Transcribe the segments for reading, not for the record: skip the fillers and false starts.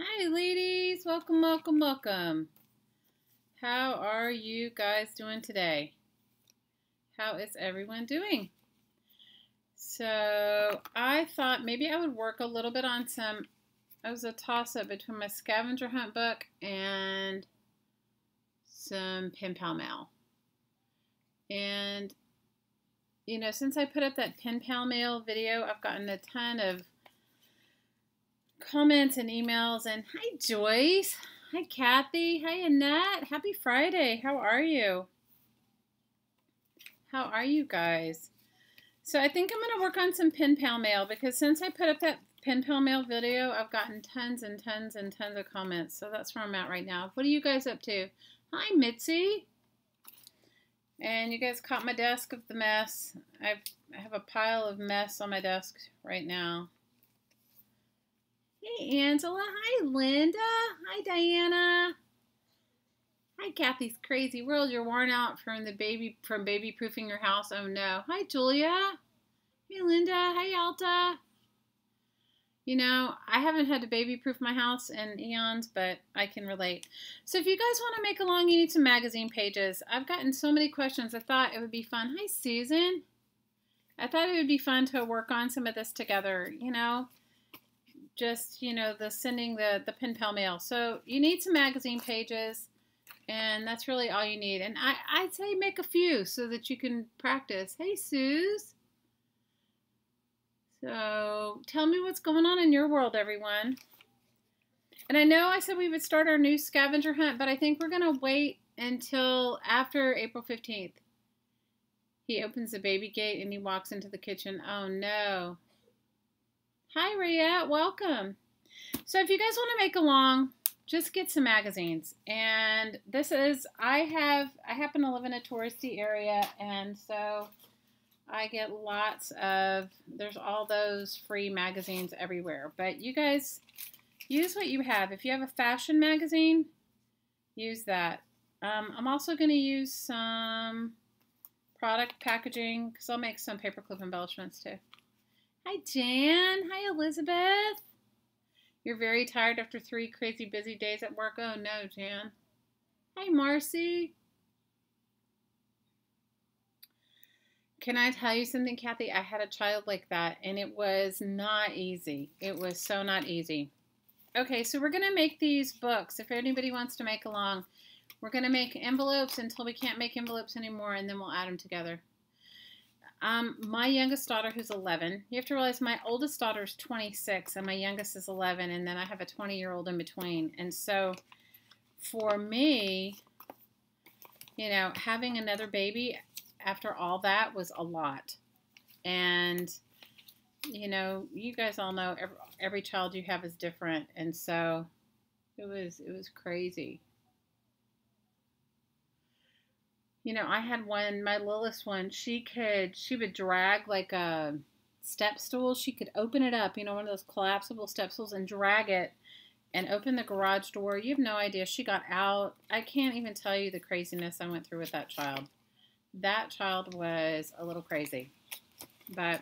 Hi ladies, welcome, welcome, welcome. How are you guys doing today? How is everyone doing? So I thought maybe I would work a little bit on it was a toss-up between my scavenger hunt book and some pen pal mail. And since I put up that pen pal mail video, I've gotten a ton of comments and emails. And hi Joyce, hi Kathy, hi Annette, happy Friday. How are you? How are you guys? So I think I'm going to work on some pen pal mail because since I put up that pen pal mail video, I've gotten tons and tons and tons of comments. So that's where I'm at right now. What are you guys up to? Hi Mitzi. And you guys caught my desk of the mess. I have a pile of mess on my desk right now. Hey Angela. Hi Linda. Hi Diana. Hi Kathy's Crazy World. You're worn out from baby proofing your house. Oh no. Hi Julia. Hey Linda. Hi Alta. I haven't had to baby proof my house in eons, but I can relate. So if you guys want to make along, you need some magazine pages. I've gotten so many questions. I thought it would be fun. Hi Susan. I thought it would be fun to work on some of this together, just, sending the pen pal mail. So you need some magazine pages, and that's really all you need. And I'd say make a few so that you can practice. Hey Suze. So tell me what's going on in your world, everyone. And I know I said we would start our new scavenger hunt, but I think we're going to wait until after April 15th. He opens the baby gate and he walks into the kitchen. Oh no. Hi Rayette, welcome. So if you guys want to make along, just get some magazines. And this is, I happen to live in a touristy area, and so I get lots of, there's all those free magazines everywhere. But you guys, use what you have. If you have a fashion magazine, use that. I'm also going to use some product packaging because I'll make some paperclip embellishments too. Hi Jan. Hi Elizabeth. You're very tired after 3 crazy busy days at work. Oh no, Jan. Hi Marcy. Can I tell you something, Kathy? I had a child like that, and it was not easy. It was so not easy. Okay, so we're going to make these books. If anybody wants to make along, we're going to make envelopes until we can't make envelopes anymore, and then we'll add them together. My youngest daughter, who's 11, you have to realize my oldest daughter is 26, and my youngest is 11, and then I have a 20-year-old in between. And so for me, having another baby after all that was a lot. And you guys all know every child you have is different, and so it was crazy. I had one, my littlest one, she would drag like a step stool. She could open it up, one of those collapsible step stools, and drag it and open the garage door. You have no idea. She got out. I can't even tell you the craziness I went through with that child. That child was a little crazy, but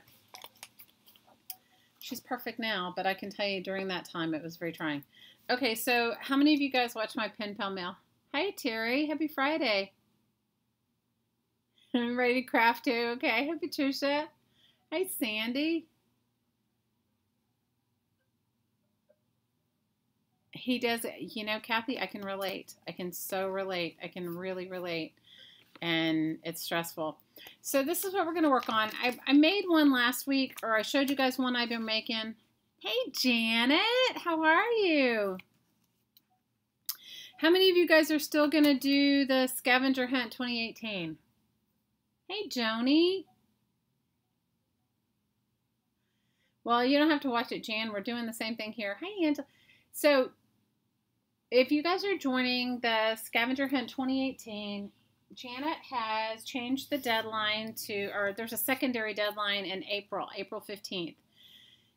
she's perfect now. But I can tell you during that time it was very trying. Okay, so how many of you guys watch my pen pal mail? Hi Terry, happy Friday. I'm ready to craft too. Okay, hi Patricia. Hi Sandy. He does, Kathy, I can relate. I can so relate. I can really relate. And it's stressful. So this is what we're going to work on. I made one last week, or I showed you guys one I've been making. Hey Janet, how are you? How many of you guys are still going to do the scavenger hunt 2018? Hey Joni. Well, you don't have to watch it, Jan. We're doing the same thing here. Hi Angela. So if you guys are joining the scavenger hunt 2018, Janet has changed the deadline or there's a secondary deadline in April 15th.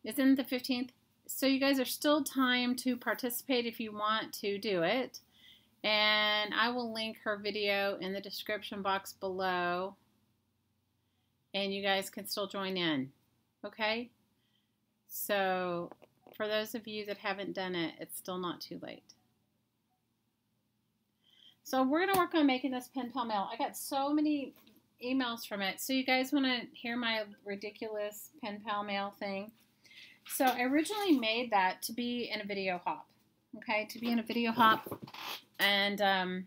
Isn't the 15th? So you guys are still time to participate if you want to do it. And I will link her video in the description box below. And you guys can still join in. Okay? So for those of you that haven't done it, it's still not too late. So we're going to work on making this pen pal mail. I got so many emails from it. So you guys want to hear my ridiculous pen pal mail thing? So I originally made that to be in a video hop. Okay, to be in a video hop. And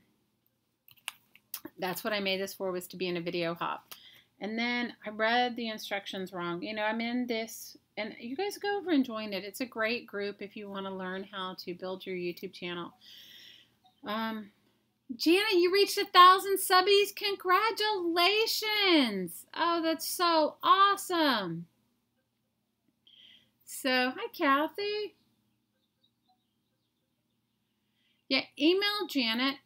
that's what I made this for, was to be in a video hop. And then I read the instructions wrong. You know, I'm in this, and you guys go over and join it. It's a great group if you want to learn how to build your YouTube channel. Jana, you reached 1,000 subbies. Congratulations. Oh, that's so awesome. So, hi, Kathy. Yeah, email Janet.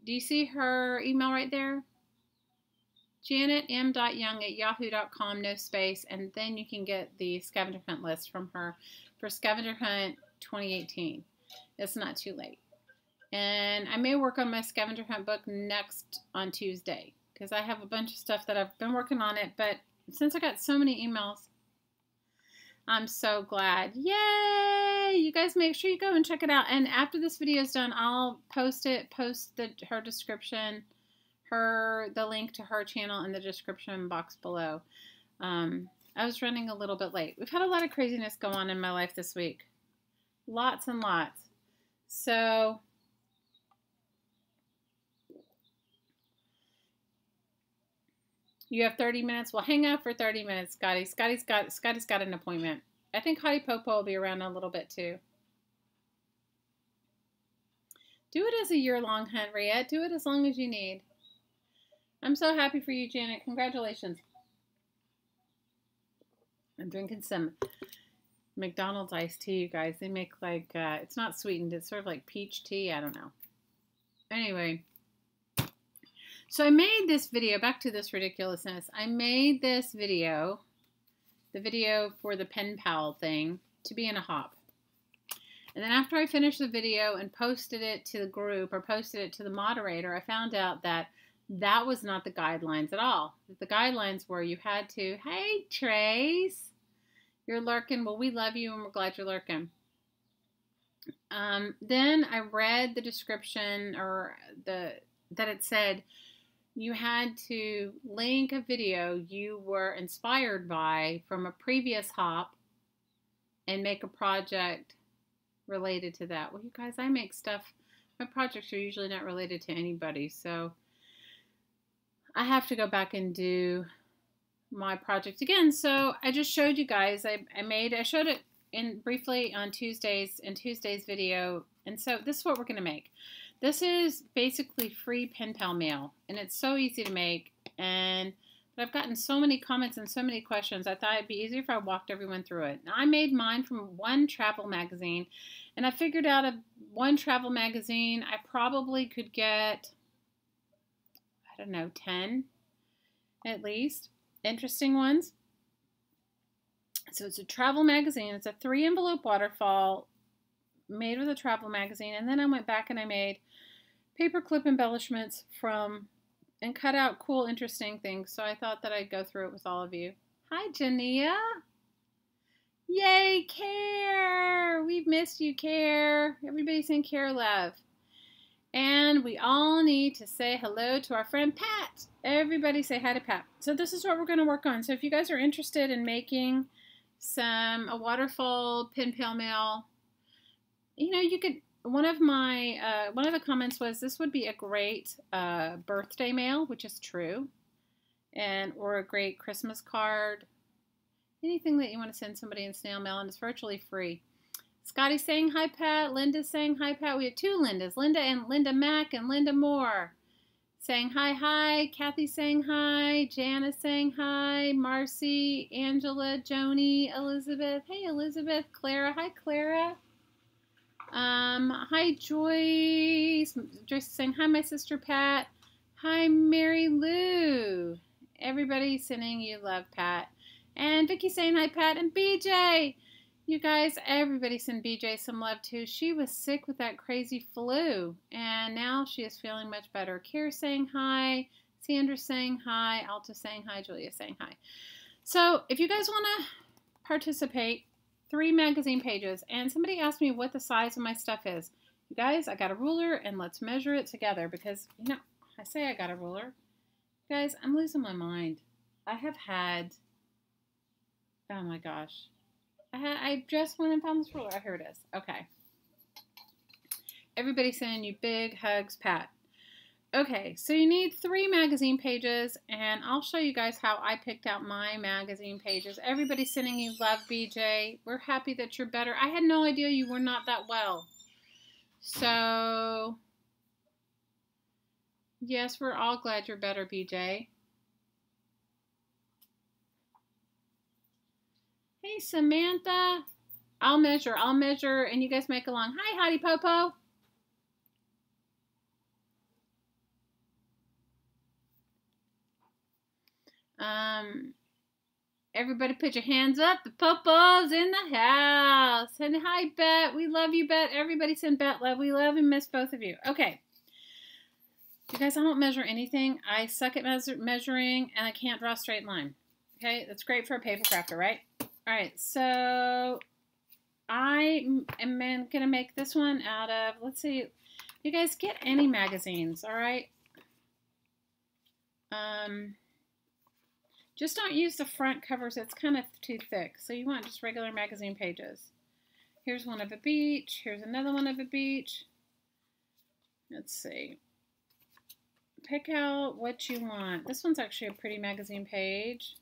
Do you see her email right there? janetm.young@yahoo.com, no space, and then you can get the scavenger hunt list from her for scavenger hunt 2018. It's not too late. And I may work on my scavenger hunt book next on Tuesday, because I have a bunch of stuff that I've been working on it, but since I got so many emails, I'm so glad. Yay! You guys make sure you go and check it out. And after this video is done, I'll post her description, the link to her channel in the description box below. I was running a little bit late. We've had a lot of craziness go on in my life this week. Lots and lots. So you have 30 minutes. Well, hang out for 30 minutes, Scotty. Scotty's got an appointment. I think Hottie Popo will be around a little bit too. Do it as a year-long hunt, Riette. Do it as long as you need. I'm so happy for you, Janet. Congratulations. I'm drinking some McDonald's iced tea, you guys. They make like, it's not sweetened. It's sort of like peach tea. I don't know. Anyway. So I made this video, back to this ridiculousness. I made this video, the video for the pen pal thing, to be in a hop. And then after I finished the video and posted it to the group, or posted it to the moderator, I found out that that was not the guidelines at all. The guidelines were you had to, hey Trace, you're lurking. Well, we love you and we're glad you're lurking. Then I read the description, or that it said you had to link a video you were inspired by from a previous hop and make a project related to that. Well, you guys, I make stuff. My projects are usually not related to anybody, so I have to go back and do my project again. So I just showed you guys. I showed it briefly on Tuesday's video, and so this is what we're going to make. This is basically free pen pal mail, and it's so easy to make. But I've gotten so many comments and so many questions. I thought it'd be easier if I walked everyone through it. Now, I made mine from one travel magazine, and I figured out one travel magazine I probably could get, I don't know, 10 at least interesting ones. So it's a travel magazine. It's a 3-envelope waterfall made with a travel magazine, and then I went back and I made paperclip embellishments and cut out cool, interesting things. So I thought that I'd go through it with all of you. Hi, Jania. Yay, Care. We've missed you, Care. Everybody's in Care love. And we all need to say hello to our friend Pat. Everybody say hi to Pat. So this is what we're going to work on. So if you guys are interested in making a waterfall pen pal mail, you know, you could, one of the comments was this would be a great birthday mail, which is true, or a great Christmas card, anything that you want to send somebody in snail mail, and it's virtually free. Scotty's saying hi, Pat. Linda's saying hi, Pat. We have two Lindas, Linda Mack and Linda Moore, saying hi, hi. Kathy's saying hi. Jana's saying hi. Marcy, Angela, Joni, Elizabeth. Hey, Elizabeth. Clara. Hi, Clara. Hi, Joyce. Joyce is saying hi, my sister Pat. Hi, Mary Lou. Everybody sending you love, Pat. And Vicki saying hi, Pat. And BJ. You guys, everybody send BJ some love too. She was sick with that crazy flu, and now she is feeling much better. Kira saying hi. Sandra saying hi. Alta saying hi. Julia saying hi. So if you guys want to participate, 3 magazine pages. And somebody asked me what the size of my stuff is. You guys, I got a ruler and let's measure it together because, you know, I say I got a ruler. Guys, I'm losing my mind. I have had, oh my gosh. I just went and found this ruler. Oh, here it is. Okay. Everybody sending you big hugs, Pat. Okay, so you need 3 magazine pages, and I'll show you guys how I picked out my magazine pages. Everybody's sending you love, BJ. We're happy that you're better. I had no idea you were not that well. So, yes, we're all glad you're better, BJ. Hey, Samantha. I'll measure, and you guys make along. Hi, Hottie Popo. Everybody put your hands up. The Popo's in the house. And hi, Bet. We love you, Bet. Everybody send Bet love. We love and miss both of you. Okay. You guys, I don't measure anything. I suck at measuring, and I can't draw a straight line. Okay? That's great for a paper crafter, right? All right. So I am going to make this one out of, let's see. You guys get any magazines, all right? Just don't use the front covers. It's kind of too thick. So you want just regular magazine pages. Here's one of a beach. Here's another one of a beach. Let's see. Pick out what you want. This one's actually a pretty magazine page.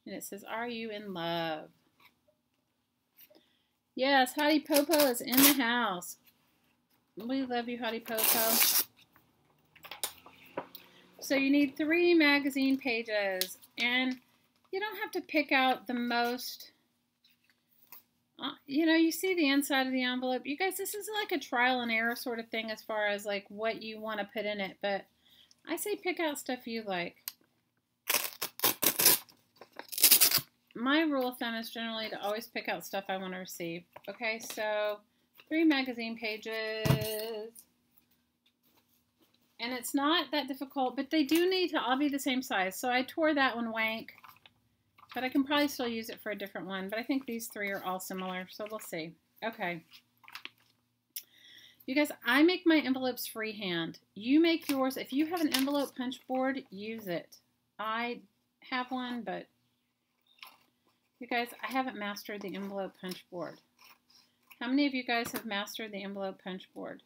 And it says, "Are you in love?" Yes, Hottie Popo is in the house. We love you, Hottie Popo. So you need 3 magazine pages, and you don't have to pick out the most, you know, you see the inside of the envelope. You guys, this is like a trial and error sort of thing as far as like what you want to put in it, but I say pick out stuff you like. My rule of thumb is generally to always pick out stuff I want to receive. Okay, so 3 magazine pages. And it's not that difficult, but they do need to all be the same size. So I tore that one wank, but I can probably still use it for a different one. But I think these 3 are all similar, so we'll see. Okay. You guys, I make my envelopes freehand. You make yours. If you have an envelope punch board, use it. I have one, but you guys, I haven't mastered the envelope punch board. How many of you guys have mastered the envelope punch board?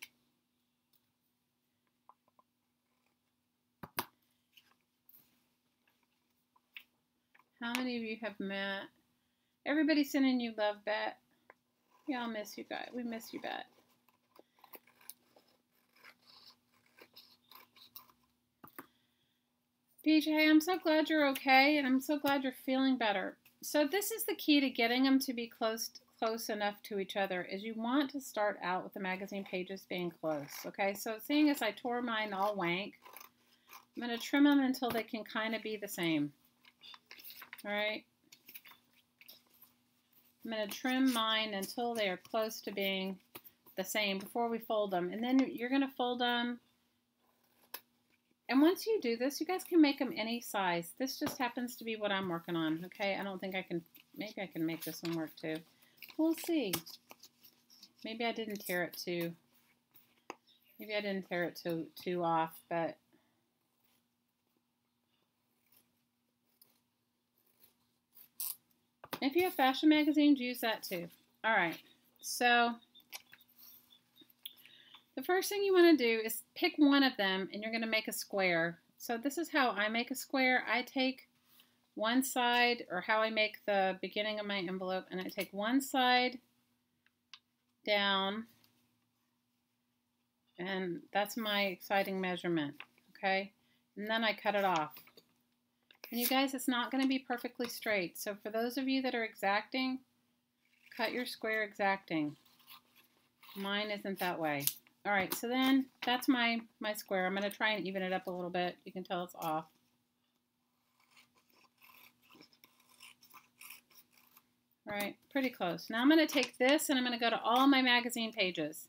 How many of you have met? Everybody's sending you love, Bet. Y'all miss you guys. We miss you, Bet. BJ, I'm so glad you're okay, and I'm so glad you're feeling better. So this is the key to getting them to be close enough to each other, is you want to start out with the magazine pages being close. Okay, so seeing as I tore mine all wank, I'm going to trim them until they can kind of be the same. All right. I'm going to trim mine until they are close to being the same before we fold them. And then you're going to fold them. And once you do this, you guys can make them any size. This just happens to be what I'm working on. Okay. I don't think I can, maybe I can make this one work too. We'll see. Maybe I didn't tear it too off, but if you have fashion magazines, use that too. All right, so the first thing you want to do is pick one of them, and you're going to make a square. So this is how I make a square. I take one side, or how I make the beginning of my envelope, and I take one side down, and that's my exciting measurement, okay? And then I cut it off. And you guys, it's not going to be perfectly straight. So for those of you that are exacting, cut your square exacting. Mine isn't that way. All right, so then that's my square. I'm going to try and even it up a little bit. You can tell it's off. All right, pretty close. Now I'm going to take this and I'm going to go to all my magazine pages.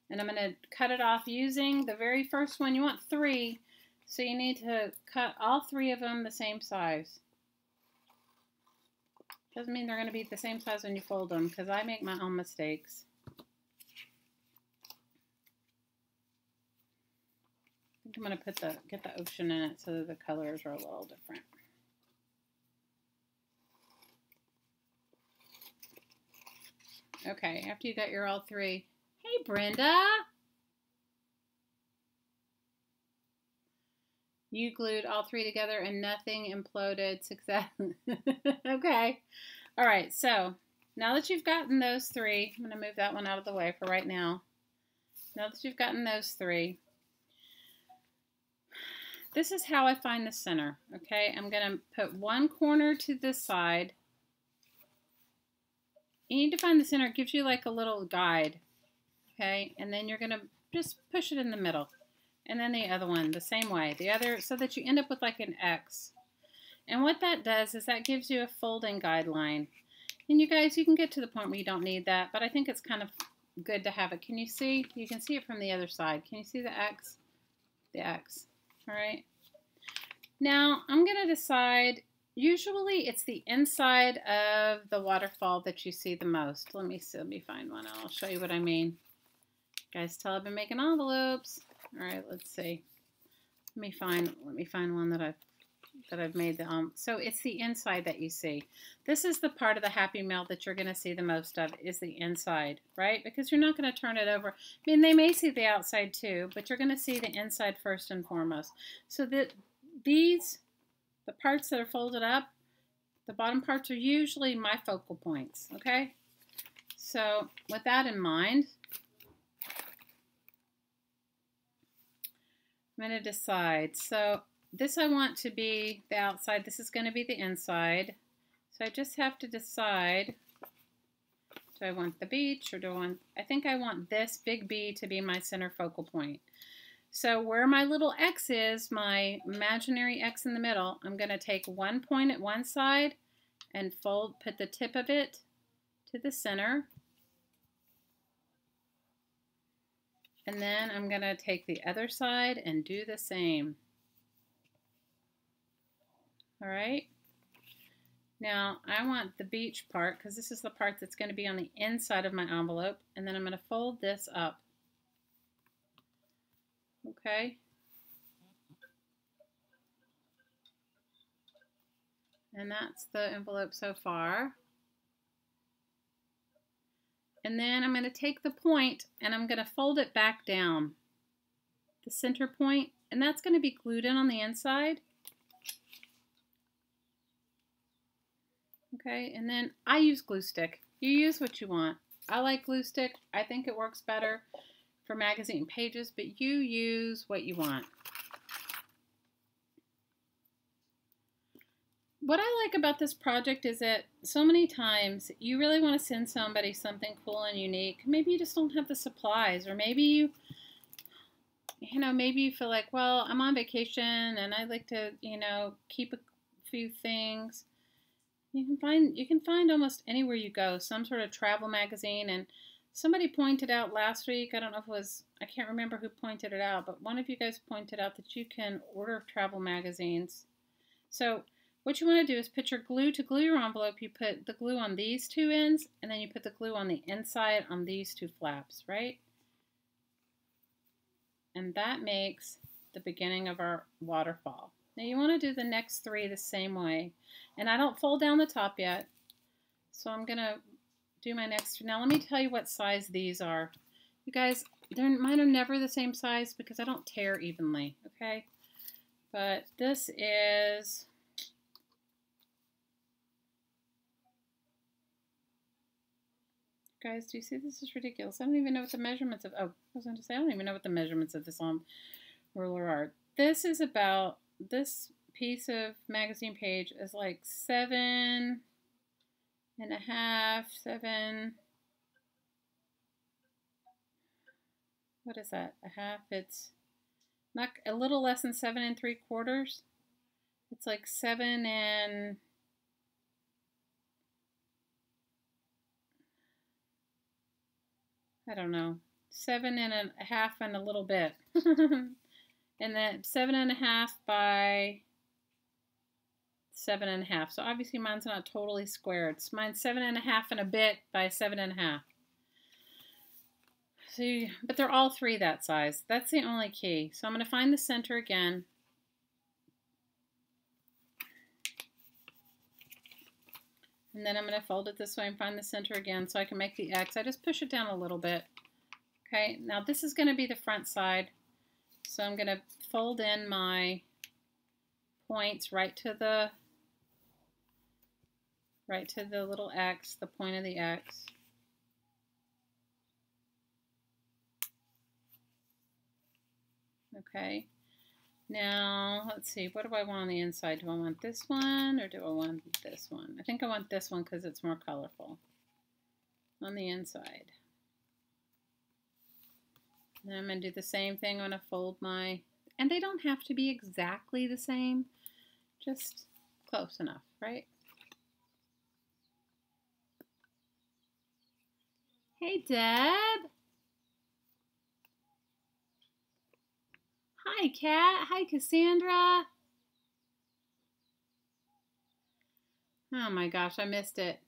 And I'm going to cut it off using the very first one. You want 3. So you need to cut all 3 of them the same size. Doesn't mean they're going to be the same size when you fold them, because I make my own mistakes. I think I'm going to get the ocean in it so that the colors are a little different. Okay, after you got your all three. Hey, Brenda! You glued all three together and nothing imploded. Success. Okay. All right, so now that you've gotten those three, I'm going to move that one out of the way for right now. Now that you've gotten those three, this is how I find the center, okay? I'm going to put one corner to this side. You need to find the center. It gives you like a little guide, okay? And then you're going to just push it in the middle. And then the other one, the same way. The other, so that you end up with like an X. And what that does is that gives you a folding guideline. And you guys, you can get to the point where you don't need that, but I think it's kind of good to have it. Can you see? You can see it from the other side. Can you see the X? The X. All right. Now, I'm going to decide, usually it's the inside of the waterfall that you see the most. Let me see. Let me find one. I'll show you what I mean. You guys tell I've been making envelopes. All right, let's see. Let me find one that I've made. So it's the inside that you see. This is the part of the Happy Mail that you're going to see the most of, is the inside, right? Because you're not going to turn it over. I mean, they may see the outside too, but you're going to see the inside first and foremost. So that the parts that are folded up, the bottom parts are usually my focal points, okay? So with that in mind, I'm going to decide. So this I want to be the outside. This is going to be the inside. So I just have to decide, do I want the beach or do I want, I think I want this big B to be my center focal point. So where my little X is, my imaginary X in the middle, I'm going to take one point at one side and put the tip of it to the center. And then I'm going to take the other side and do the same. All right. Now I want the beach part, because this is the part that's going to be on the inside of my envelope. And then I'm going to fold this up. Okay. And that's the envelope so far. And then I'm going to take the point and I'm going to fold it back down, the center point, and that's going to be glued in on the inside. Okay, and then I use glue stick. You use what you want. I like glue stick. I think it works better for magazine pages, but you use what you want. What I like about this project is that so many times you really want to send somebody something cool and unique. Maybe you just don't have the supplies, or maybe maybe you feel like, well, I'm on vacation and I like to, keep a few things. You can find almost anywhere you go some sort of travel magazine. And somebody pointed out last week, I don't know if it was, I can't remember who pointed it out, but one of you guys pointed out that you can order travel magazines. So what you want to do is put your glue to glue your envelope. You put the glue on these two ends, and then you put the glue on the inside on these two flaps, right? And that makes the beginning of our waterfall. Now you want to do the next three the same way. And I don't fold down the top yet, so I'm going to do my next. Now let me tell you what size these are. You guys, mine are never the same size because I don't tear evenly, okay? But this is... Guys, do you see this is ridiculous? I don't even know what the measurements of, oh, I was going to say, I don't even know what the measurements of this ruler are. This is about, this piece of magazine page is like 7.5, 7, what is that, a half? It's not, a little less than 7 3/4. It's like 7 and, I don't know, 7.5 and a little bit. And then 7.5 by 7.5. So obviously mine's not totally square. Mine's 7.5 and a bit by 7.5. So, but they're all 3 that size. That's the only key. So I'm going to find the center again. And then I'm going to fold it this way and find the center again so I can make the X. I just push it down a little bit. Okay, now this is going to be the front side. So I'm going to fold in my points right to the little X, the point of the X. Okay, now let's see, what do I want on the inside? Do I want this one or do I want this one? I think I want this one because it's more colorful on the inside. And then I'm going to do the same thing. I'm going to fold my, and they don't have to be exactly the same, just close enough, right? Hey, Deb. Hi, Kat. Hi, Cassandra. Oh my gosh, I missed it.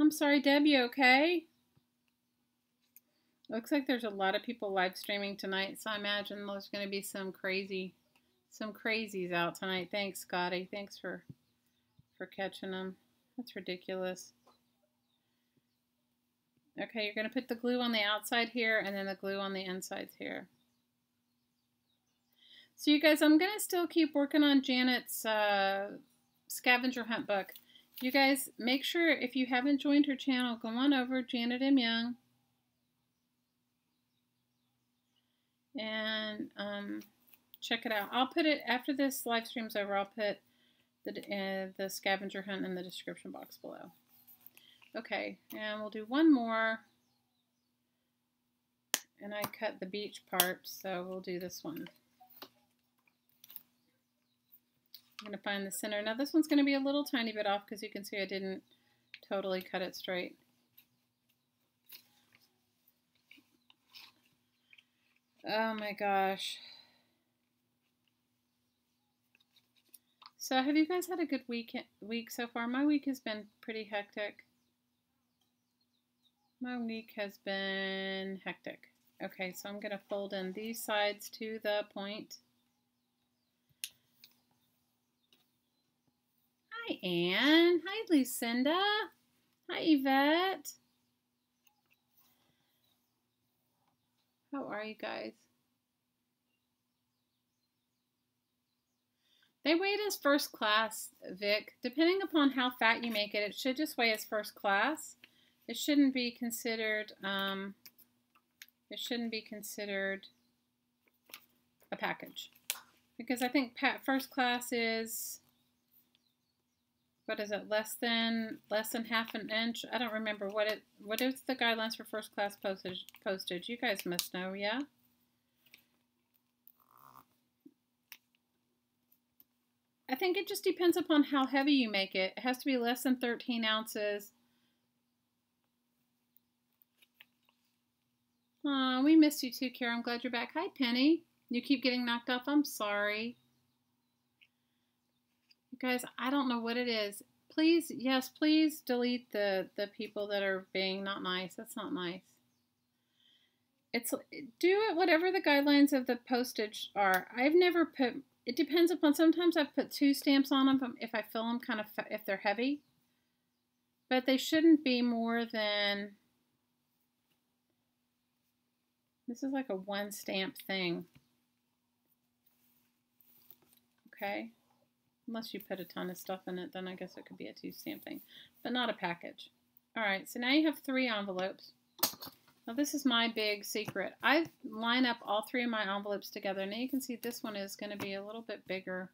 I'm sorry, Deb, you okay? Looks like there's a lot of people live streaming tonight, so I imagine there's going to be some crazies out tonight. Thanks, Scotty. Thanks for catching them. That's ridiculous. Okay, you're going to put the glue on the outside here and then the glue on the insides here. So you guys, I'm going to still keep working on Janet's scavenger hunt book. You guys, make sure if you haven't joined her channel, go on over, Janet M. Young. And check it out. I'll put it, after this live stream's over, I'll put the scavenger hunt in the description box below. Okay, and we'll do one more. And I cut the beach part, so we'll do this one. I'm going to find the center. Now this one's going to be a little tiny bit off because you can see I didn't totally cut it straight. Oh my gosh. So have you guys had a good week so far? My week has been pretty hectic. My week has been hectic. Okay, so I'm going to fold in these sides to the point. Hi, Anne. Hi, Lucinda. Hi, Yvette. How are you guys? They weigh it as first class, Vic. Depending upon how fat you make it, it should just weigh as first class. It shouldn't be considered, a package. Because I think first class is, what is it, less than half an inch? I don't remember what is the guidelines for first class postage. You guys must know, yeah? I think it just depends upon how heavy you make it. It has to be less than 13 ounces. Aw, we missed you too, Kara. I'm glad you're back. Hi, Penny. You keep getting knocked off. I'm sorry. You guys, I don't know what it is. Please, yes, please delete the people that are being not nice. That's not nice. Do it whatever the guidelines of the postage are. I've never put, it depends upon, sometimes I've put 2 stamps on them if I feel them kind of, if they're heavy. But they shouldn't be more than, this is like a 1 stamp thing. Okay. Unless you put a ton of stuff in it, then I guess it could be a 2 stamp thing, but not a package. All right, so now you have 3 envelopes. Now this is my big secret. I line up all 3 of my envelopes together. Now you can see this one is going to be a little bit bigger.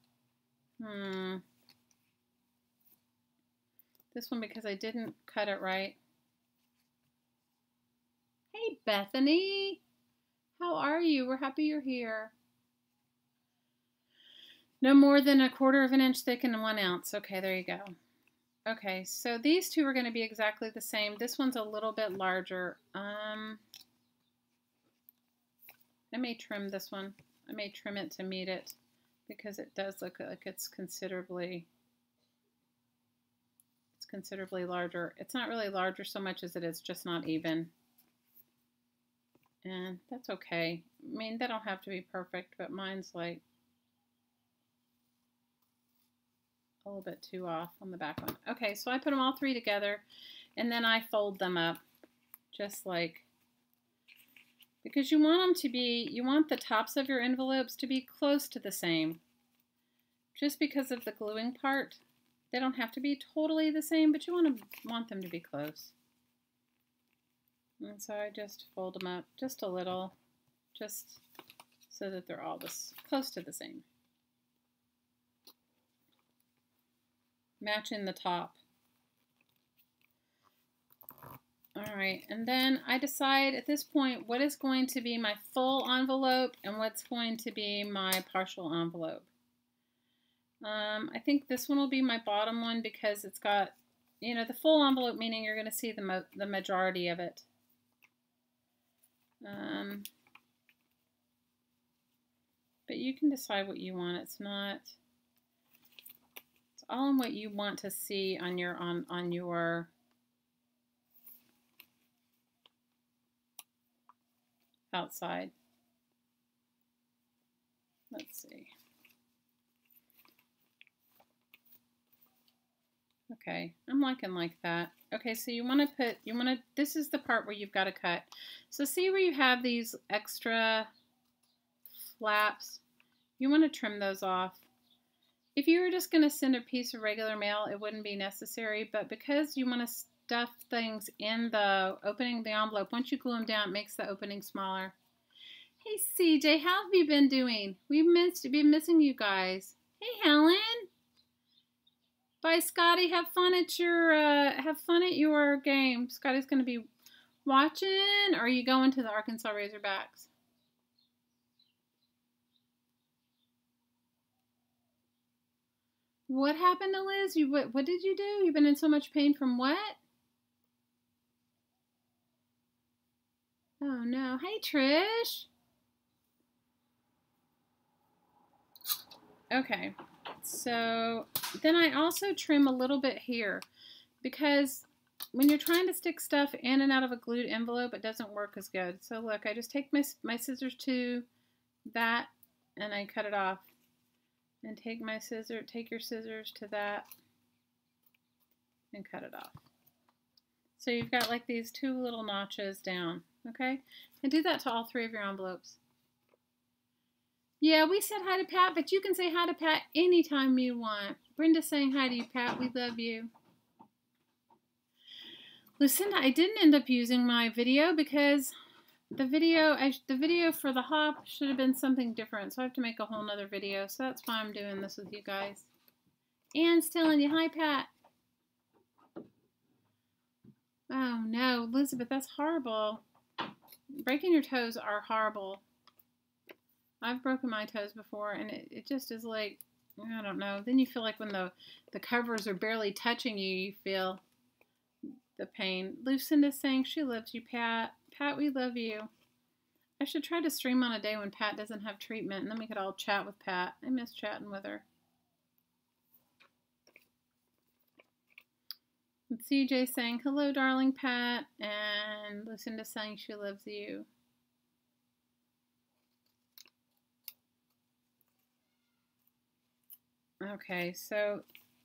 This one because I didn't cut it right. Hey Bethany, how are you? We're happy you're here. No more than 1/4 inch thick and 1 ounce. Okay, there you go. Okay, so these 2 are going to be exactly the same. This one's a little bit larger. I may trim this one. I may trim it to meet it. because it does look like it's considerably larger. It's not really larger so much as it is just not even. And that's okay. I mean, they don't have to be perfect, but mine's like a little bit too off on the back one. Okay, so I put them all three together, and then I fold them up, just like, because you want them to be, you want the tops of your envelopes to be close to the same. Just because of the gluing part, they don't have to be totally the same, but you want them to be close. And so I just fold them up just a little, just so that they're all close to the same. Matching the top. All right, and then I decide at this point what is going to be my full envelope and what's going to be my partial envelope. I think this one will be my bottom one because it's got, you know, the full envelope, meaning you're going to see the majority of it. But you can decide what you want. It's all in what you want to see on your outside. Let's see. Okay, I'm liking like that. Okay, so this is the part where you've got to cut. So see where you have these extra flaps? You want to trim those off. If you were just going to send a piece of regular mail, it wouldn't be necessary, but because you want to stuff things in the opening of the envelope, once you glue them down, it makes the opening smaller. Hey CJ, how have you been doing? We've been missing you guys. Hey Helen. Bye Scotty, have fun at your game. Scotty's going to be watching, or are you going to the Arkansas Razorbacks? What happened to Liz? What did you do? You've been in so much pain from what? Oh no. Hey Trish. Okay. So then I also trim a little bit here because when you're trying to stick stuff in and out of a glued envelope, it doesn't work as good. So look, I just take my scissors to that and I cut it off. And take your scissors to that and cut it off. So you've got like these two little notches down, okay? And do that to all three of your envelopes. Yeah, we said hi to Pat, but you can say hi to Pat anytime you want. Brenda's saying hi to you, Pat. We love you. Lucinda, I didn't end up using my video because the video for the hop should have been something different, so I have to make a whole nother video. So that's why I'm doing this with you guys. Anne's telling you, hi, Pat. Oh, no, Elizabeth, that's horrible. Breaking your toes are horrible. I've broken my toes before, and it just is like, I don't know. Then you feel like when the covers are barely touching you, you feel the pain. Lucinda's saying she loves you, Pat. Pat, we love you. I should try to stream on a day when Pat doesn't have treatment, and then we could all chat with Pat. I miss chatting with her. And CJ saying, hello, darling Pat. And Lucinda saying she loves you. Okay, so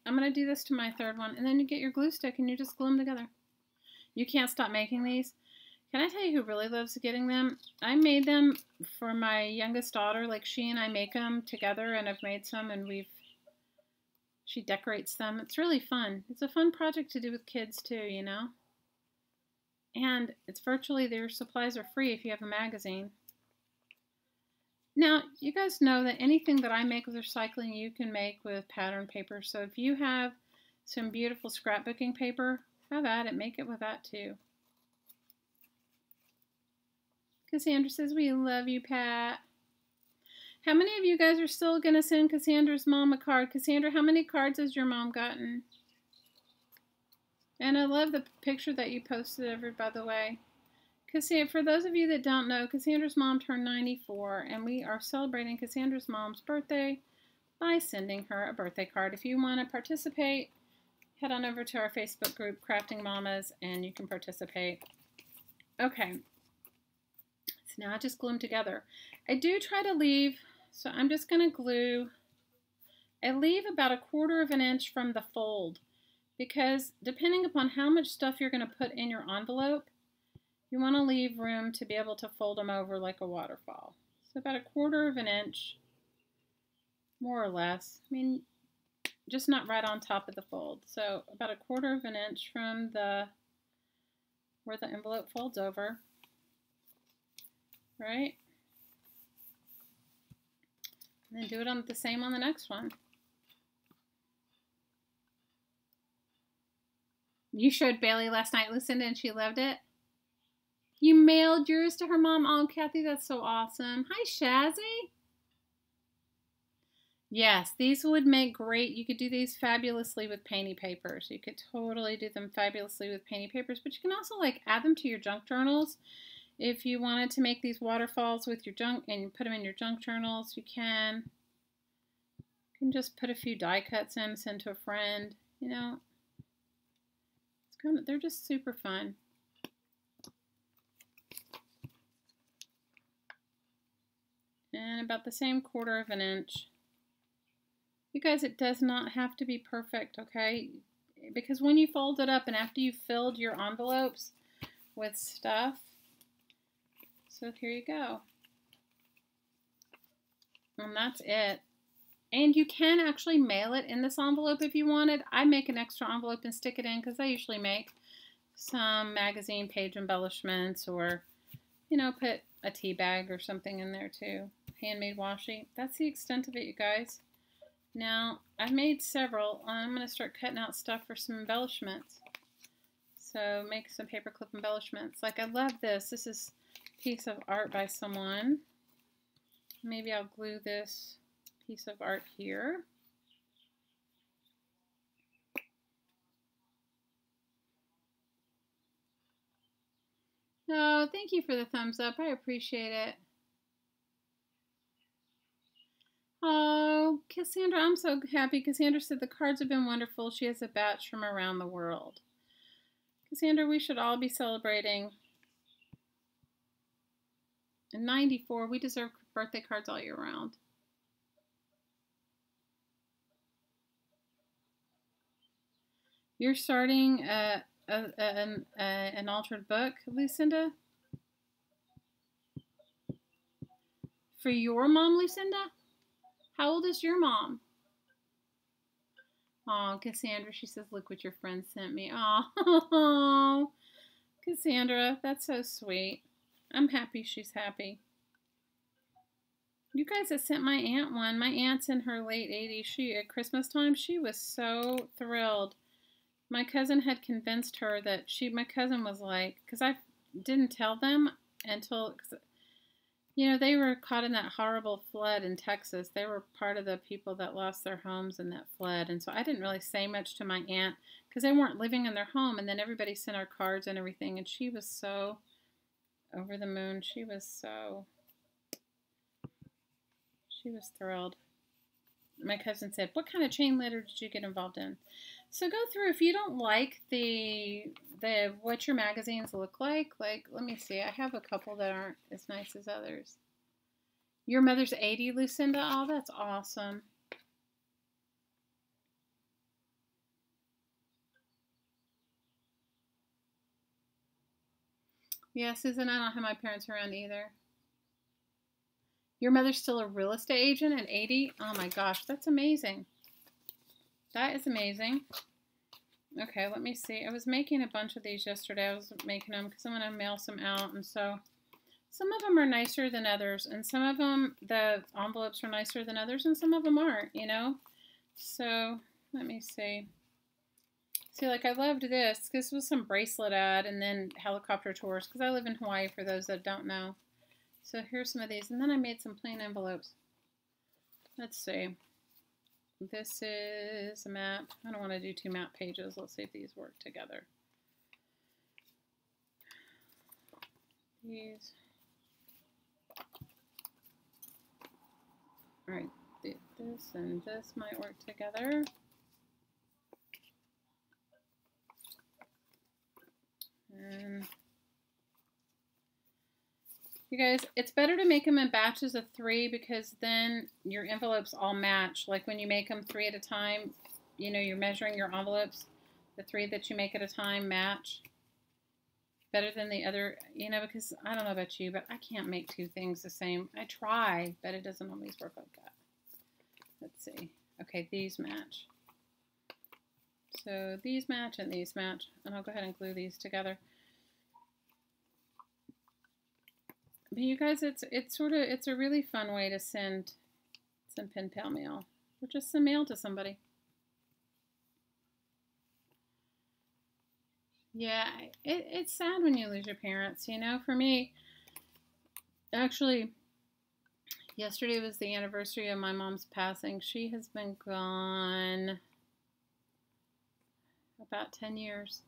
I'm going to do this to my third one, and then you get your glue stick and you just glue them together. You can't stop making these. Can I tell you who really loves getting them? I made them for my youngest daughter. Like, she and I make them together, and I've made some, and she decorates them. It's really fun. It's a fun project to do with kids too, you know? And it's virtually, their supplies are free if you have a magazine. Now, you guys know that anything that I make with recycling, you can make with pattern paper. So if you have some beautiful scrapbooking paper, have at it. Make it with that too. Cassandra says, we love you, Pat. How many of you guys are still going to send Cassandra's mom a card? Cassandra, how many cards has your mom gotten? And I love the picture that you posted, by the way. Cassandra, for those of you that don't know, Cassandra's mom turned 94, and we are celebrating Cassandra's mom's birthday by sending her a birthday card. If you want to participate, head on over to our Facebook group, Crafting Mamas, and you can participate. Okay, so now I just glue them together. I do try to leave, so I'm just going to glue, I leave about 1/4 of an inch from the fold, because depending upon how much stuff you're going to put in your envelope, you want to leave room to be able to fold them over like a waterfall. So about 1/4 of an inch, more or less. I mean, just not right on top of the fold. So about 1/4 of an inch from where the envelope folds over, right? And then do it on the same on the next one. You showed Bailey last night, Lucinda, and she loved it. You mailed yours to her mom. Oh, Kathy, that's so awesome. Hi, Shazzy. Yes, these would make great, you could do these fabulously with painty papers. You could totally do them fabulously with painty papers, but you can also like add them to your junk journals. If you wanted to make these waterfalls with your junk and you put them in your junk journals, you can. You can just put a few die cuts in, send to a friend, you know. It's kind of, they're just super fun. And about the same 1/4 of an inch. You guys, it does not have to be perfect, okay? Because when you fold it up and after you've filled your envelopes with stuff, so here you go. And that's it. And you can actually mail it in this envelope if you wanted. I make an extra envelope and stick it in because I usually make some magazine page embellishments or, you know, put a tea bag or something in there too. Handmade washi. That's the extent of it, you guys. Now, I've made several. I'm going to start cutting out stuff for some embellishments. So, make some paperclip embellishments. Like, I love this. This is a piece of art by someone. Maybe I'll glue this piece of art here. Oh, thank you for the thumbs up. I appreciate it. Oh, Cassandra, I'm so happy. Cassandra said the cards have been wonderful. She has a batch from around the world. Cassandra, we should all be celebrating. In 94, we deserve birthday cards all year round. You're starting an altered book, Lucinda? For your mom, Lucinda? How old is your mom? Oh, Cassandra, she says, look what your friend sent me. Oh, Cassandra, that's so sweet. I'm happy she's happy. You guys have sent my aunt one. My aunt's in her late 80s. At Christmas time, she was so thrilled. My cousin had convinced her that my cousin was like, because I didn't tell them until, you know, they were caught in that horrible flood in Texas. They were part of the people that lost their homes in that flood. And so I didn't really say much to my aunt because they weren't living in their home. And then everybody sent our cards and everything. And she was so over the moon. She was thrilled. My cousin said, what kind of chain letter did you get involved in? So go through, if you don't like the what your magazines look like, let me see, I have a couple that aren't as nice as others. Your mother's 80, Lucinda? Oh, that's awesome. Yeah, Susan, I don't have my parents around either. Your mother's still a real estate agent at 80? Oh my gosh, that's amazing. That is amazing. Okay, let me see. I was making a bunch of these yesterday. I was making them because I'm going to mail some out. And so some of them are nicer than others. And some of them, the envelopes are nicer than others. And some of them aren't, you know. So let me see. See, like I loved this. This was some bracelet ad and then helicopter tours because I live in Hawaii for those that don't know. So here's some of these. And then I made some plain envelopes. Let's see. This is a map. I don't want to do 2 map pages. Let's see if these work together. These. All right. This and this might work together. And you guys, it's better to make them in batches of 3 because then your envelopes all match. Like when you make them 3 at a time, you know, you're measuring your envelopes. The 3 that you make at a time match better than the other, you know, because I don't know about you, but I can't make 2 things the same. I try, but it doesn't always work like that. Let's see. Okay, these match. So these match and these match, and I'll go ahead and glue these together. But you guys, it's a really fun way to send pen pal mail or just some mail to somebody. Yeah, it's sad when you lose your parents. You know, for me, actually, yesterday was the anniversary of my mom's passing. She has been gone about 10 years.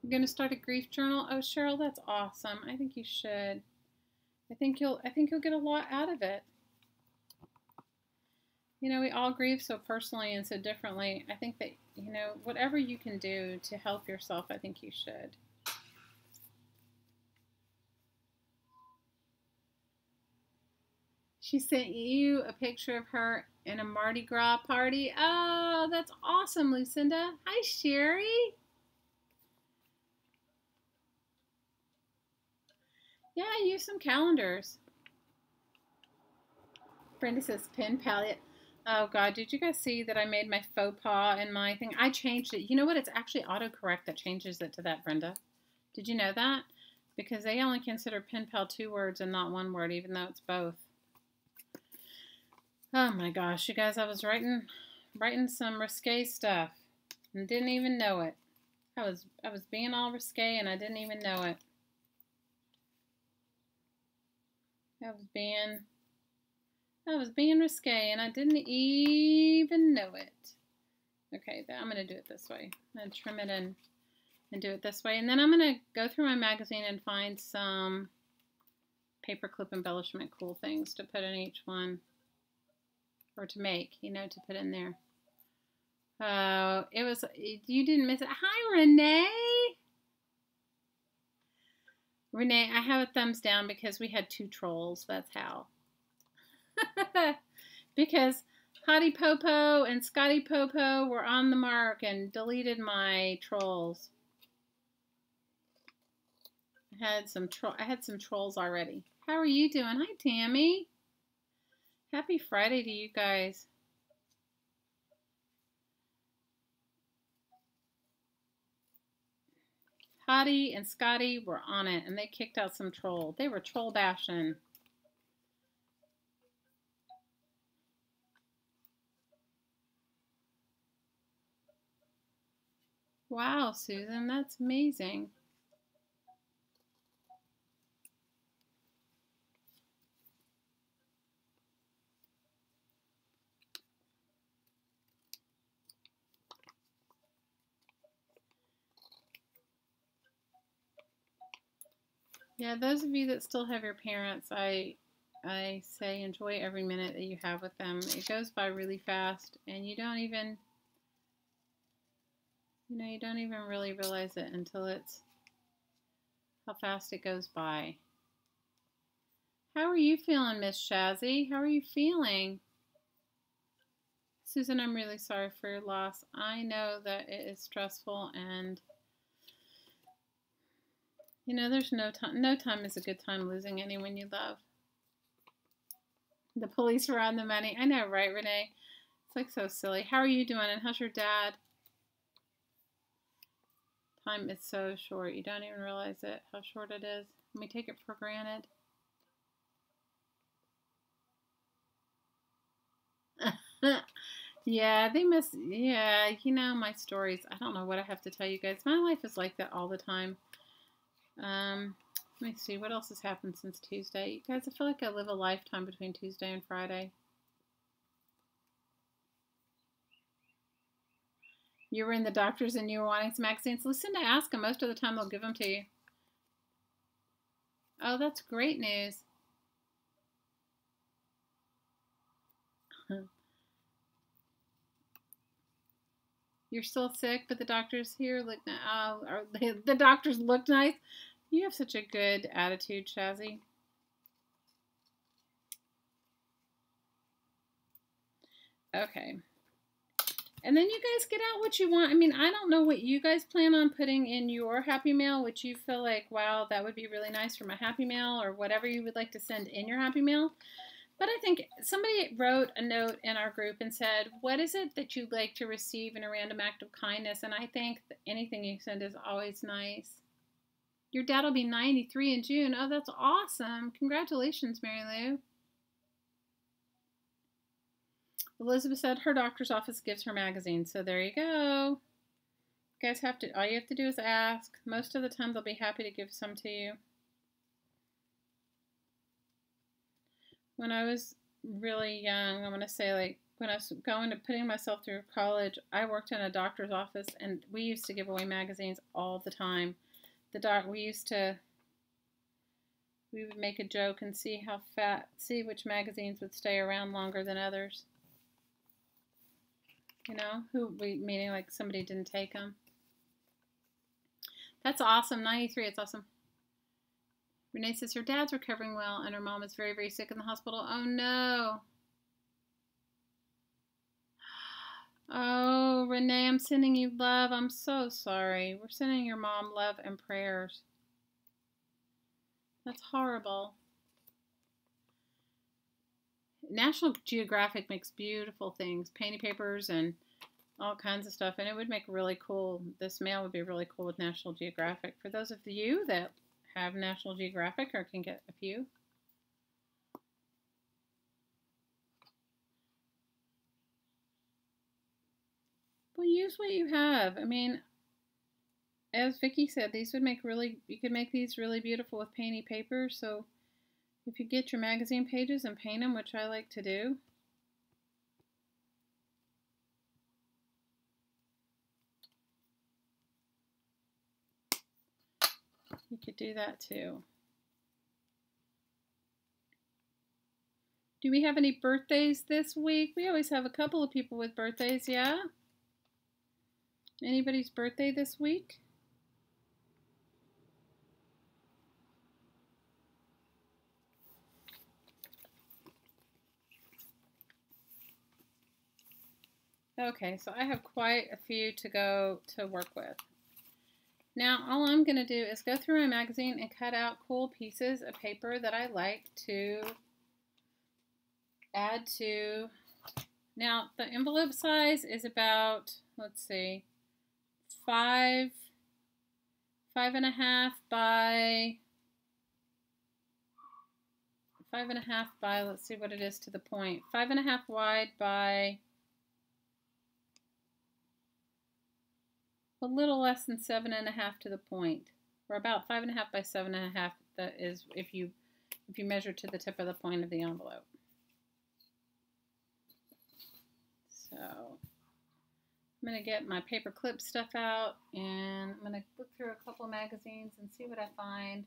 You're going to start a grief journal? Oh, Cheryl, that's awesome. I think you should. I think you'll get a lot out of it. You know, we all grieve so personally and so differently. I think that, you know, whatever you can do to help yourself, I think you should. She sent you a picture of her in a Mardi Gras party. Oh, that's awesome, Lucinda. Hi, Sherry. Yeah, use some calendars. Brenda says pen palette. Oh, God, did you guys see that I made my faux pas in my thing? I changed it. You know what? It's actually autocorrect that changes it to that, Brenda. Did you know that? Because they only consider pen pal 2 words and not 1 word, even though it's both. Oh, my gosh, you guys, I was writing some risque stuff and didn't even know it. I was being all risque and I didn't even know it. I was being risque and I didn't even know it. Okay, I'm going to do it this way. I'm going to trim it in and do it this way. And then I'm going to go through my magazine and find some paperclip embellishment cool things to put in each one. Or to make, you know, to put in there. Oh, you didn't miss it. Hi, Renee. Renee, I have a thumbs down because we had 2 trolls. That's how. Because Hottie Popo and Scotty Popo were on the mark and deleted my trolls. I had some trolls already. How are you doing? Hi, Tammy. Happy Friday to you guys. Hottie and Scotty were on it, and they kicked out some troll. They were troll bashing. Wow, Susan, that's amazing. Yeah, those of you that still have your parents, I say enjoy every minute that you have with them. It goes by really fast, and you don't even really realize it until it's how fast it goes by. How are you feeling, Miss Shazzy? How are you feeling? Susan, I'm really sorry for your loss. I know that it is stressful, and you know, there's no time. No time is a good time losing anyone you love. The police were on the money. I know, right, Renee? It's like so silly. How are you doing? And how's your dad? Time is so short. You don't even realize it, how short it is. We take it for granted. Yeah, they must. Yeah, you know, my stories. I don't know what I have to tell you guys. My life is like that all the time. Let me see, what else has happened since Tuesday? You guys, I feel like I live a lifetime between Tuesday and Friday. You were in the doctor's and you were wanting some magazines. Lucinda, ask them. Most of the time they'll give them to you. Oh, that's great news. You're still sick, but the doctors here look or the doctors look nice. You have such a good attitude, Shazzy. Okay. And then you guys get out what you want. I mean, I don't know what you guys plan on putting in your Happy Mail, which you feel like, wow, that would be really nice for my Happy Mail, or whatever you would like to send in your Happy Mail. But I think somebody wrote a note in our group and said, what is it that you'd like to receive in a random act of kindness? And I think anything you send is always nice. Your dad will be 93 in June. Oh, that's awesome. Congratulations, Mary Lou. Elizabeth said her doctor's office gives her magazines. So there you go. You guys have to, all you have to do is ask. Most of the time they'll be happy to give some to you. When I was really young, I'm going to say, like, when I was putting myself through college, I worked in a doctor's office, and we used to give away magazines all the time. We would make a joke and see which magazines would stay around longer than others. You know, meaning like somebody didn't take them. That's awesome. 93, it's awesome. Renee says her dad's recovering well and her mom is very, very sick in the hospital. Oh, no. Oh, Renee, I'm sending you love. I'm so sorry. We're sending your mom love and prayers. That's horrible. National Geographic makes beautiful things, painting papers and all kinds of stuff, and it would make really cool. This mail would be really cool with National Geographic. For those of you that have National Geographic or can get a few. Well, use what you have. I mean, as Vicki said, these would make you could make these really beautiful with painty paper. So if you get your magazine pages and paint them, which I like to do, you could do that too. Do we have any birthdays this week? We always have a couple of people with birthdays, yeah? Anybody's birthday this week? Okay, so I have quite a few to go to work with. Now, all I'm going to do is go through my magazine and cut out cool pieces of paper that I like to add to. Now, the envelope size is about, let's see, 5.5 by 5.5 by, let's see what it is to the point, 5.5 wide by a little less than 7.5 to the point, or about 5.5 by 7.5. That is if you measure to the tip of the point of the envelope. So I'm going to get my paper clip stuff out, and I'm going to look through a couple of magazines and see what I find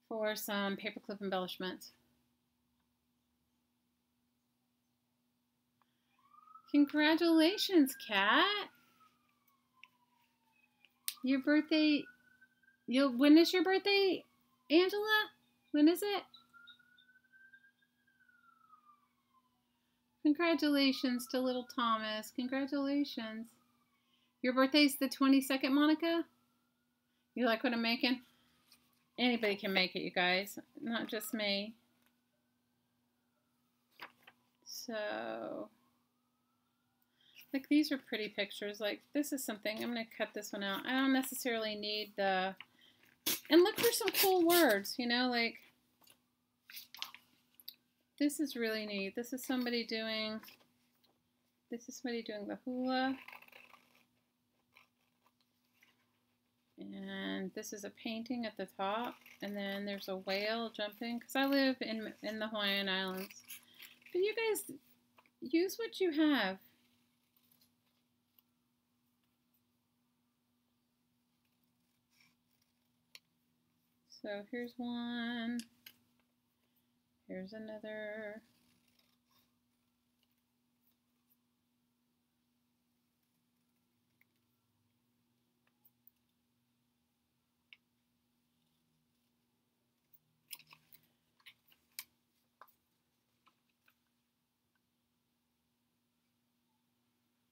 for some paperclip embellishments. Congratulations, Kat! Your birthday, when is your birthday, Angela? When is it? Congratulations to little Thomas. Congratulations. Your birthday's the 22nd, Monica? You like what I'm making? Anybody can make it, you guys. Not just me. So, like, these are pretty pictures. Like, this is something. I'm going to cut this one out. I don't necessarily need the... And look for some cool words, you know, like... This is really neat. This is somebody doing the hula. And this is a painting at the top. And then there's a whale jumping. Because I live in the Hawaiian Islands. But you guys, use what you have. So here's one. Here's another.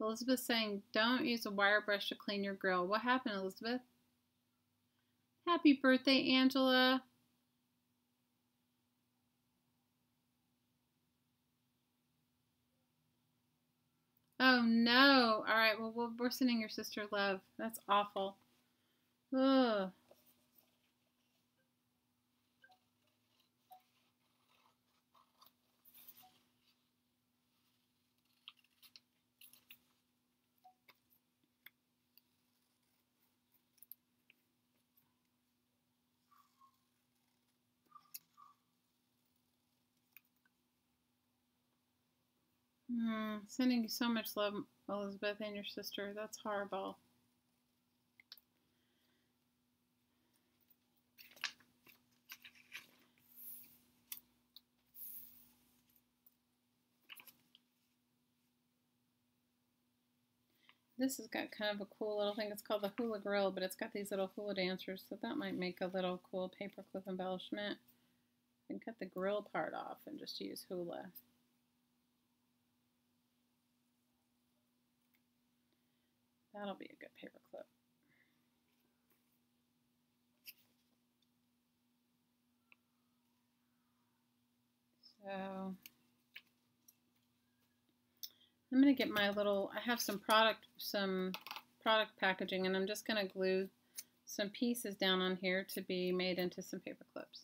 Elizabeth's saying, don't use a wire brush to clean your grill. What happened, Elizabeth? Happy birthday, Angela. Oh, no. All right, well, we're sending your sister love. That's awful. Ugh. Sending you so much love, Elizabeth, and your sister. That's horrible. This has got kind of a cool little thing. It's called the hula grill, but it's got these little hula dancers, so that might make a little cool paperclip embellishment. I can cut the grill part off and just use hula. That'll be a good paperclip. So I'm going to get my little, I have some product packaging, and I'm just going to glue some pieces down on here to be made into some paper clips.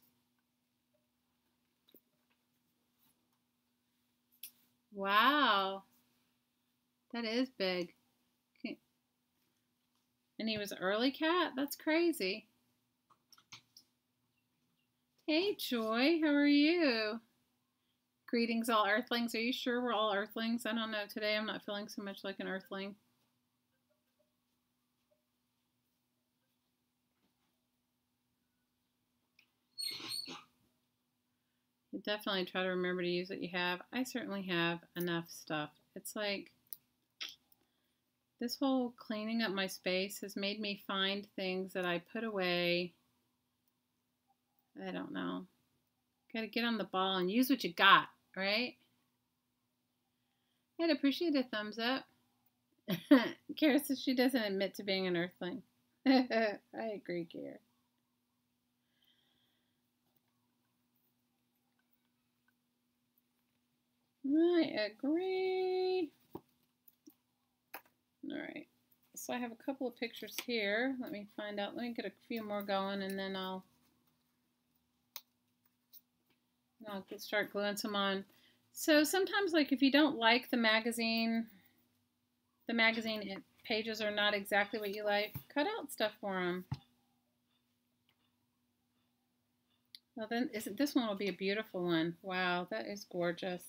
Wow, that is big. And he was an early cat? That's crazy. Hey, Joy, how are you? Greetings, all Earthlings. Are you sure we're all Earthlings? I don't know. Today I'm not feeling so much like an Earthling. You definitely try to remember to use what you have. I certainly have enough stuff. It's like this whole cleaning up my space has made me find things that I put away. I don't know. Got to get on the ball and use what you got, right? I'd appreciate a thumbs up. Kara says she doesn't admit to being an Earthling. I agree, Kara. I agree. All right. So I have a couple of pictures here. Let me find out. Let me get a few more going, and then I'll start gluing some on. So sometimes, like, if you don't like the magazine pages are not exactly what you like, cut out stuff for them. Well, then this one will be a beautiful one. Wow, that is gorgeous.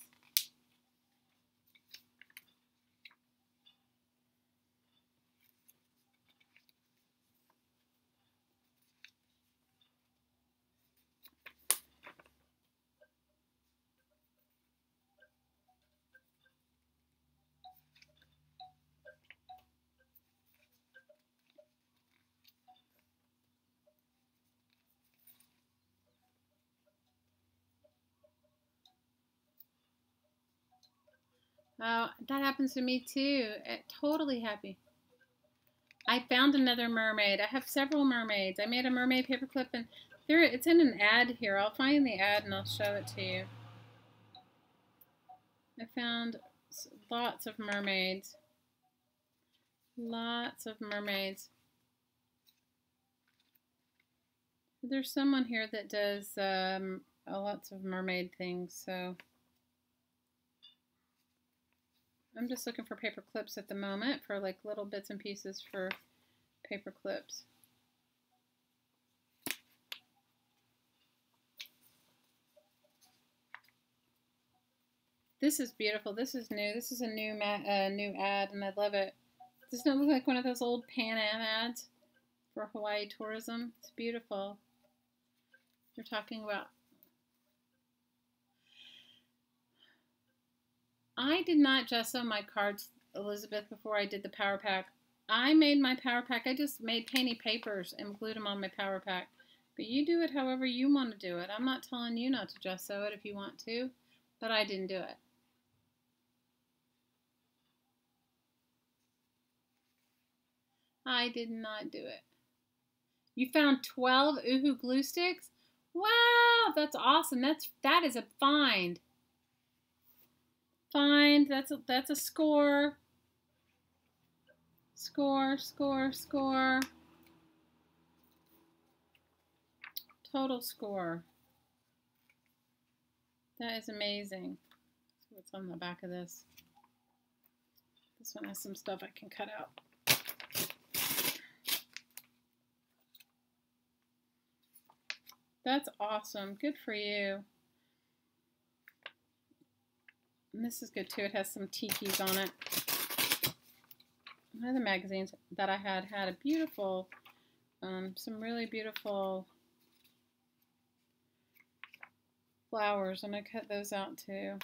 Oh, that happens to me too. Totally happy. I found another mermaid. I have several mermaids. I made a mermaid paperclip, and it's in an ad here. I'll find the ad and I'll show it to you. I found lots of mermaids. Lots of mermaids. There's someone here that does lots of mermaid things, so I'm just looking for paper clips at the moment for like little bits and pieces for paper clips. This is beautiful. This is new. This is a new ad, and I love it. Doesn't it look like one of those old Pan Am ads for Hawaii tourism? It's beautiful. They're talking about. I did not gesso my cards, Elizabeth, before I did the Power Pack. I made my Power Pack. I just made painty papers and glued them on my Power Pack. But you do it however you want to do it. I'm not telling you not to gesso it if you want to, but I didn't do it. I did not do it. You found 12 Uhu glue sticks? Wow, that's awesome. That is a find. Find. That's a score. Score, score, score. Total score. That is amazing. Let's see what's on the back of this. This one has some stuff I can cut out. That's awesome. Good for you. And this is good too. It has some tikis on it. One of the magazines that I had a beautiful, some really beautiful flowers. I'm going to cut those out too.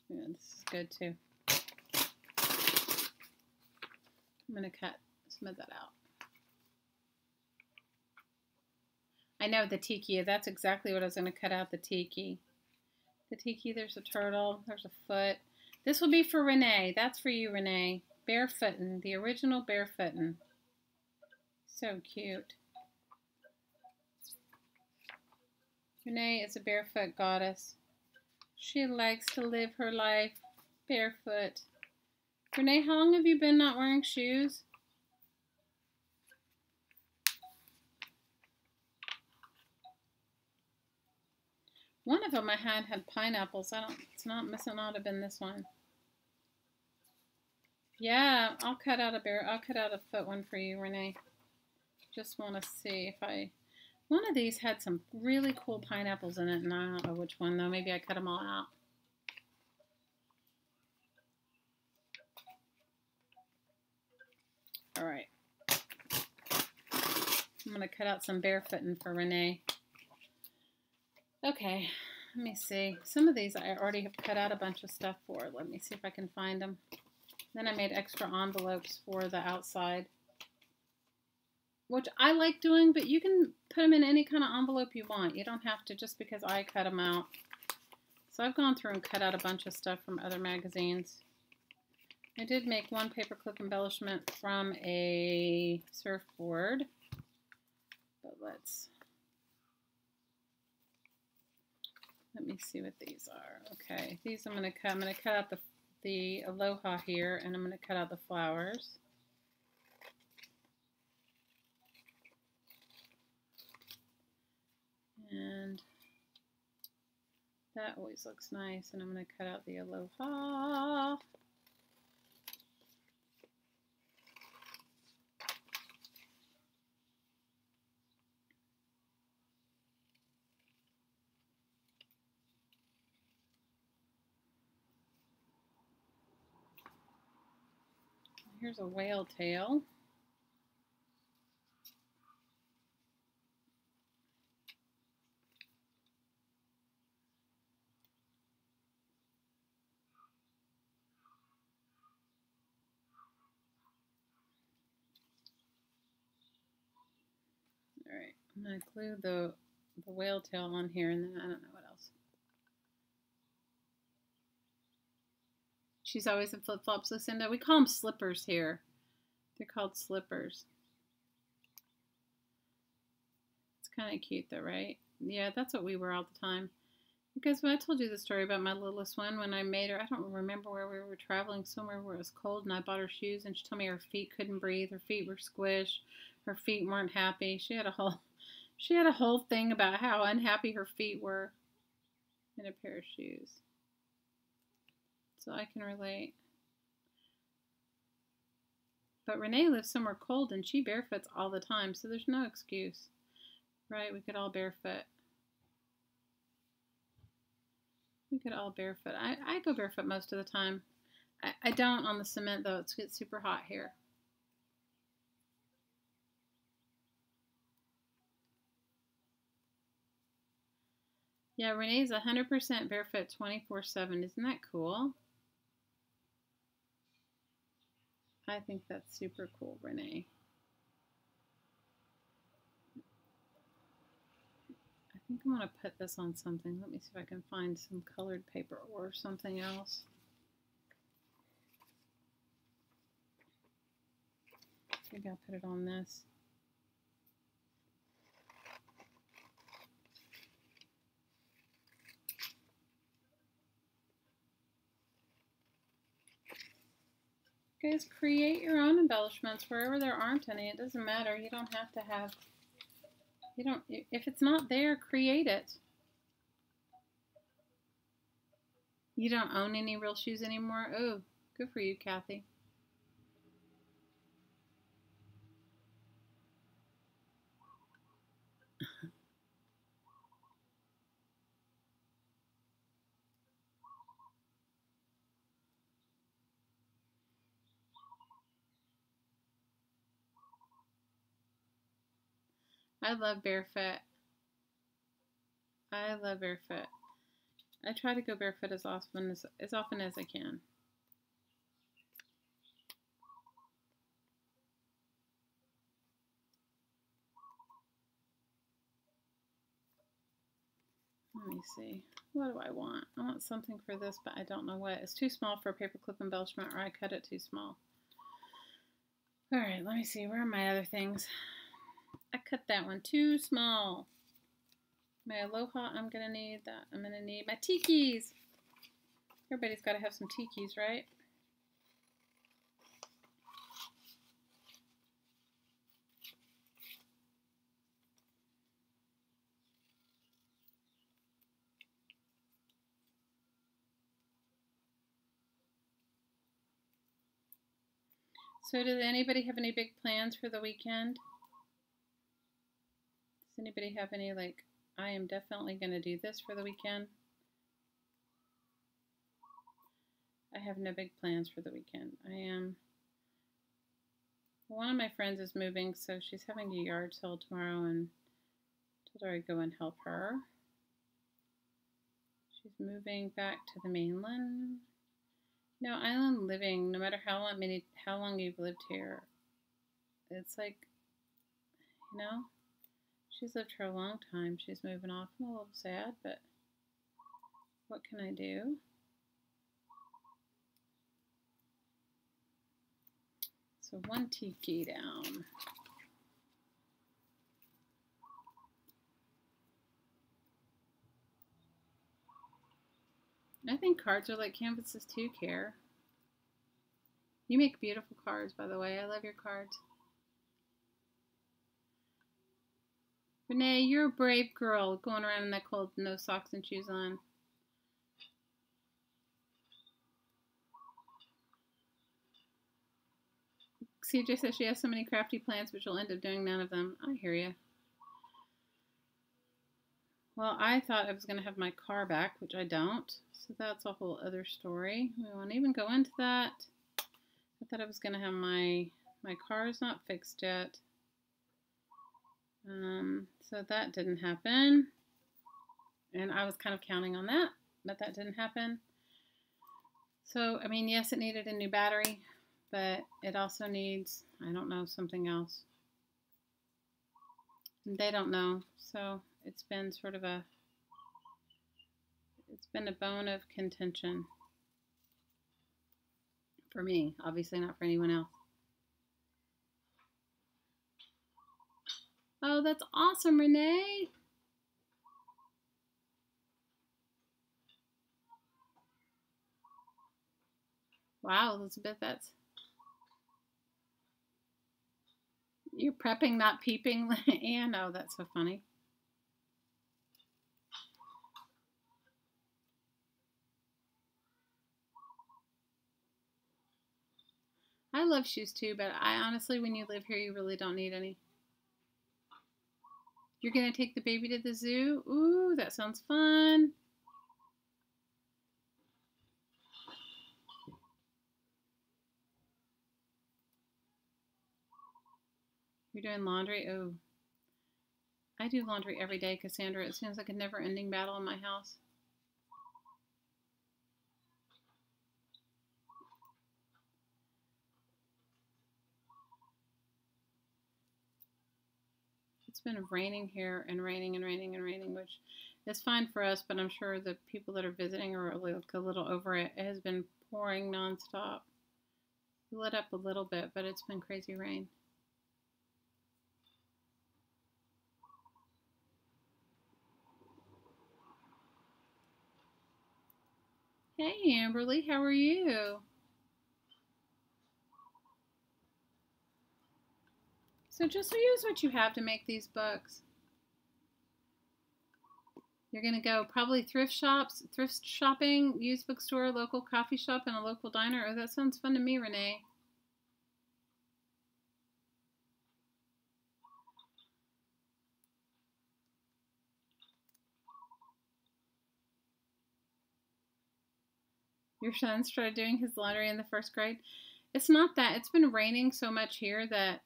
Yeah, this is good too. I'm going to cut some of that out. I know the tiki, that's exactly what I was going to cut out, the tiki. The tiki, there's a turtle, there's a foot. This will be for Renee. That's for you, Renee. Barefootin', the original barefootin'. So cute. Renee is a barefoot goddess. She likes to live her life barefoot. Renee, how long have you been not wearing shoes? One of them I had pineapples. Must not have been this one. Yeah, I'll cut out a foot one for you, Renee. Just want to see if one of these had some really cool pineapples in it, and I don't know which one though. Maybe I cut them all out. All right. I'm going to cut out some barefootin' for Renee. Okay, let me see. Some of these I already have cut out a bunch of stuff for. Let me see if I can find them. Then I made extra envelopes for the outside, which I like doing, but you can put them in any kind of envelope you want. You don't have to just because I cut them out. So I've gone through and cut out a bunch of stuff from other magazines. I did make one paperclip embellishment from a surfboard, but let me see what these are. Okay, these I'm going to cut. I'm going to cut out the aloha here, and I'm going to cut out the flowers. And that always looks nice, and I'm going to cut out the aloha. Here's a whale tail. All right, I'm going to glue the whale tail on here, and then I don't know what else. She's always in flip-flops, Lucinda. We call them slippers here. They're called slippers. It's kind of cute though, right? Yeah, that's what we wear all the time. Because when I told you the story about my littlest one, when I made her, I don't remember where we were traveling, somewhere where it was cold, and I bought her shoes, and she told me her feet couldn't breathe, her feet were squished, her feet weren't happy. She had a whole thing about how unhappy her feet were in a pair of shoes. So I can relate. But Renee lives somewhere cold, and she barefoots all the time, so there's no excuse. Right? We could all barefoot. We could all barefoot. I go barefoot most of the time. I don't on the cement, though. It gets super hot here. Yeah, Renee's 100% barefoot 24/7. Isn't that cool? I think that's super cool, Renee. I think I'm going to put this on something. Let me see if I can find some colored paper or something else. Maybe I'll put it on this. Guys, create your own embellishments wherever there aren't any. It doesn't matter. You don't have to have, if it's not there, create it. You don't own any real shoes anymore? Oh, good for you, Kathy. I love barefoot. I love barefoot. I try to go barefoot as often as I can. Let me see. What do I want? I want something for this, but I don't know what. It's too small for a paperclip embellishment, or I cut it too small. All right, let me see. Where are my other things? I cut that one too small. My aloha, I'm going to need that. I'm going to need my tikis. Everybody's got to have some tikis, right? So does anybody have any big plans for the weekend? Does anybody have any, like, I am definitely going to do this for the weekend? I have no big plans for the weekend. One of my friends is moving, so she's having a yard sale tomorrow, and I told her I'd go and help her. She's moving back to the mainland. No, island living, no matter how long you've lived here, it's like, you know, she's lived here a long time. She's moving off. I'm a little sad, but what can I do? So one tiki down. I think cards are like canvases too, Care. You make beautiful cards, by the way. I love your cards. Renee, you're a brave girl going around in that cold, no socks and shoes on. CJ says she has so many crafty plans, but she'll end up doing none of them. I hear you. Well, I thought I was going to have my car back, which I don't. So that's a whole other story. We won't even go into that. I thought I was going to have my car is not fixed yet. So that didn't happen. And I was kind of counting on that, but that didn't happen. So, I mean, yes, it needed a new battery, but it also needs, I don't know, something else. And they don't know. So it's been sort of it's been a bone of contention for me, obviously not for anyone else. Oh, that's awesome, Renee. Wow, Elizabeth, you're prepping, not peeping. Anne, oh, that's so funny. I love shoes too, but I honestly, when you live here, you really don't need any. You're going to take the baby to the zoo? Ooh, that sounds fun. You're doing laundry? Oh. I do laundry every day, Cassandra. It seems like a never-ending battle in my house. been raining here and raining and raining and raining, which is fine for us, but I'm sure the people that are visiting are a little over it. It has been pouring nonstop. We let up a little bit, but it's been crazy rain. Hey, Amberly, how are you? So just use what you have to make these books. You're going to go probably thrift shopping, used bookstore, local coffee shop, and a local diner. Oh, that sounds fun to me, Renee. Your son started doing his laundry in the first grade. It's not that. It's been raining so much here that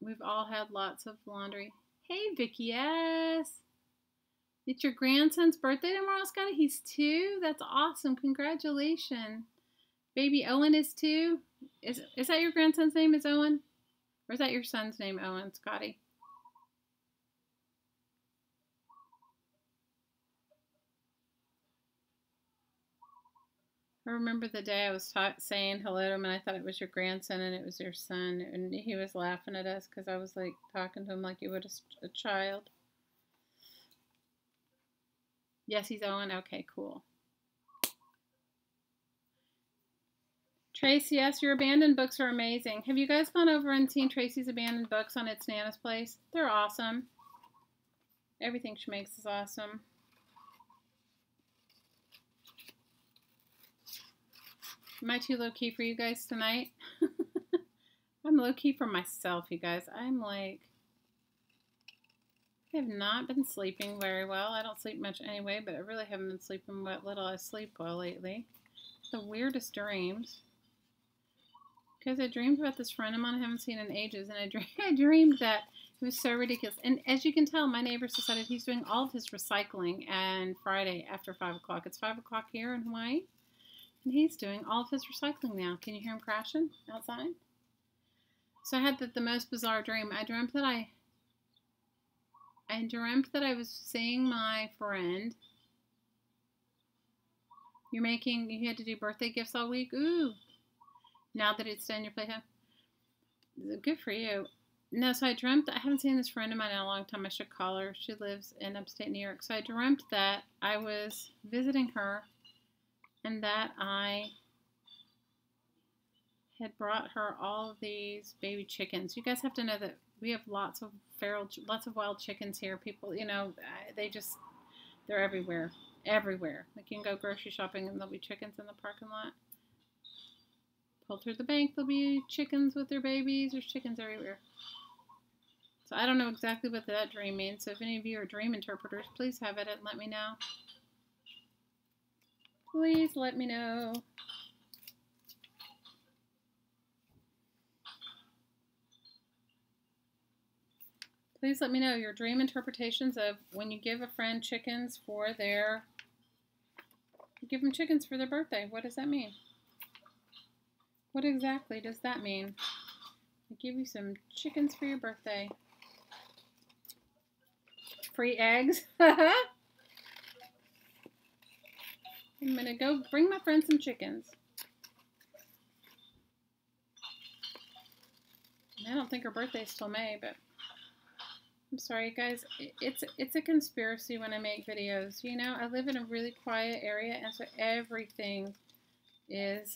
we've all had lots of laundry. Hey, Vicky S. It's your grandson's birthday tomorrow, Scotty? He's 2? That's awesome. Congratulations. Baby Owen is 2? Is that your grandson's name is Owen? Or is that your son's name, Owen, Scotty? I remember the day I was saying hello to him and I thought it was your grandson and it was your son. And he was laughing at us because I was like talking to him like you would a child. Yes, he's Owen. Okay, cool. Tracy, yes, your abandoned books are amazing. Have you guys gone over and seen Tracy's abandoned books on It's Nana's Place? They're awesome. Everything she makes is awesome. Am I too low-key for you guys tonight? I'm low-key for myself, you guys. I'm like, I have not been sleeping very well. I don't sleep much anyway, but I really haven't been sleeping what little I sleep well lately. The weirdest dreams. Because I dreamed about this friend of mine I haven't seen in ages, and I dreamed that it was so ridiculous. And as you can tell, my neighbors decided he's doing all of his recycling on Friday after 5 o'clock. It's 5 o'clock here in Hawaii. And he's doing all of his recycling now. Can you hear him crashing outside? So I had the most bizarre dream. I dreamt that I was seeing my friend. You had to do birthday gifts all week? Ooh. Now that it's done, your playtime. Good for you. No, so I dreamt, I haven't seen this friend of mine in a long time. I should call her. She lives in upstate New York. So I dreamt that I was visiting her and that I had brought her all of these baby chickens. You guys have to know that we have lots of wild chickens here. People, they're everywhere. Everywhere. Like you can go grocery shopping and there'll be chickens in the parking lot. Pull through the bank, there'll be chickens with their babies. There's chickens everywhere. So I don't know exactly what that dream means. So if any of you are dream interpreters, please have it and let me know. Please let me know. Please let me know your dream interpretations of when you give a friend chickens for you give them chickens for their birthday. What does that mean? What exactly does that mean? I give you some chickens for your birthday. Free eggs. I'm going to go bring my friend some chickens. I don't think her birthday's till May, but I'm sorry, guys. It's a conspiracy when I make videos. You know, I live in a really quiet area, and so everything is,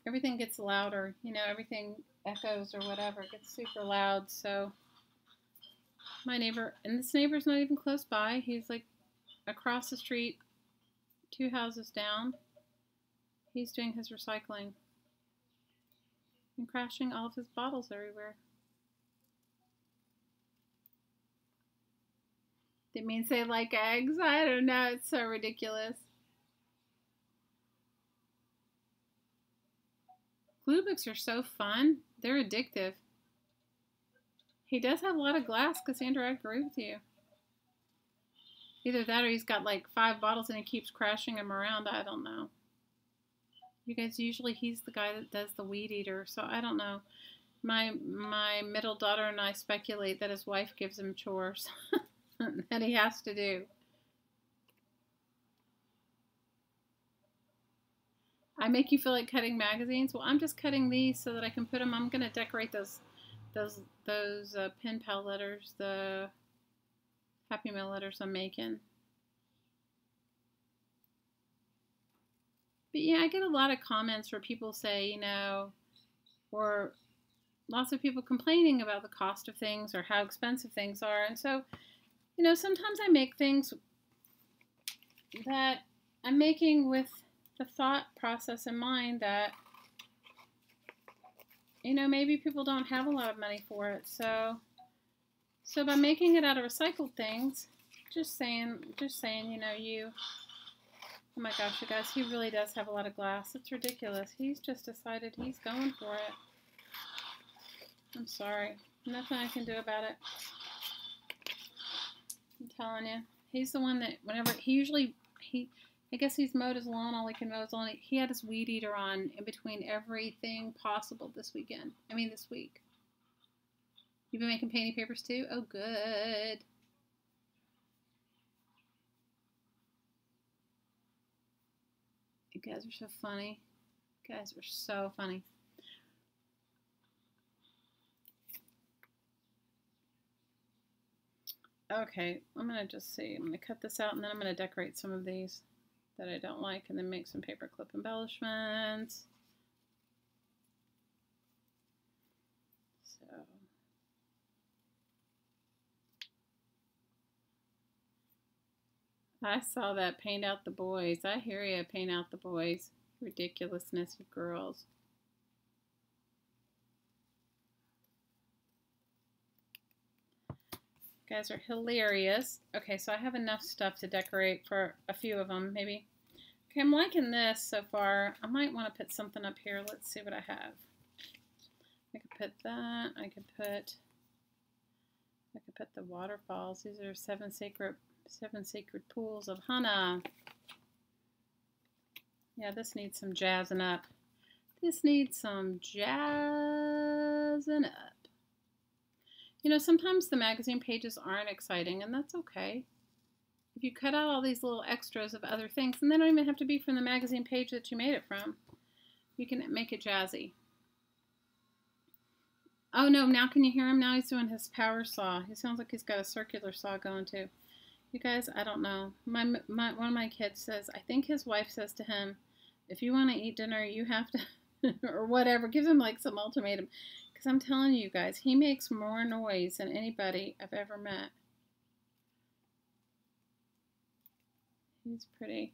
everything gets louder. You know, everything echoes or whatever. It gets super loud, so my neighbor, and this neighbor's not even close by. He's like across the street, 2 houses down. He's doing his recycling and crashing all of his bottles everywhere. It means they like eggs? I don't know. It's so ridiculous. Glue books are so fun. They're addictive. He does have a lot of glass, Cassandra. I agree with you. Either that or he's got like 5 bottles and he keeps crashing them around. I don't know. You guys, usually he's the guy that does the weed eater, so I don't know. My middle daughter and I speculate that his wife gives him chores that he has to do. I make you feel like cutting magazines. Well, I'm just cutting these so that I can put them. I'm gonna decorate those pen pal letters, the Happy Mail letters I'm making. But yeah, I get a lot of comments where people say, you know, or lots of people complaining about the cost of things or how expensive things are. And so, you know, sometimes I make things that I'm making with the thought process in mind that, you know, maybe people don't have a lot of money for it. So by making it out of recycled things, just saying, you know, oh my gosh, you guys, he really does have a lot of glass. It's ridiculous. He's just decided he's going for it. I'm sorry. Nothing I can do about it. I'm telling you. He's the one that whenever, I guess he's mowed his lawn, all he can mow his lawn. He had his weed eater on in between everything possible this week. You've been making painting papers too? Oh, good. You guys are so funny. You guys are so funny. Okay, I'm going to just see. I'm going to cut this out and then I'm going to decorate some of these that I don't like and then make some paperclip embellishments. So I saw that paint out the boys. I hear you, paint out the boys. Ridiculousness of girls. You guys are hilarious. Okay, so I have enough stuff to decorate for a few of them, maybe. Okay, I'm liking this so far. I might want to put something up here. Let's see what I have. I could put that. I could put the waterfalls. These are seven sacred pools of Hana. Yeah, this needs some jazzing up. This needs some jazzing up. You know, sometimes the magazine pages aren't exciting, and that's okay. If you cut out all these little extras of other things, and they don't even have to be from the magazine page that you made it from, you can make it jazzy. Oh no, now can you hear him? Now he's doing his power saw. He sounds like he's got a circular saw going too. You guys, I don't know. One of my kids says, I think his wife says to him, if you want to eat dinner, you have to, or whatever. Gives him like some ultimatum. Because I'm telling you guys, he makes more noise than anybody I've ever met. He's pretty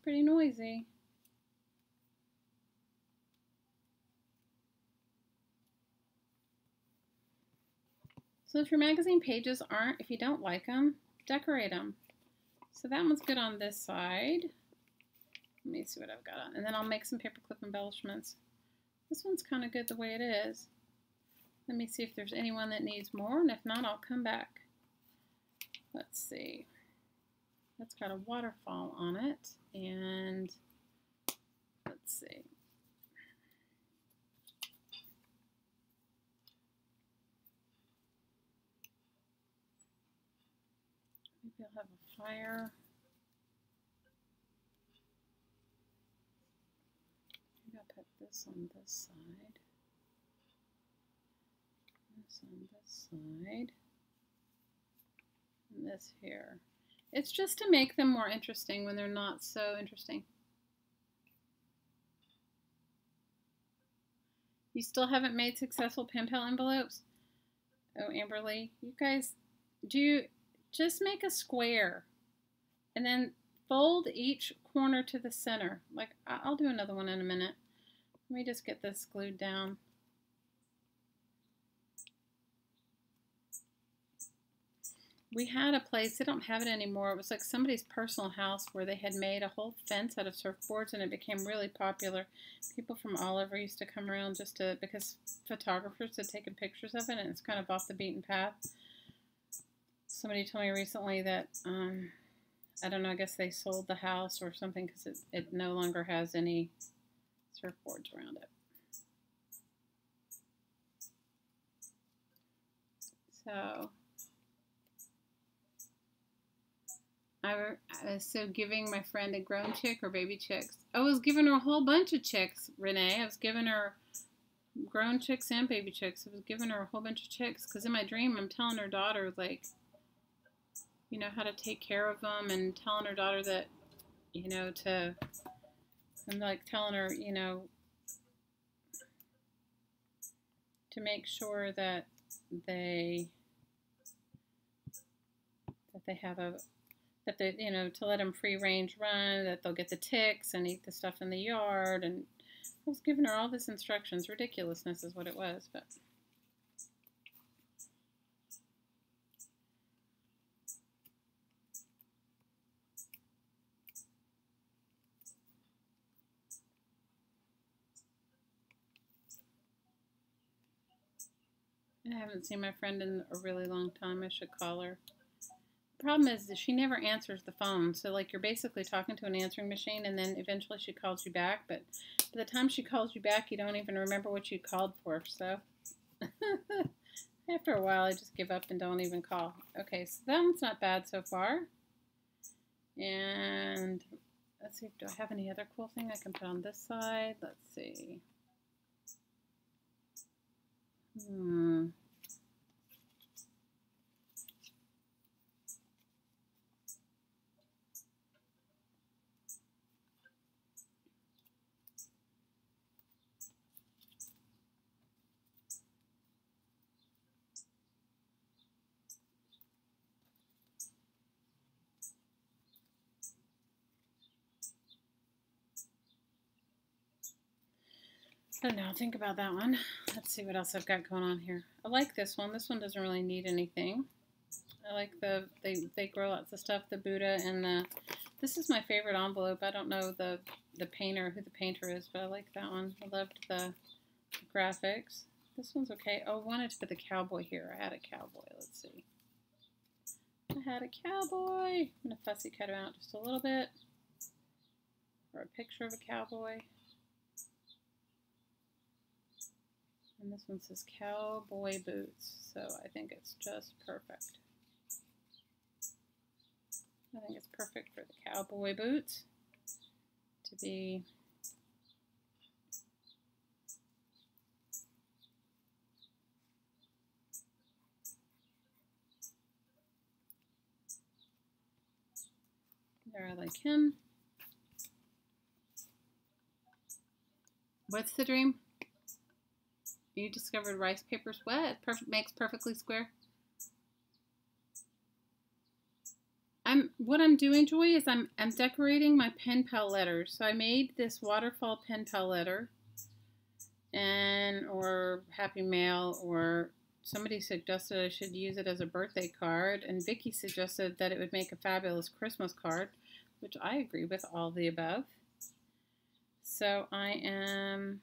noisy. So if your magazine pages aren't, if you don't like them, decorate them. So that one's good on this side. Let me see what I've got on. And then I'll make some paperclip embellishments. This one's kind of good the way it is. Let me see if there's anyone that needs more, and if not, I'll come back. Let's see. That's got a waterfall on it, and let's see. Maybe I'll have a fire. Maybe I'll put this on this side. This on this side. And this here. It's just to make them more interesting when they're not so interesting. You still haven't made successful pen pal envelopes? Oh, Amberly, you guys, just make a square and then fold each corner to the center. Like, I'll do another one in a minute. Let me just get this glued down. We had a place, they don't have it anymore. It was like somebody's personal house where they had made a whole fence out of surfboards, and it became really popular. People from all over used to come around because photographers had taken pictures of it, and it's kind of off the beaten path. Somebody told me recently that, I don't know, I guess they sold the house or something because it no longer has any surfboards around it. So I was so giving my friend a grown chick or baby chicks. I was giving her a whole bunch of chicks, Renee. I was giving her grown chicks and baby chicks. I was giving her a whole bunch of chicks because in my dream I'm telling her daughter, like, you know, how to take care of them, and telling her daughter that, you know, I'm like telling her, you know, to make sure that they have you know, to let them free range run, that they'll get the ticks and eat the stuff in the yard. And I was giving her all this instructions. Ridiculousness is what it was, but I haven't seen my friend in a really long time. I should call her. The problem is that she never answers the phone. So, like, you're basically talking to an answering machine, and then eventually she calls you back. But by the time she calls you back, you don't even remember what you called for. So, after a while, I just give up and don't even call. Okay, so that one's not bad so far. And let's see, do I have any other cool thing I can put on this side? Let's see. I don't know, think about that one. Let's see what else I've got going on here. I like this one. This one doesn't really need anything. I like they grow lots of stuff, the Buddha and this is my favorite envelope. I don't know the painter, who the painter is, but I like that one. I loved the graphics. This one's okay. Oh, I wanted to put the cowboy here. I had a cowboy. Let's see. I had a cowboy. I'm going to fussy cut him out just a little bit. Or a picture of a cowboy. And this one says cowboy boots, so I think it's just perfect. I think it's perfect for the cowboy boots to be there. I like him. What's the dream? You discovered rice papers. What? Makes perfectly square. What I'm doing, Joy, is I'm decorating my pen pal letters. So I made this Waterfall pen pal letter, or Happy Mail, or somebody suggested I should use it as a birthday card, and Vicky suggested that it would make a fabulous Christmas card, which I agree with all the above. So I am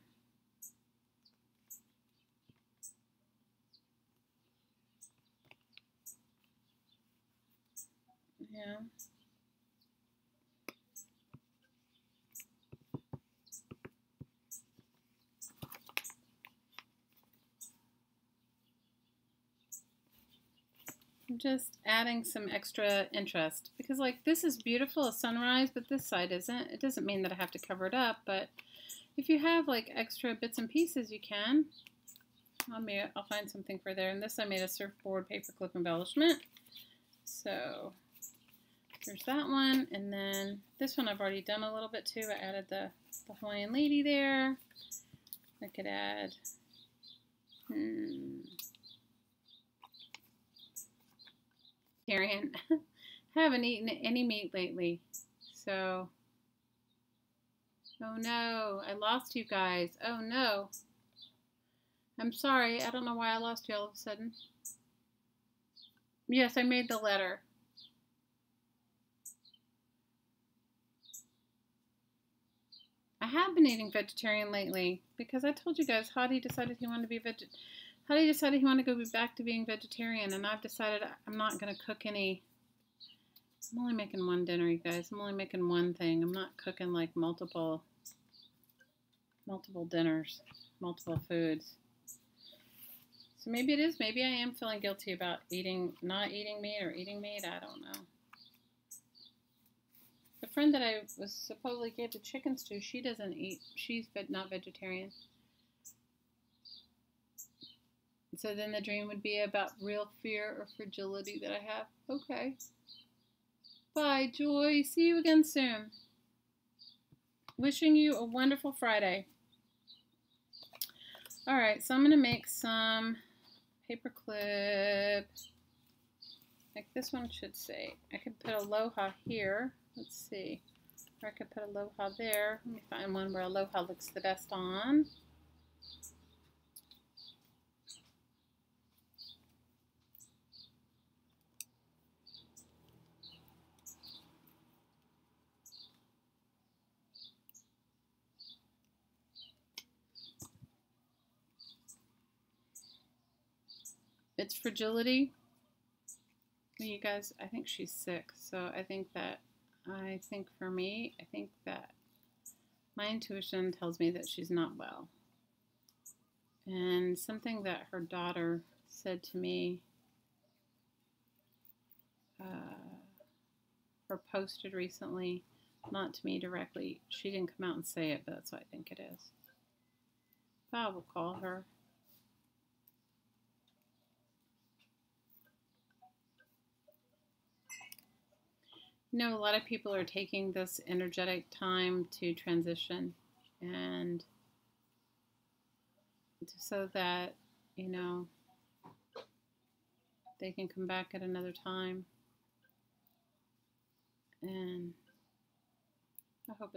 I'm just adding some extra interest because, like, this is beautiful, a sunrise, but this side isn't. It doesn't mean that I have to cover it up, but if you have like extra bits and pieces, you can. I'll find something for there. And this I made a surfboard paperclip embellishment. So there's that one, and then this one I've already done a little bit too. I added the Hawaiian lady there. I could add vegetarian. Haven't eaten any meat lately, so oh no, I lost you guys. Oh no, I'm sorry. I don't know why I lost you all of a sudden. Yes, I made the letter. I have been eating vegetarian lately because I told you guys Hadi decided he wanted to be Hadi decided he wanted to go back to being vegetarian, and I've decided I'm not going to cook any. I'm only making one dinner, you guys. I'm only making one thing. I'm not cooking like multiple dinners, multiple foods. So maybe it is. Maybe I am feeling guilty about not eating meat or eating meat. I don't know. The friend that I was supposedly gave the chickens to, she doesn't eat. She's not vegetarian. So then the dream would be about real fear or fragility that I have. Okay. Bye, Joy. See you again soon. Wishing you a wonderful Friday. All right, so I'm going to make some paper clip. Like this one should say. I could put aloha here. Let's see. Or I could put aloha there. Let me find one where aloha looks the best on. It's fragility. You guys, I think she's sick. So I think for me, I think that my intuition tells me that she's not well. And something that her daughter said to me, or posted recently, not to me directly. She didn't come out and say it, but that's what I think it is. I will call her. You know, a lot of people are taking this energetic time to transition and so that, you know, they can come back at another time. And I hope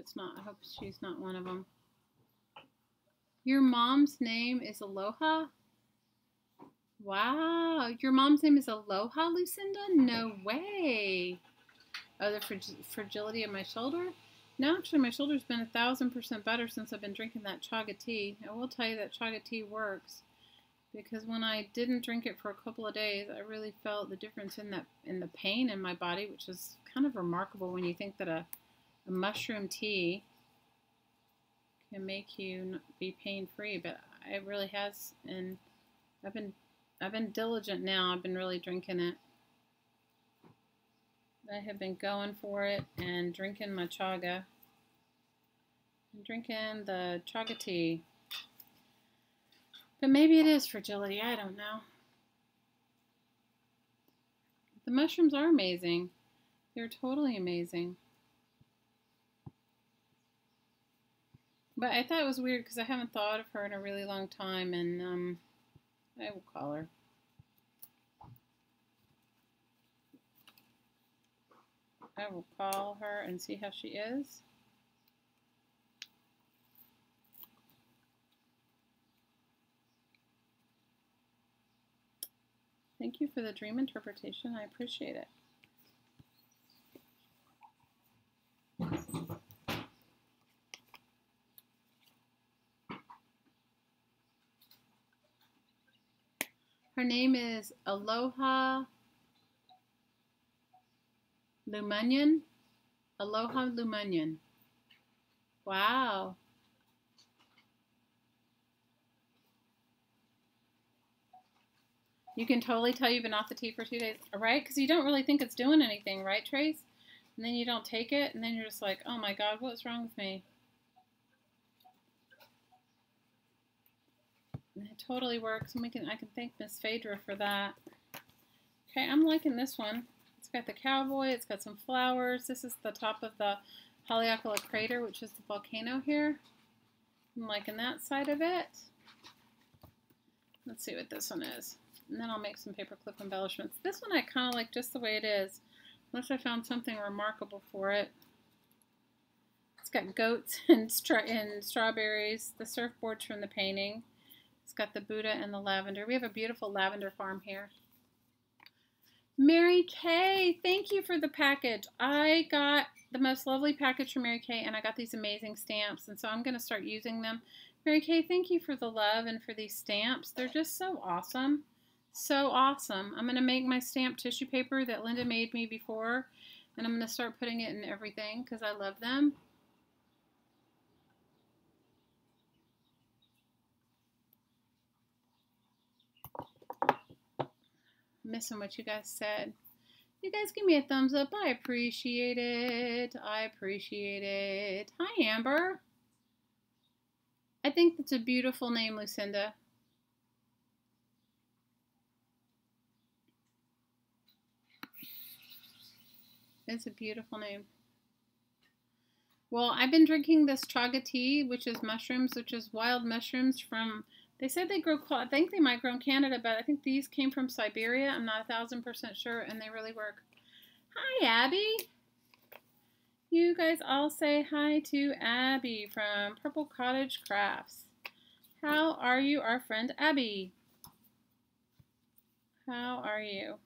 she's not one of them. Your mom's name is Aloha? Wow, your mom's name is Aloha, Lucinda? No way. Oh, the fragility of my shoulder? No, actually, my shoulder's been 1,000% better since I've been drinking that chaga tea. I will tell you that chaga tea works because when I didn't drink it for a couple of days, I really felt the difference in the pain in my body, which is kind of remarkable when you think that a mushroom tea can make you be pain-free, but it really has, and I've been diligent now. I've been really drinking it. I have been going for it and drinking my chaga. I'm drinking the chaga tea. But maybe it is fragility. I don't know. The mushrooms are amazing. They're totally amazing. But I thought it was weird because I haven't thought of her in a really long time, and I will call her. I will call her and see how she is. Thank you for the dream interpretation. I appreciate it. Her name is Aloha Lumunyon. Aloha Lumunyon. Wow. You can totally tell you've been off the tea for 2 days, right? Because you don't really think it's doing anything, right, Trace? And then you don't take it, and then you're just like, oh my God, what's wrong with me? And it totally works, and I can thank Miss Phaedra for that. Okay, I'm liking this one. It's got the cowboy, it's got some flowers. This is the top of the Haleakala crater, which is the volcano here. I'm liking that side of it. Let's see what this one is. And then I'll make some paperclip embellishments. This one I kind of like just the way it is, unless I found something remarkable for it. It's got goats and strawberries, the surfboards from the painting. It's got the Buddha and the lavender. We have a beautiful lavender farm here. Mary Kay, thank you for the package. I got the most lovely package from Mary Kay, and I got these amazing stamps, and so I'm going to start using them. Mary Kay, thank you for the love and for these stamps. They're just so awesome. So awesome. I'm going to make my stamp tissue paper that Linda made me before, and I'm going to start putting it in everything because I love them. Missing what you guys said. You guys give me a thumbs up. I appreciate it. I appreciate it. Hi, Amber. I think that's a beautiful name, Lucinda. It's a beautiful name. Well, I've been drinking this chaga tea, which is mushrooms, which is wild mushrooms from, they said they grow, I think they might grow in Canada, but I think these came from Siberia. I'm not 1000% sure, and they really work. Hi, Abby. You guys all say hi to Abby from Purple Cottage Crafts. How are you, our friend Abby? How are you?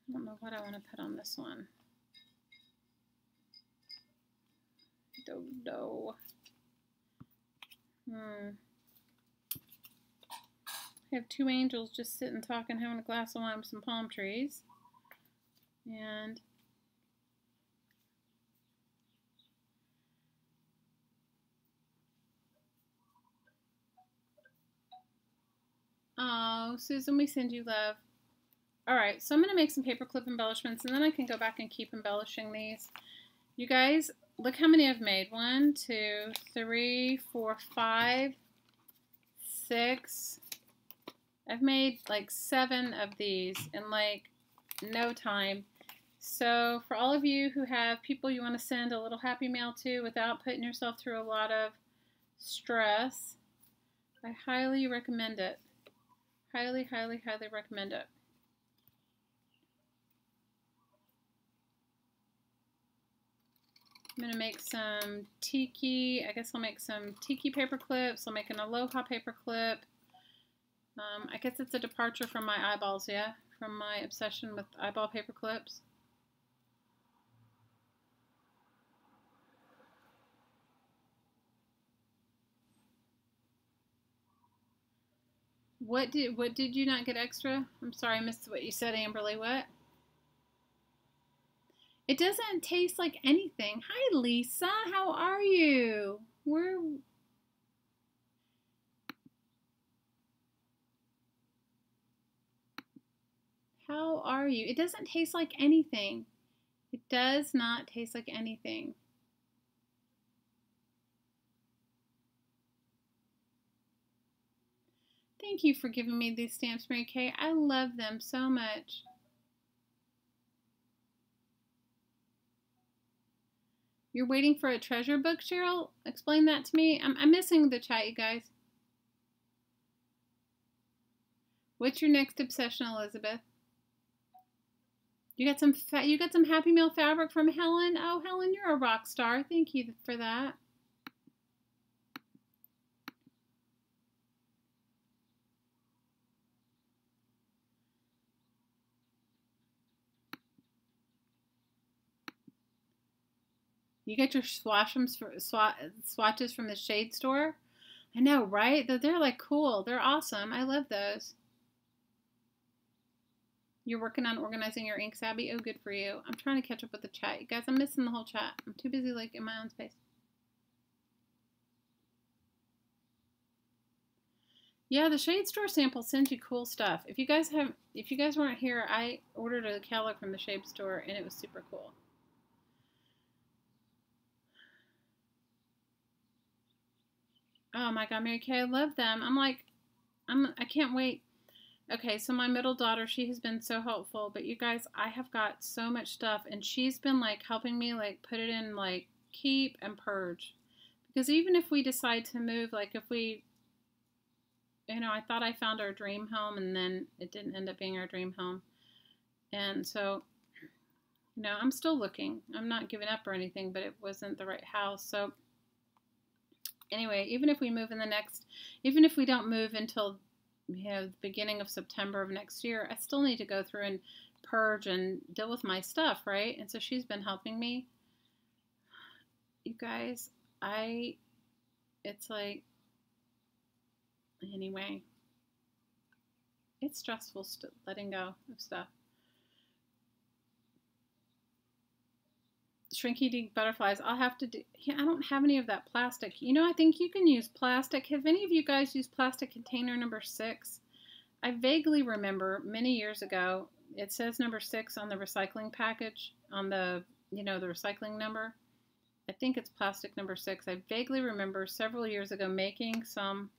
I don't know what I want to put on this one. Dodo. I have two angels just sitting talking, having a glass of wine with some palm trees. And oh, Susan, we send you love. Alright, so I'm going to make some paperclip embellishments, and then I can go back and keep embellishing these. You guys, look how many I've made. 1, 2, 3, 4, 5, 6. I've made like 7 of these in like no time. So for all of you who have people you want to send a little happy mail to without putting yourself through a lot of stress, I highly recommend it. Highly, highly, highly recommend it. I'm going to make some tiki. I guess I'll make some tiki paper clips. I'll make an aloha paper clip. I guess it's a departure from my eyeballs, yeah? From my obsession with eyeball paper clips. What did you not get extra? I'm sorry, I missed what you said, Amberly. What? It doesn't taste like anything. Hi, Lisa. How are you? How are you? It doesn't taste like anything. It does not taste like anything. Thank you for giving me these stamps, Mary Kay. I love them so much. You're waiting for a treasure book, Cheryl? Explain that to me. I'm missing the chat, you guys. What's your next obsession, Elizabeth? You got some Happy Meal fabric from Helen? Oh, Helen, you're a rock star. Thank you for that. You get your swatches from the Shade Store? I know, right? They're like cool. They're awesome. I love those. You're working on organizing your inks, Abby? Oh, good for you. I'm trying to catch up with the chat. You guys, I'm missing the whole chat. I'm too busy like in my own space. Yeah, the Shade Store sample sends you cool stuff. If you guys weren't here, I ordered a catalog from the Shade Store and it was super cool. Oh my God, Mary Kay, I love them. I can't wait. Okay, so my middle daughter, she has been so helpful, but you guys, I have got so much stuff, and she's been like helping me like put it in like keep and purge. Because even if we decide to move, like if we, I thought I found our dream home, and then it didn't end up being our dream home. And so, I'm still looking. I'm not giving up or anything, but it wasn't the right house. So anyway, even if we don't move until the beginning of September of next year, I still need to go through and purge and deal with my stuff, right? And so she's been helping me. You guys, it's like, anyway, it's stressful letting go of stuff. Shrinky Dink butterflies. I'll have to do, yeah, I don't have any of that plastic. You know, I think you can use plastic. Have any of you guys used plastic container number 6? I vaguely remember many years ago, it says number 6 on the recycling package, on the, you know, the recycling number. I think it's plastic number 6. I vaguely remember several years ago making some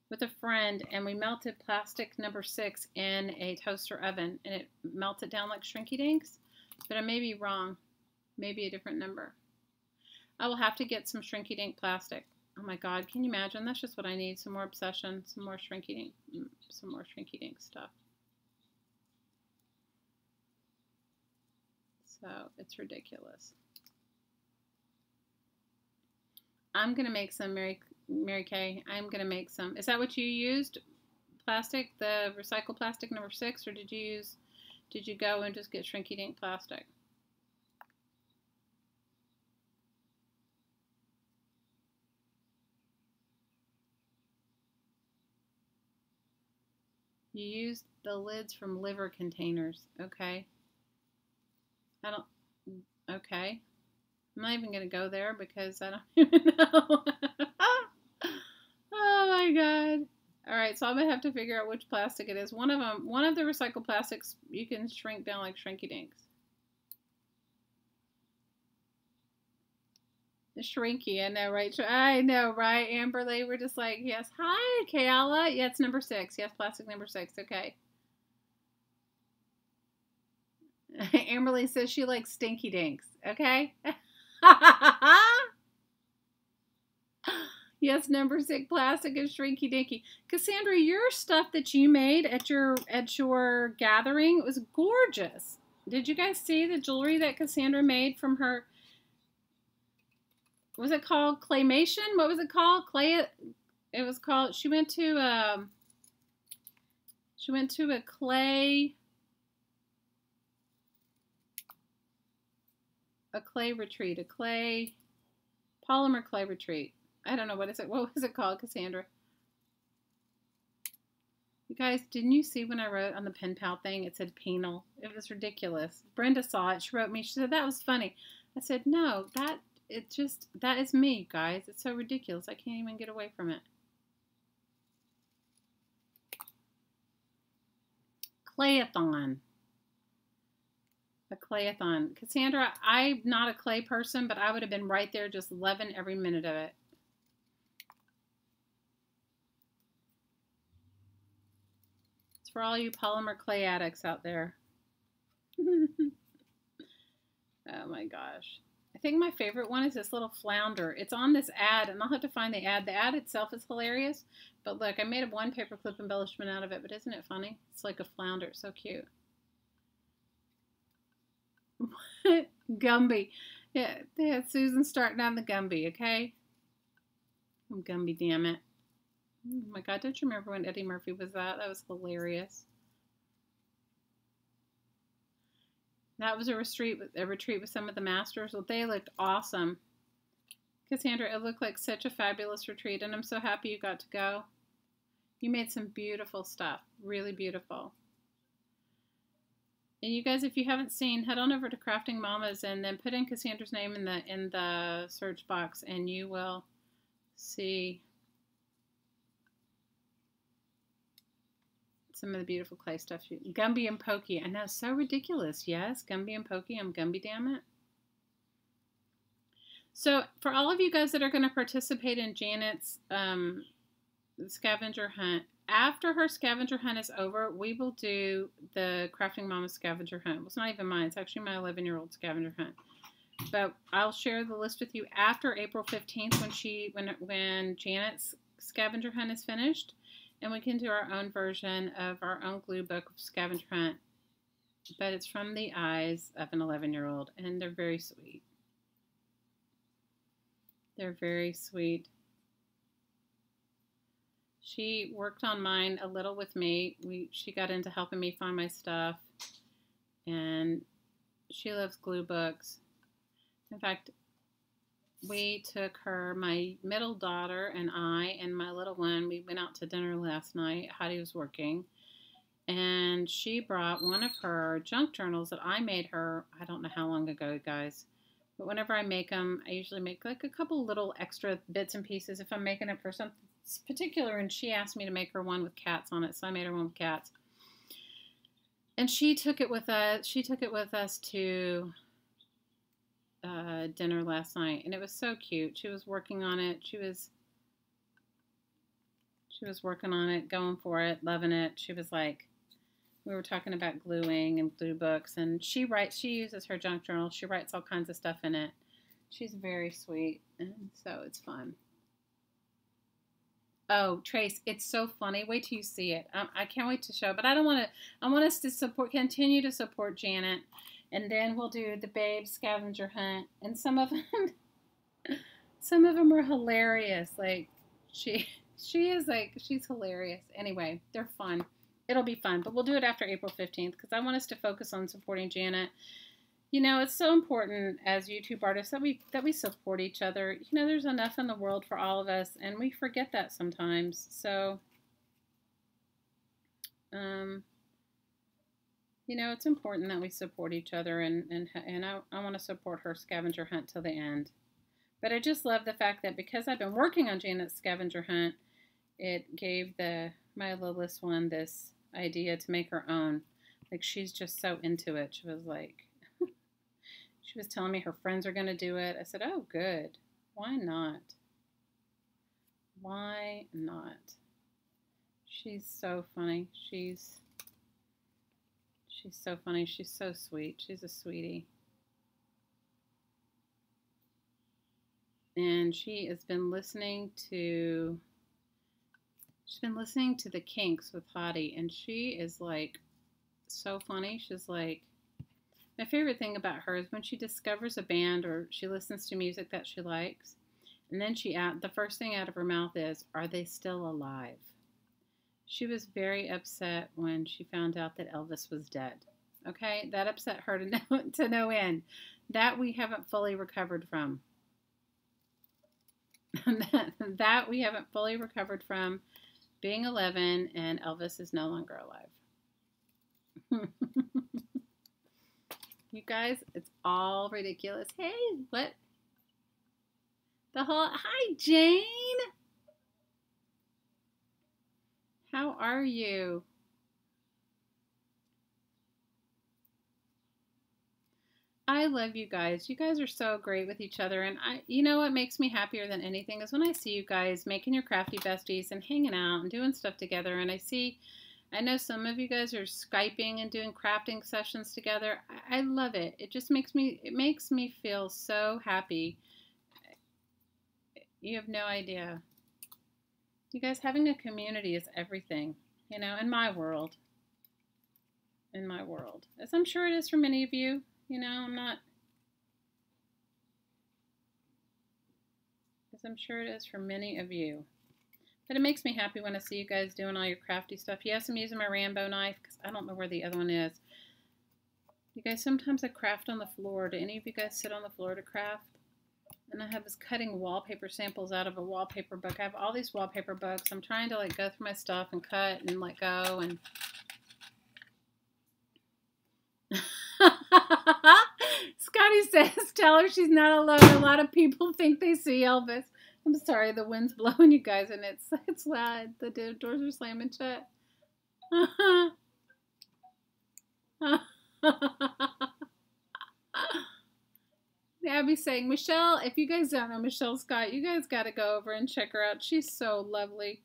with a friend, and we melted plastic number 6 in a toaster oven, and it melted down like Shrinky Dinks, but I may be wrong. Maybe a different number. I will have to get some Shrinky Dink plastic. Oh my God, can you imagine? That's just what I need. Some more obsession, some more Shrinky Dink stuff. So it's ridiculous. I'm gonna make some, Mary Kay. I'm gonna make some. Is that what you used? Plastic, the recycled plastic number 6, or did you go and just get Shrinky Dink plastic? You used the lids from liver containers. Okay. Okay. I'm not even going to go there because I don't even know. Oh my God. All right, so I'm going to have to figure out which plastic it is. One of the recycled plastics, you can shrink down like Shrinky Dinks. The Shrinky, I know, right? I know, right, Amberly? We're just like, yes. Hi, Kayla. Yeah, it's number 6. Yes, plastic number 6. Okay. Amberly says she likes Stinky Dinks. Okay. Yes, number 6 plastic is Shrinky Dinky. Cassandra, your stuff that you made at your gathering was gorgeous. Did you guys see the jewelry that Cassandra made from her? Was it called claymation? What was it called? Clay. It was called. She went to a clay retreat, a polymer clay retreat. I don't know what is it. What was it called, Cassandra? You guys, didn't you see when I wrote on the pen pal thing? It said penal. It was ridiculous. Brenda saw it. She wrote me. She said that was funny. I said no. That is me, guys. It's so ridiculous. I can't even get away from it. Clayathon. A clayathon. Cassandra, I'm not a clay person, but I would have been right there just loving every minute of it. It's for all you polymer clay addicts out there. Oh my gosh. I think my favorite one is this little flounder. It's on this ad, and I'll have to find the ad. The ad itself is hilarious, but look, I made a one paperclip embellishment out of it, but isn't it funny? It's like a flounder. It's so cute. Gumby. Yeah, Susan's starting on the Gumby, okay? I'm Gumby, damn it. Oh my God, don't you remember when Eddie Murphy was that? That was hilarious. That was a retreat with some of the masters. Well, they looked awesome. Cassandra, it looked like such a fabulous retreat, and I'm so happy you got to go. You made some beautiful stuff. Really beautiful. And you guys, if you haven't seen, head on over to Crafting Mamas and then put in Cassandra's name in the search box, and you will see some of the beautiful clay stuff. Gumby and Pokey. I know, so ridiculous. Yes, Gumby and Pokey. I'm Gumby, damn it. So for all of you guys that are going to participate in Janet's scavenger hunt, after her scavenger hunt is over, we will do the Crafting Mama scavenger hunt. Well, it's not even mine. It's actually my 11-year-old scavenger hunt. But I'll share the list with you after April 15th when Janet's scavenger hunt is finished. And we can do our own version of our own glue book of scavenger hunt. But it's from the eyes of an 11-year-old, and they're very sweet. They're very sweet. She worked on mine a little with me. She got into helping me find my stuff, and she loves glue books. In fact, we took her, my middle daughter and I, and my little one, we went out to dinner last night. Heidi was working, and she brought one of her junk journals that I made her, I don't know how long ago, guys, But whenever I make them, I usually make like a couple little extra bits and pieces if I'm making it for something particular. And she asked me to make her one with cats on it, so I made her one with cats. And she took it with us. She took it with us to dinner last night, and it was so cute. She was working on it. She was working on it, going for it, loving it. She was like, we were talking about gluing and glue books, and she uses her junk journal. She writes all kinds of stuff in it. She's very sweet, and so it's fun. Oh, Trace, it's so funny. Wait till you see it. I can't wait to show, but I want us to continue to support Janet, and then we'll do the Babe scavenger hunt, and some of them are hilarious. Like she's hilarious. Anyway, they're fun. It'll be fun, but we'll do it after April 15th because I want us to focus on supporting Janet. You know, it's so important as YouTube artists that we support each other. You know, there's enough in the world for all of us, and we forget that sometimes. So, you know, it's important that we support each other, and I want to support her scavenger hunt till the end. But I just love the fact that because I've been working on Janet's scavenger hunt, it gave my littlest one this idea to make her own. Like, she's just so into it. She was like, she was telling me her friends are going to do it. I said, oh, good. Why not? Why not? She's so funny. She's so funny. She's so sweet. She's a sweetie. And she has been listening to the Kinks with Hottie, and she is like so funny. She's like, my favorite thing about her is when she discovers a band or she listens to music that she likes, and then the first thing out of her mouth is, are they still alive? She was very upset when she found out that Elvis was dead. Okay, that upset her to no end. That we haven't fully recovered from. that we haven't fully recovered from being 11 and Elvis is no longer alive. You guys, it's all ridiculous. Hey, what? Hi, Jane. How are you? I love you guys. You guys are so great with each other. And you know what makes me happier than anything is when I see you guys making your crafty besties and hanging out and doing stuff together. And I know some of you guys are Skyping and doing crafting sessions together. I love it. It just makes me feel so happy. You have no idea. You guys, having a community is everything, you know, in my world. In my world. As I'm sure it is for many of you. You know, as I'm sure it is for many of you. But it makes me happy when I see you guys doing all your crafty stuff. Yes, I'm using my Rambo knife because I don't know where the other one is. You guys, sometimes I craft on the floor. Do any of you guys sit on the floor to craft? And I was cutting wallpaper samples out of a wallpaper book. I have all these wallpaper books. I'm trying to like go through my stuff and cut and let go. And Scotty says, tell her she's not alone. A lot of people think they see Elvis. I'm sorry, the wind's blowing, you guys, and it's loud. The doors are slamming shut. Abby's saying, Michelle, if you guys don't know Michelle Scott, you guys got to go over and check her out. She's so lovely.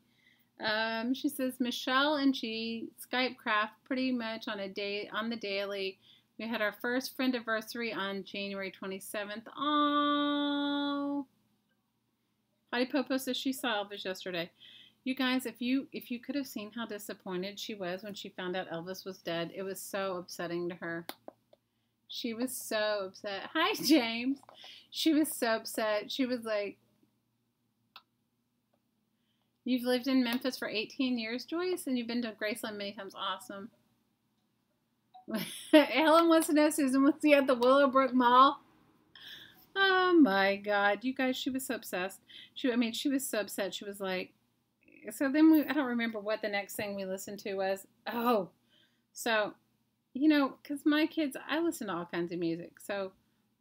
She says, Michelle and she Skype craft pretty much on the daily. We had our first friend anniversary on January 27th. Aww. Patty Popo says she saw Elvis yesterday. You guys, if you could have seen how disappointed she was when she found out Elvis was dead, it was so upsetting to her. She was so upset. Hi, James. She was so upset. She was like, you've lived in Memphis for 18 years, Joyce, and you've been to Graceland many times. Awesome. Helen wants to know, Susan, was he at the Willowbrook Mall? Oh my God, you guys, she was so obsessed. She was so upset. She was like, so then I don't remember what the next thing we listened to was. Oh, so, you know, because my kids, I listen to all kinds of music. So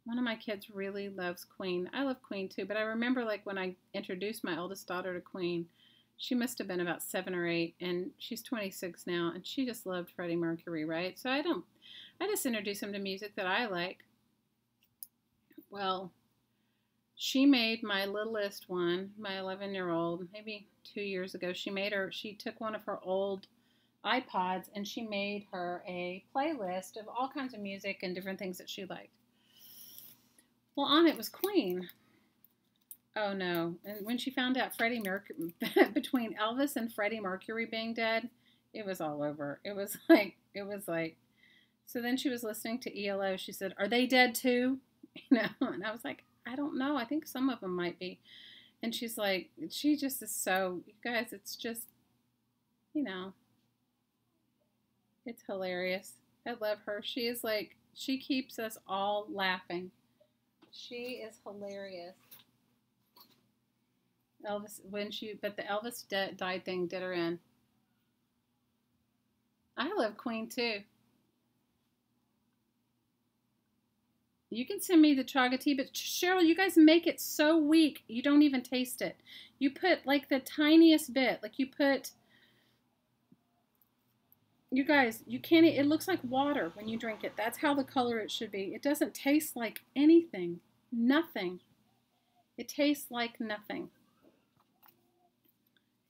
One of my kids really loves Queen. I love Queen too, but I remember like when I introduced my oldest daughter to Queen, she must have been about 7 or 8, and she's 26 now, and she just loved Freddie Mercury, right? So I just introduce them to music that I like. Well, she made my littlest one, my 11-year-old, maybe 2 years ago. She took one of her old iPods and she made her a playlist of all kinds of music and different things that she liked. Well, on it was Queen. Oh no. And when she found out Freddie Mercury, between Elvis and Freddie Mercury being dead, it was all over. It was like, so then she was listening to ELO. She said, "Are they dead too?" And I was like, "I don't know. I think some of them might be." And she's like, she just is so, you guys, it's just, it's hilarious. I love her. She is like, she keeps us all laughing. She is hilarious. Elvis, but the Elvis died thing did her in. I love Queen too. You can send me the chaga tea, but Cheryl, you guys make it so weak, you don't even taste it. You put like the tiniest bit, like you guys, you can't, it looks like water when you drink it. That's how the color it should be. It doesn't taste like anything. Nothing. It tastes like nothing.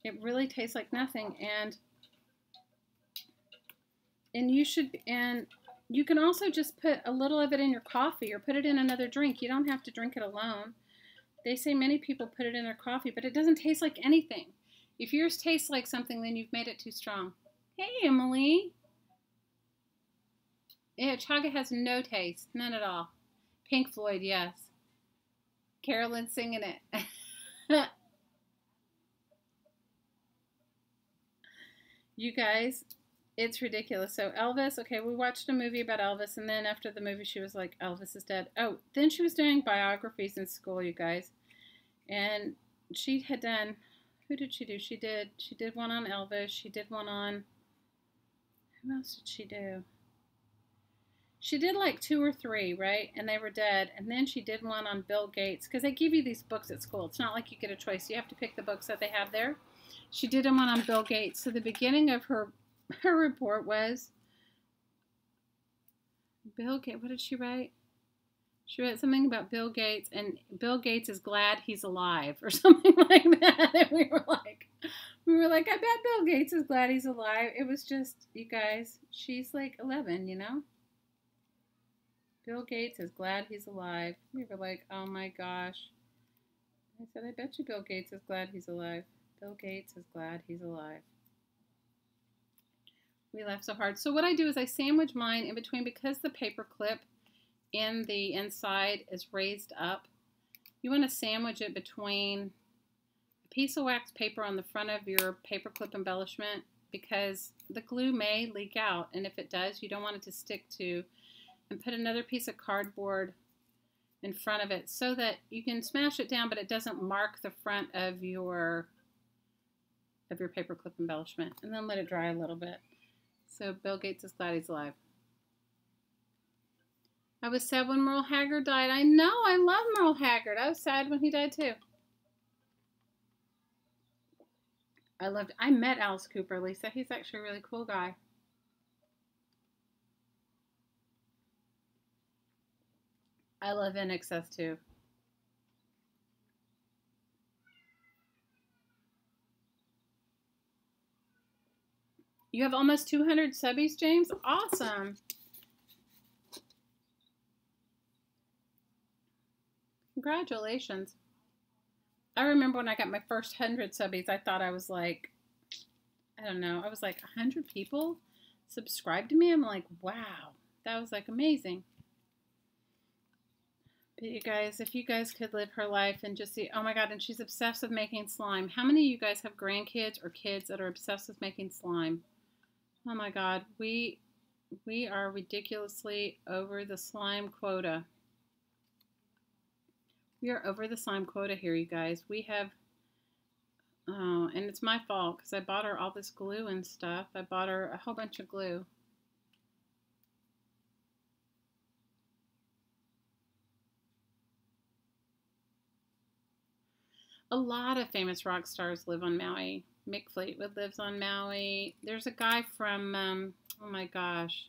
It really tastes like nothing. And you can also just put a little of it in your coffee or put it in another drink. You don't have to drink it alone. They say many people put it in their coffee, but it doesn't taste like anything. If yours tastes like something, then you've made it too strong. Hey, Emily. Yeah, chaga has no taste. None at all. Pink Floyd, yes. Carolyn singing it. You guys, it's ridiculous. So Elvis, okay, we watched a movie about Elvis, and then after the movie, she was like, Elvis is dead. Oh, then she was doing biographies in school, you guys. And she had done, who did she do? She did one on Elvis. She did one on, who else did she do? She did like 2 or 3, right? And they were dead. And then she did one on Bill Gates, because they give you these books at school. It's not like you get a choice. You have to pick the books that they have there. She did one on Bill Gates. So the beginning of her report was, Bill Gates, what did she write? She wrote something about Bill Gates, and Bill Gates is glad he's alive, or something like that. And we were like, I bet Bill Gates is glad he's alive. It was just, you guys, she's like 11, you know? Bill Gates is glad he's alive. We were like, oh my gosh. I said, I bet you Bill Gates is glad he's alive. Bill Gates is glad he's alive. We laughed so hard. So what I do is I sandwich mine in between, because the paper clip in the inside is raised up. You want to sandwich it between a piece of wax paper on the front of your paper clip embellishment, because the glue may leak out, and if it does, you don't want it to stick to, and put another piece of cardboard in front of it so that you can smash it down, but it doesn't mark the front of your paper clip embellishment, and then let it dry a little bit. So Bill Gates is glad he's alive. I was sad when Merle Haggard died. I know, I love Merle Haggard. I was sad when he died too. I met Alice Cooper, Lisa. He's actually a really cool guy. I love NXS too. You have almost 200 subbies, James? Awesome. Congratulations. I remember when I got my first 100 subbies, I thought I was like, I don't know, I was like, 100 people subscribed to me? I'm like, wow, that was like amazing. But you guys, if you guys could live her life and just see, oh my God, and she's obsessed with making slime. How many of you guys have grandkids or kids that are obsessed with making slime? Oh my God, we are ridiculously over the slime quota. We are over the slime quota here, you guys. We have, oh, and it's my fault because I bought her all this glue and stuff. I bought her a whole bunch of glue. A lot of famous rock stars live on Maui. Mick Fleetwood lives on Maui. There's a guy from, oh my gosh.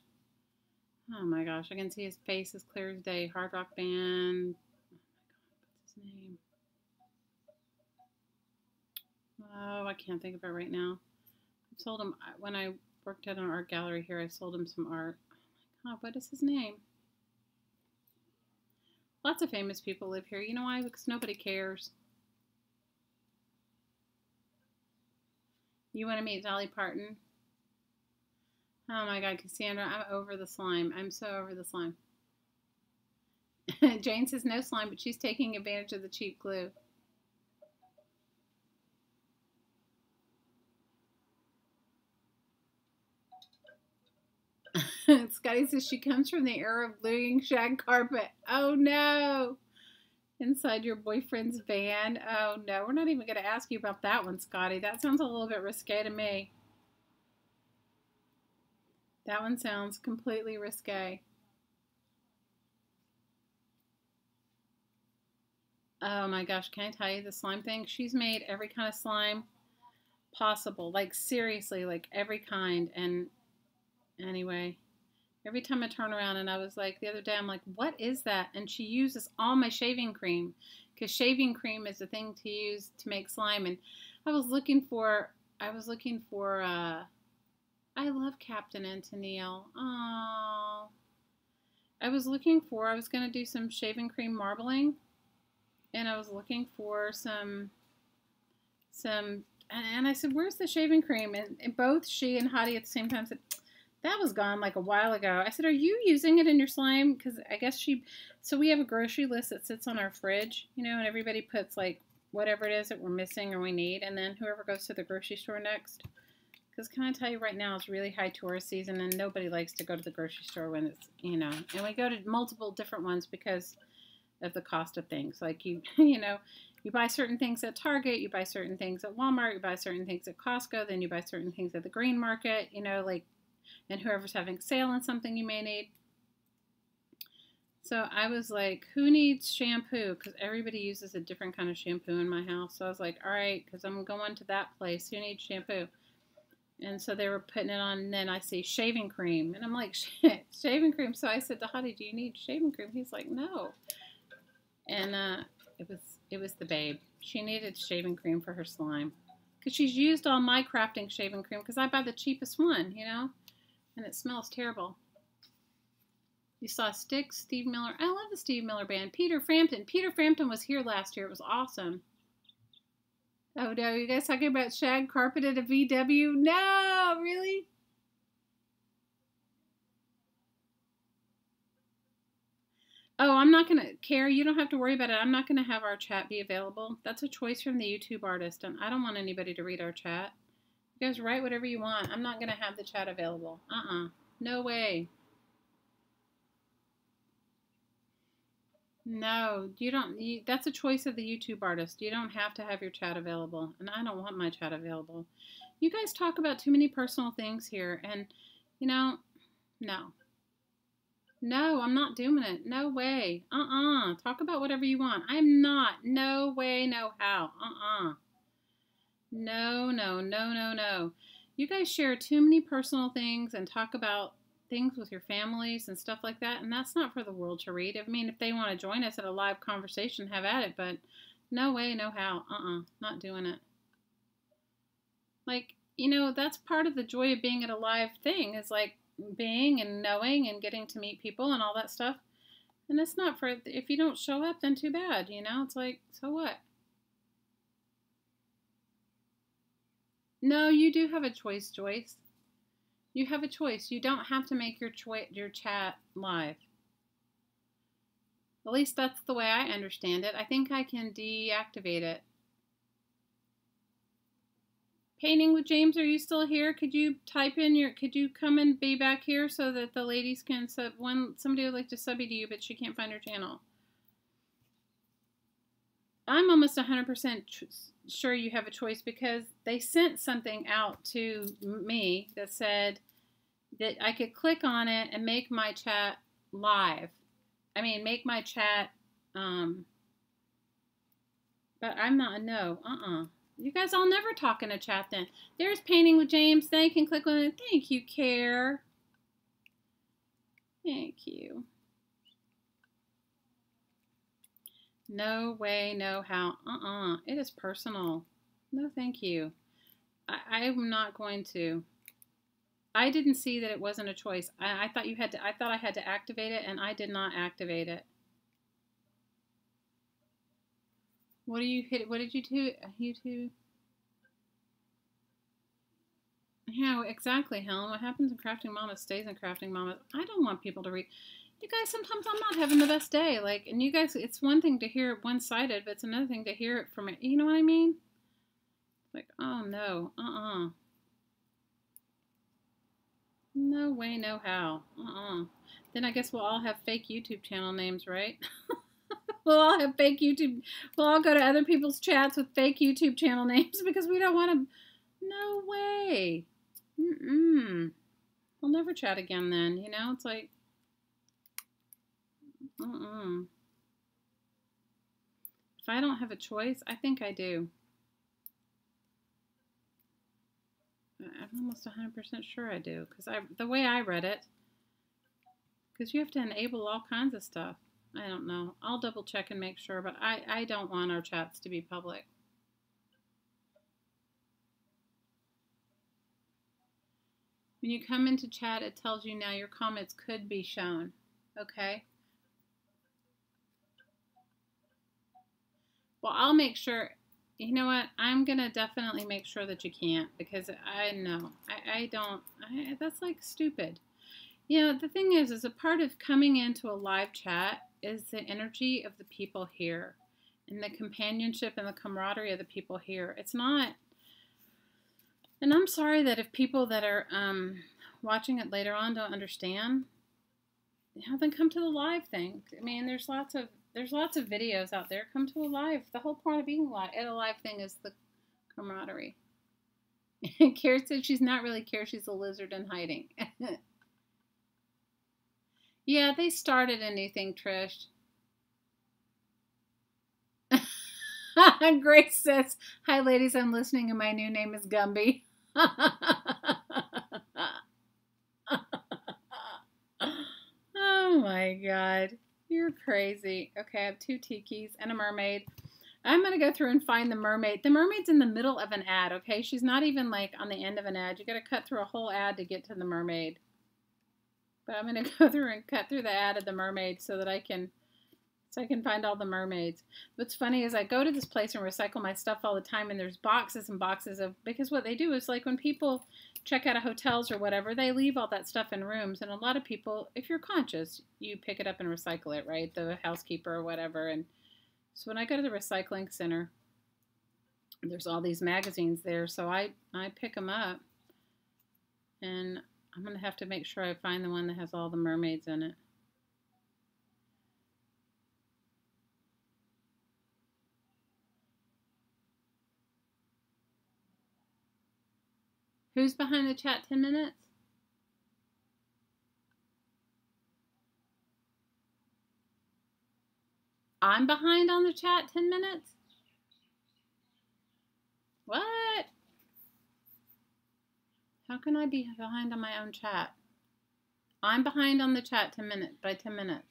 Oh my gosh, I can see his face as clear as day. Hard rock band. Oh my God, what's his name? Oh, I can't think of it right now. I sold him, when I worked at an art gallery here, I sold him some art. Oh my God, what is his name? Lots of famous people live here. You know why? Because nobody cares. You want to meet Dolly Parton? Oh my God, Cassandra, I'm over the slime. I'm so over the slime. Jane says no slime, but she's taking advantage of the cheap glue. Scotty says she comes from the era of gluing shag carpet. Oh no! Inside your boyfriend's van. Oh no, we're not even going to ask you about that one, Scotty. That sounds a little bit risque to me. That one sounds completely risque. Oh my gosh, can I tell you the slime thing? She's made every kind of slime possible. Like seriously, like every kind. And anyway, every time I turn around and I was like, the other day, I'm like, what is that? And she uses all my shaving cream because shaving cream is the thing to use to make slime. And I was looking for, I love Captain and Tennille. Oh, I was going to do some shaving cream marbling. And I was looking for some, and I said, where's the shaving cream? And both she and Hottie at the same time said, that was gone like a while ago. I said, are you using it in your slime? Because I guess so we have a grocery list that sits on our fridge, you know, and everybody puts like whatever it is that we're missing or we need. And then whoever goes to the grocery store next. Because can I tell you right now, it's really high tourist season and nobody likes to go to the grocery store when it's, you know, and we go to multiple different ones because of the cost of things. Like you know, you buy certain things at Target, you buy certain things at Walmart, you buy certain things at Costco, then you buy certain things at the green market, you know, like, and whoever's having sale on something you may need. So I was like, who needs shampoo? Because everybody uses a different kind of shampoo in my house. So I was like, all right, because I'm going to that place. Who needs shampoo? And so they were putting it on, and then I see shaving cream. And I'm like, shit, shaving cream. So I said to Hottie, do you need shaving cream? He's like, no. And it was the babe. She needed shaving cream for her slime. Because she's used all my crafting shaving cream because I buy the cheapest one, you know? And it smells terrible. You saw Styx, Steve Miller. I love the Steve Miller band. Peter Frampton. Peter Frampton was here last year. It was awesome. Oh no, you guys talking about shag carpet at a VW? No, really? Oh, I'm not going to, Carrie, you don't have to worry about it. I'm not going to have our chat be available. That's a choice from the YouTube artist, and I don't want anybody to read our chat. You guys write whatever you want. I'm not going to have the chat available. No way. No, you don't. That's a choice of the YouTube artist. You don't have to have your chat available, and I don't want my chat available. You guys talk about too many personal things here, and, you know, no. No, I'm not doing it. No way. Talk about whatever you want. I'm not. No way, no how. No, no, no, no, no. You guys share too many personal things and talk about things with your families and stuff like that, and that's not for the world to read. I mean, if they want to join us at a live conversation, have at it, but no way, no how. Not doing it. Like, you know, that's part of the joy of being at a live thing is like being and knowing and getting to meet people and all that stuff. And it's not for, if you don't show up, then too bad, you know? It's like, so what? No, you do have a choice, Joyce. You have a choice. You don't have to make your chat live. At least that's the way I understand it. I think I can deactivate it. Painting with James, are you still here? Could you type in could you come and be back here so that the ladies can somebody would like to sub to you, but she can't find her channel. I'm almost 100% sure you have a choice because they sent something out to me that said that I could click on it and make my chat live. I mean, make my chat But I'm not, no, You guys all never talk in a chat then. There's Painting with James. They can click on it. Thank you, Care. Thank you. No way, no how. It is personal. No, thank you. I'm not going to. I didn't see that it wasn't a choice. I thought you had to. I thought I had to activate it, and I did not activate it. What do you hit? What did you do? YouTube. Yeah, exactly, Helen. What happens in Crafting Mama stays in Crafting Mama. I don't want people to read. You guys, sometimes I'm not having the best day. Like, and you guys, it's one thing to hear it one-sided, but it's another thing to hear it from it. You know what I mean? Like, oh no, no way, no how, Then I guess we'll all have fake YouTube channel names, right? We'll all have fake YouTube. We'll all go to other people's chats with fake YouTube channel names because we don't want to. No way. We'll never chat again then, you know? It's like, If I don't have a choice, I think I do. I'm almost 100% sure I do, because the way I read it, because you have to enable all kinds of stuff. I don't know. I'll double check and make sure, but I don't want our chats to be public. When you come into chat, it tells you now your comments could be shown. Okay? Well, I'll make sure. You know what? I'm going to definitely make sure that you can't, because I know. That's like stupid. You know, the thing is a part of coming into a live chat is the energy of the people here and the companionship and the camaraderie of the people here. It's not, and I'm sorry that if people that are watching it later on don't understand, then come to the live thing. I mean, there's lots of videos out there. Come to a live. The whole point of being at a live thing is the camaraderie. Kara said she's not really Kara. She's a lizard in hiding. Yeah, they started a new thing, Trish. Grace says, hi, ladies. I'm listening, and my new name is Gumby. Oh, my God. You're crazy. Okay, I have 2 tikis and a mermaid. I'm going to go through and find the mermaid. The mermaid's in the middle of an ad, okay? She's not even, like, on the end of an ad. You got to cut through a whole ad to get to the mermaid. But I'm going to go through and cut through the ad of the mermaid so that I can find all the mermaids. What's funny is I go to this place and recycle my stuff all the time, and there's boxes and boxes of, because what they do is, like, when people check out of hotels or whatever, they leave all that stuff in rooms, and a lot of people, if you're conscious, you pick it up and recycle it, right? The housekeeper or whatever. And so when I go to the recycling center, there's all these magazines there, so I pick them up, and I'm going to have to make sure I find the one that has all the mermaids in it. Who's behind the chat 10 minutes? I'm behind on the chat 10 minutes? What? How can I be behind on my own chat? I'm behind on the chat 10 minutes by 10 minutes.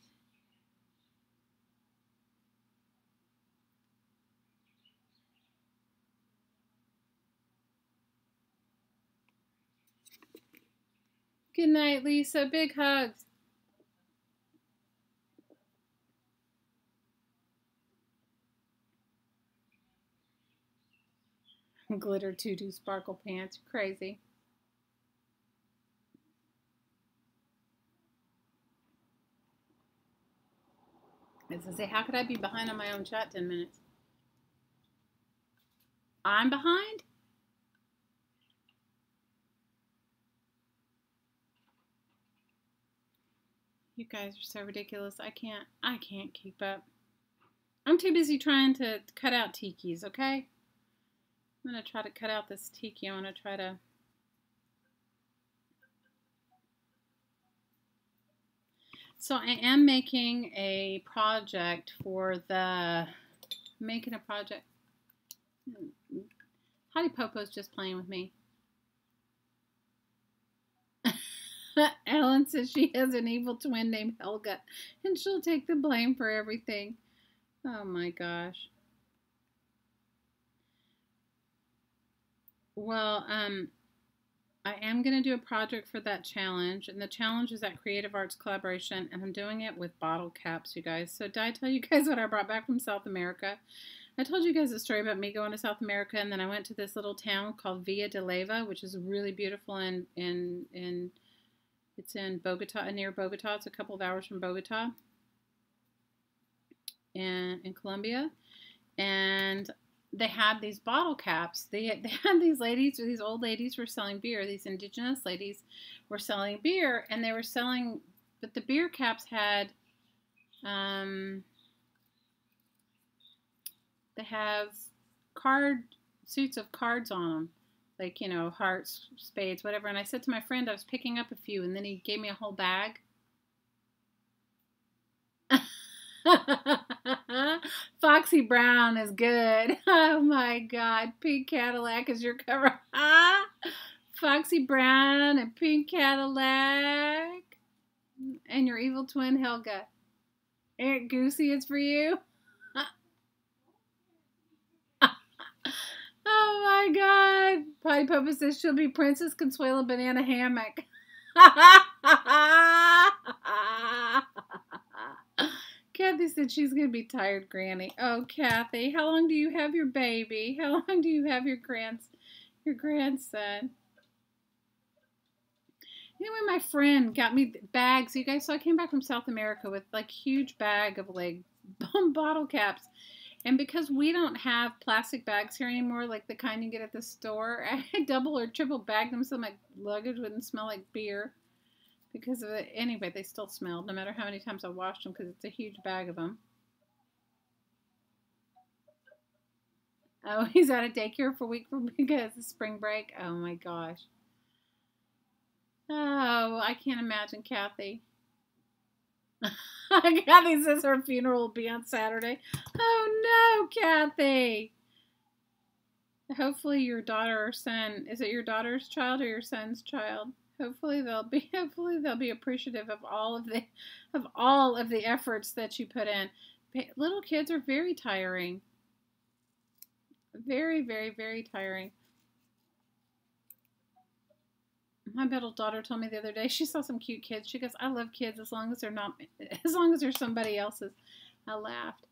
Good night, Lisa. Big hugs. Glitter tutu sparkle pants. Crazy. As I say, how could I be behind on my own chat 10 minutes? I'm behind? You guys are so ridiculous. I can't keep up. I'm too busy trying to cut out tikis, okay? I'm going to try to cut out this tiki. I'm going to try to... So I am making a project for the... Making a project... Hottie Popo's just playing with me. Ellen says she has an evil twin named Helga, and she'll take the blame for everything. Oh my gosh. Well, I am going to do a project for that challenge, and the challenge is that Creative Arts Collaboration, and I'm doing it with bottle caps, you guys. So did I tell you guys what I brought back from South America? I told you guys a story about me going to South America, and then I went to this little town called Villa de Leyva, which is really beautiful, in it's in Bogota, near Bogota. It's a couple of hours from Bogota, and in Colombia, and they had these bottle caps. They had these ladies, or these old ladies were selling beer. These indigenous ladies were selling beer, and they were selling, but the beer caps had, they have suits of cards on them, like, you know, hearts, spades, whatever. And I said to my friend I was picking up a few, and then he gave me a whole bag. Foxy Brown is good. Oh my God. Pink Cadillac is your cover. Foxy Brown and Pink Cadillac. And your evil twin Helga. Aunt Goosey is for you. Oh my God. Potty Papa says she'll be Princess Consuelo Banana Hammock. Kathy said she's going to be tired, Granny. Oh, Kathy, how long do you have your baby? How long do you have your grandson? Anyway, my friend got me bags. You guys, so I came back from South America with like huge bag of like bottle caps. And because we don't have plastic bags here anymore, like the kind you get at the store, I double or triple bagged them so my luggage wouldn't smell like beer. Because of it. Anyway, they still smelled, no matter how many times I washed them, because it's a huge bag of them. Oh, he's out of daycare for a week because of spring break. Oh my gosh. Oh, I can't imagine Kathy. Kathy says her funeral will be on Saturday. Oh no, Kathy. Hopefully your daughter or son, is it your daughter's child or your son's child? Hopefully they'll be appreciative of all of the efforts that you put in. Little kids are very tiring. Very, very, very tiring. My middle daughter told me the other day, she saw some cute kids. She goes, I love kids as long as they're somebody else's. I laughed.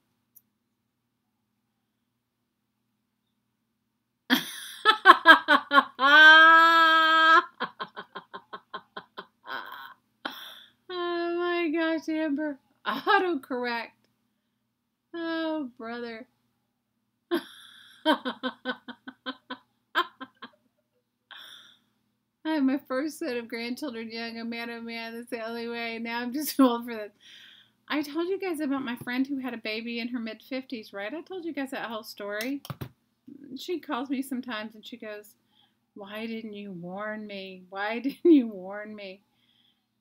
Oh my gosh, Amber. Autocorrect. Oh, brother. I have my first set of grandchildren young. Oh man, that's the only way. Now I'm just old for this. I told you guys about my friend who had a baby in her mid-50s, right? I told you guys that whole story. She calls me sometimes and she goes, why didn't you warn me? Why didn't you warn me?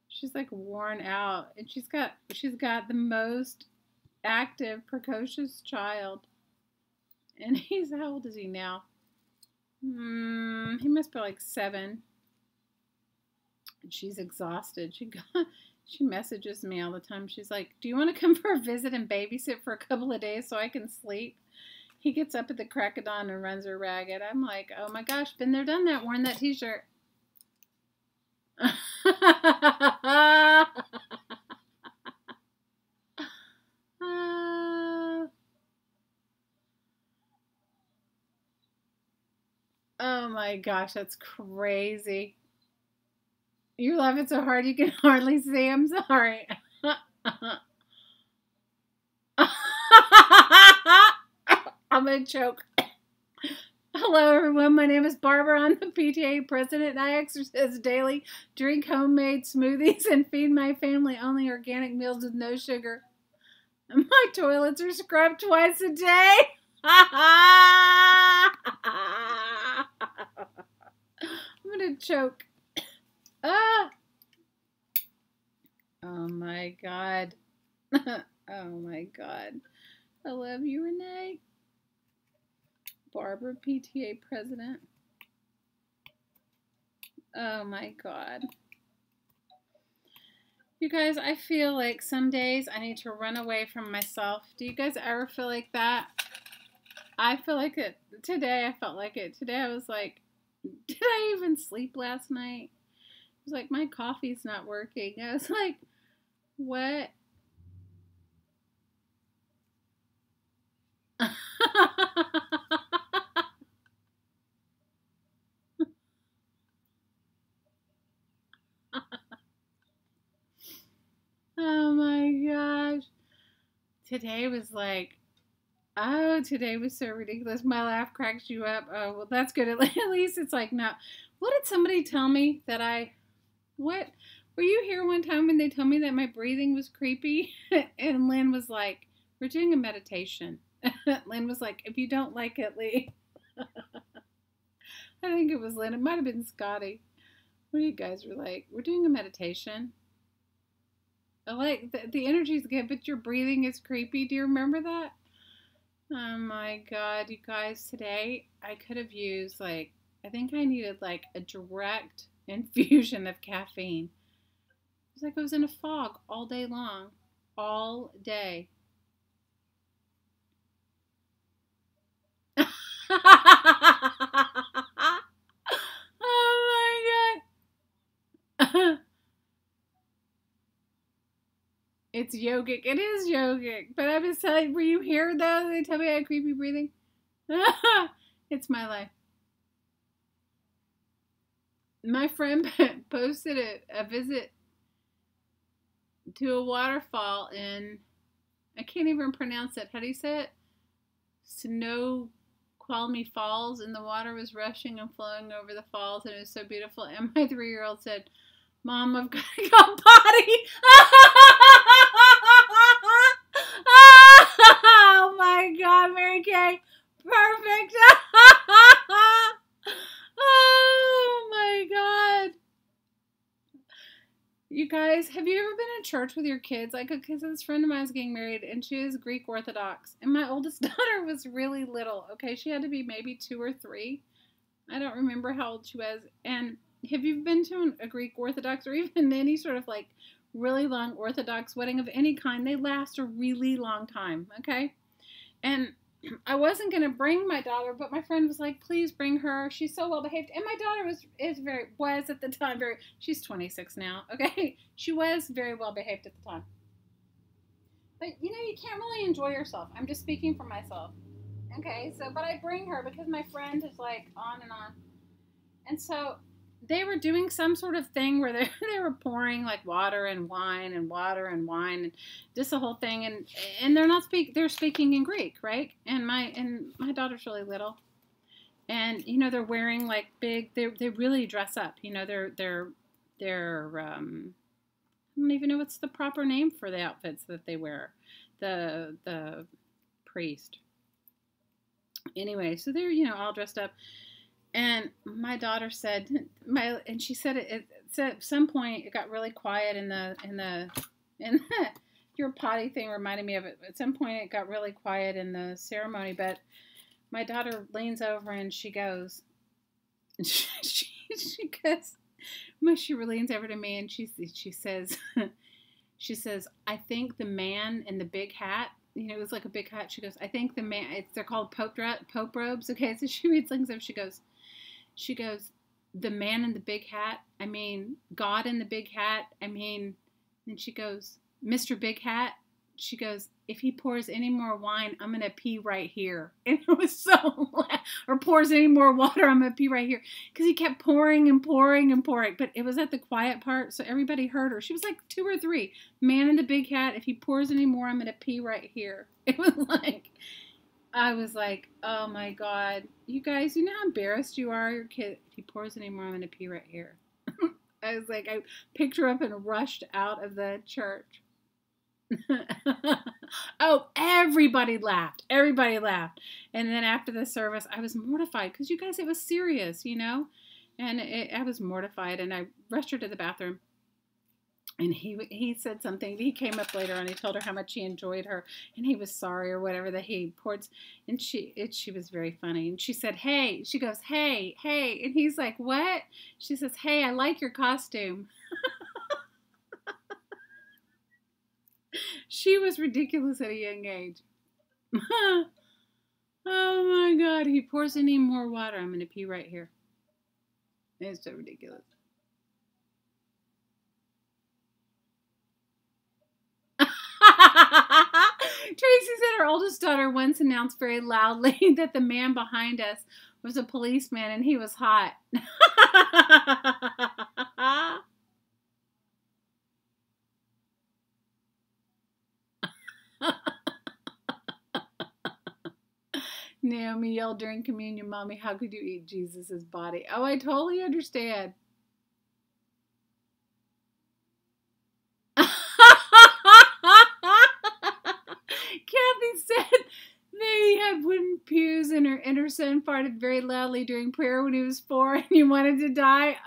She's like worn out. And she's got the most active, precocious child. And how old is he now? He must be like 7. And she's exhausted. She messages me all the time. She's like, do you want to come for a visit and babysit for a couple of days so I can sleep? He gets up at the crack of dawn and runs her ragged. I'm like, oh my gosh, been there, done that, worn that t-shirt. Oh my gosh, that's crazy. You're laughing so hard you can hardly see. I'm sorry. I'm going to choke. Hello, everyone. My name is Barbara. I'm the PTA president, and I exercise daily, drink homemade smoothies, and feed my family only organic meals with no sugar. And my toilets are scrubbed twice a day. I'm going to choke. Ah! Oh, my God. Oh, my God. I love you, Renee. Barbara, PTA president. Oh my God. You guys, I feel like some days I need to run away from myself. Do you guys ever feel like that? I feel like it. Today I felt like it. Today I was like, did I even sleep last night? I was like, my coffee's not working. I was like, what? Oh my gosh. Today was like, oh, today was so ridiculous. My laugh cracks you up. Oh, well, that's good. At least it's like, no. What did somebody tell me that what? Were you here one time when they told me that my breathing was creepy? And Lynn was like, we're doing a meditation. Lynn was like, if you don't like it, leave. I think it was Lynn. It might have been Scotty. What do you guys were like? We're doing a meditation. I like the energy's good, but your breathing is creepy. Do you remember that? Oh my God, you guys, today I could have used I think I needed like a direct infusion of caffeine. It was like I was in a fog all day long. All day. Oh my God. It's yogic. It is yogic. But I was telling, were you here though? They tell me I had creepy breathing. It's my life. My friend posted a visit to a waterfall in, I can't even pronounce it. How do you say it? Snoqualmie Falls, and the water was rushing and flowing over the falls, and it was so beautiful. And my 3-year-old said, Mom, I've got to go potty. Oh my God, Mary Kay. Perfect. Oh my God. You guys, have you ever been in church with your kids? Like, because this friend of mine is getting married, and she is Greek Orthodox. And my oldest daughter was really little. Okay, she had to be maybe 2 or 3. I don't remember how old she was. And have you been to a Greek Orthodox or even any sort of like really long Orthodox wedding of any kind? They last a really long time, okay? And I wasn't going to bring my daughter, but my friend was like, please bring her. She's so well behaved. And my daughter was at the time she's 26 now, okay? She was very well behaved at the time. But you know, you can't really enjoy yourself. I'm just speaking for myself. Okay, so, but I bring her because my friend is like on and on. And so they were doing some sort of thing where they were pouring like water and wine and water and wine and just the whole thing, and they're speaking in Greek, right? And my daughter's really little, and you know they're wearing like they really dress up, you know, they're I don't even know what's the proper name for the outfits that they wear, the priest. Anyway, so they're, you know, all dressed up. And my daughter said, she said it said at some point it got really quiet in the your potty thing reminded me of it. At some point it got really quiet in the ceremony, but my daughter leans over and she goes, she goes, she leans over to me and she says, I think the man in the big hat, you know, it was like a big hat. She goes, I think the man, they're called pope robes. Okay, so she reads things up. She goes, the man in the big hat, I mean, God in the big hat, I mean, and she goes, Mr. Big Hat, she goes, if he pours any more wine, I'm going to pee right here. And it was so loud. Or pours any more water, I'm going to pee right here. Because he kept pouring and pouring and pouring. But it was at the quiet part, so everybody heard her. She was like 2 or 3. Man in the big hat, if he pours any more, I'm going to pee right here. It was like, I was like, oh my God. You guys, you know how embarrassed you are? Your kid, if he pours any more, I'm going to pee right here. I was like, I picked her up and rushed out of the church. Oh, everybody laughed. Everybody laughed. And then after the service, I was mortified because you guys, it was serious, you know? And I was mortified, and I rushed her to the bathroom. And he said something. He came up later and he told her how much he enjoyed her, and he was sorry or whatever that he poured. And she was very funny. And she said, "Hey," she goes, "Hey, hey," and he's like, "What?" She says, "Hey, I like your costume." She was ridiculous at a young age. Oh my God! He pours any more water. I'm gonna pee right here. It's so ridiculous. Tracy said her oldest daughter once announced very loudly that the man behind us was a policeman and he was hot. Naomi yelled during communion, "Mommy, how could you eat Jesus' body?" Oh, I totally understand. Kathy said they had wooden pews and her son farted very loudly during prayer when he was 4 and he wanted to die.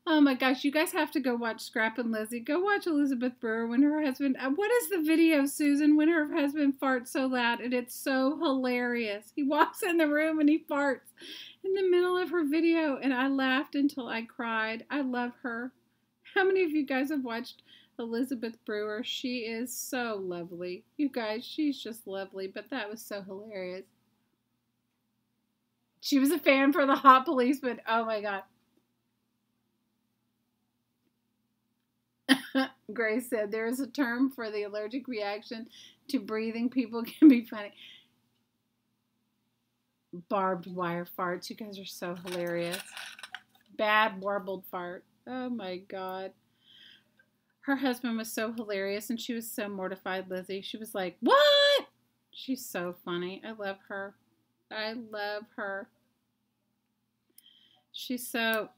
Oh my gosh, you guys have to go watch Scrap and Lizzie. Go watch Elizabeth Brewer when her husband, what is the video, Susan, when her husband farts so loud, and it's so hilarious. He walks in the room and he farts in the middle of her video, and I laughed until I cried. I love her. How many of you guys have watched Elizabeth Brewer? She is so lovely. You guys, she's just lovely, but that was so hilarious. She was a fan for the hot policeman. Oh my God. Grace said there is a term for the allergic reaction to breathing. People can be funny. Barbed wire farts. You guys are so hilarious. Bad warbled fart. Oh my God. Her husband was so hilarious and she was so mortified, Lizzie. She was like, "What?" She's so funny. I love her. I love her. She's so...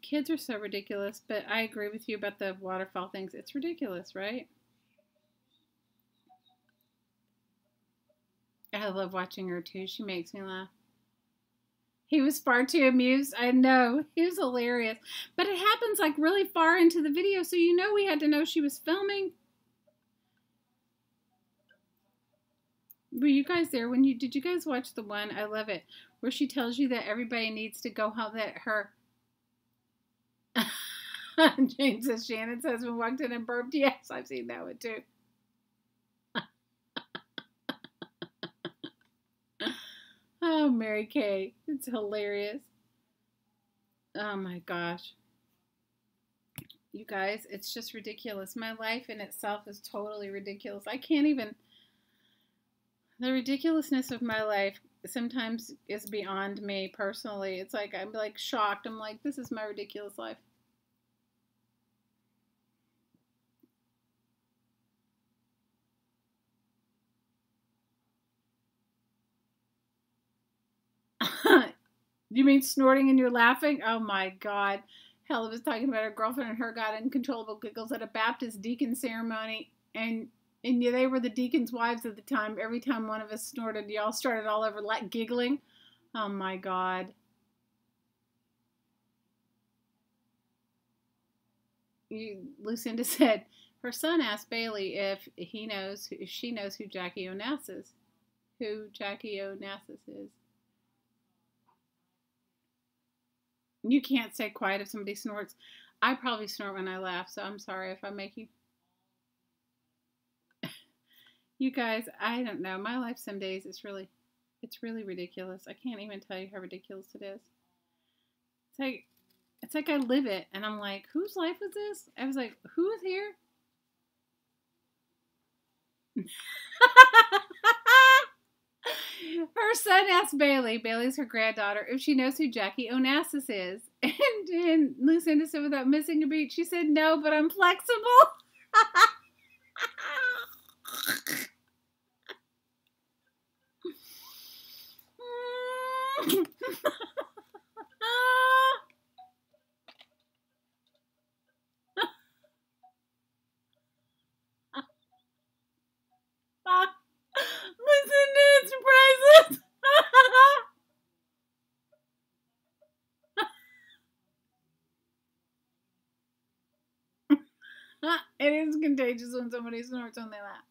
Kids are so ridiculous, but I agree with you about the waterfall things. It's ridiculous, right? I love watching her too. She makes me laugh. He was far too amused. I know. He was hilarious. But it happens like really far into the video, so you know we had to know she was filming. Were you guys there when did you guys watch the one? I love it. Where she tells you that everybody needs to go home, that her... James says Shannon's husband walked in and burped. Yes, I've seen that one too. Oh, Mary Kay. It's hilarious. Oh my gosh. You guys, it's just ridiculous. My life in itself is totally ridiculous. I can't even... The ridiculousness of my life sometimes is beyond me personally. It's like I'm like shocked. I'm like, this is my ridiculous life. You mean snorting and you're laughing? Oh my God. Hella was talking about her girlfriend and her got uncontrollable giggles at a Baptist deacon ceremony. And yeah, they were the deacon's wives at the time. Every time one of us snorted, y'all started all over like giggling. Oh my God. Lucinda said her son asked Bailey if she knows who Jackie Onassis is. You can't stay quiet if somebody snorts. I probably snort when I laugh, so I'm sorry if I make you. You guys, I don't know. My life some days it's really ridiculous. I can't even tell you how ridiculous it is. It's like I live it, and I'm like, whose life was this? I was like, who is here? Her son asked Bailey's her granddaughter, if she knows who Jackie Onassis is. And Lucinda said, without missing a beat, she said, no, but I'm flexible. Lucinda, it's priceless. It is contagious when somebody snorts when they laugh.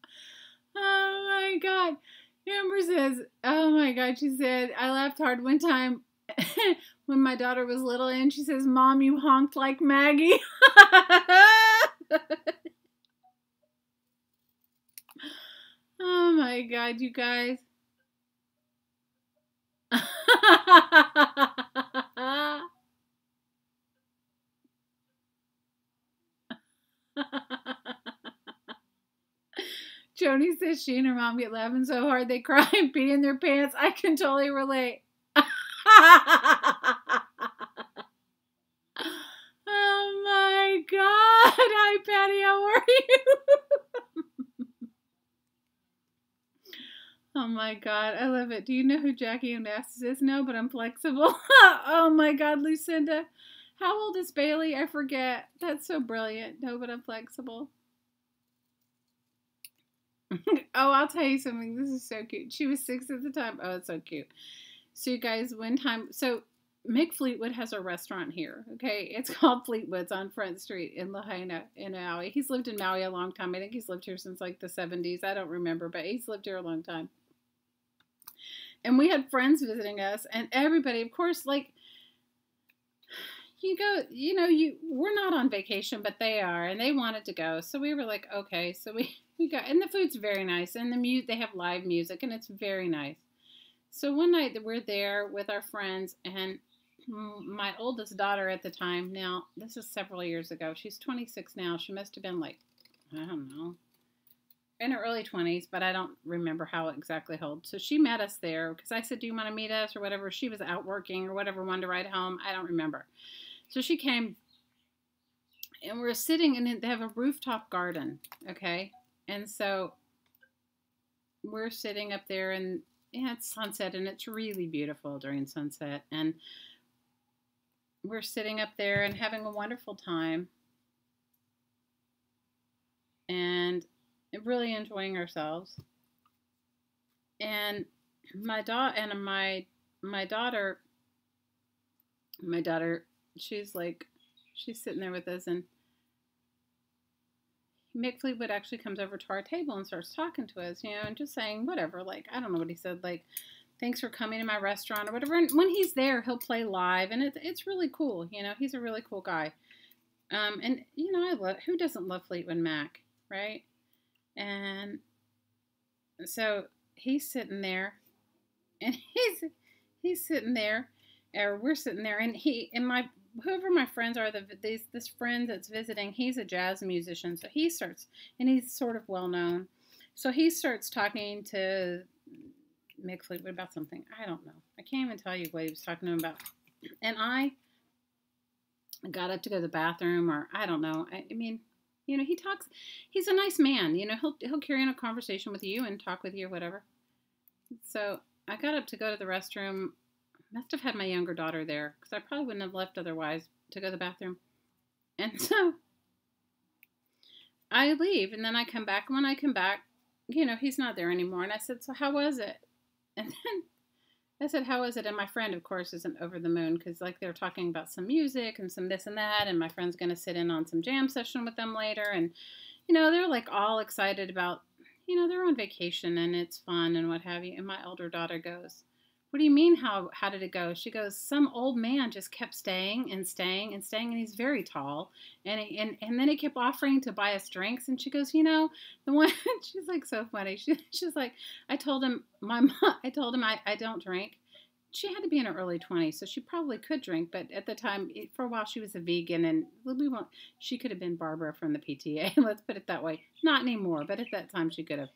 Oh my God. Amber says, oh my God, she said, I laughed hard one time when my daughter was little, and she says, Mom, you honked like Maggie. Oh my God, you guys. Joni says she and her mom get laughing so hard they cry and pee in their pants. I can totally relate. Oh my God. Hi, Patty. How are you? Oh my God. I love it. Do you know who Jackie Onassis is? No, but I'm flexible. Oh my God, Lucinda. How old is Bailey? I forget. That's so brilliant. No, but I'm flexible. Oh, I'll tell you something. This is so cute. She was 6 at the time. Oh, it's so cute. So you guys, one time, so Mick Fleetwood has a restaurant here, okay? It's called Fleetwood's on Front Street in Lahaina, in Maui. He's lived in Maui a long time. I think he's lived here since like the 70s. I don't remember, but he's lived here a long time. And we had friends visiting us, and everybody, of course, like, you go, you know, we're not on vacation, but they are, and they wanted to go. So we were like, okay. So we got, and the food's very nice, and they have live music, and it's very nice. So one night that we're there with our friends, and my oldest daughter at the time, now this is several years ago, she's 26 now. She must have been like, I don't know, in her early 20s, but I don't remember how exactly old. So she met us there because I said, do you want to meet us or whatever? She was out working or whatever, wanted to ride home. I don't remember. So she came, and we're sitting, and they have a rooftop garden, okay? And so we're sitting up there, and yeah, it's sunset, and it's really beautiful during sunset. And we're sitting up there and having a wonderful time and really enjoying ourselves. And my daughter, she's sitting there with us, and Mick Fleetwood actually comes over to our table and starts talking to us, you know, and just saying whatever, like, I don't know what he said, like, thanks for coming to my restaurant or whatever. And when he's there, he'll play live, and it's really cool, you know, he's a really cool guy. And, you know, who doesn't love Fleetwood Mac, right? And so he's sitting there, and he's sitting there, or we're sitting there, and whoever my friends are, this friend that's visiting, he's a jazz musician, so he starts, and he's sort of well known, so he starts talking to Mick Fleetwood about something. I don't know. I can't even tell you what he was talking to him about. And I got up to go to the bathroom, or I don't know. I mean, you know, he's a nice man, you know, he'll carry on a conversation with you and talk with you or whatever. So I got up to go to the restroom. Must have had my younger daughter there, because I probably wouldn't have left otherwise to go to the bathroom. And so I leave, and then I come back. And when I come back, you know, he's not there anymore. And I said, so how was it? And then I said, how was it? And my friend, of course, isn't over the moon, because like they're talking about some music and some this and that, and my friend's going to sit in on some jam session with them later. And, you know, they're like all excited about, you know, they're on vacation and it's fun and what have you. And my older daughter goes, what do you mean, how did it go? She goes, some old man just kept staying and staying and staying, and he's very tall. And then he kept offering to buy us drinks. And she goes, you know, the one, she's like so funny. She's like, I told him I don't drink. She had to be in her early 20s, so she probably could drink. But at the time, for a while, she was a vegan, and she could have been Barbara from the PTA. Let's put it that way. Not anymore, but at that time, she could have.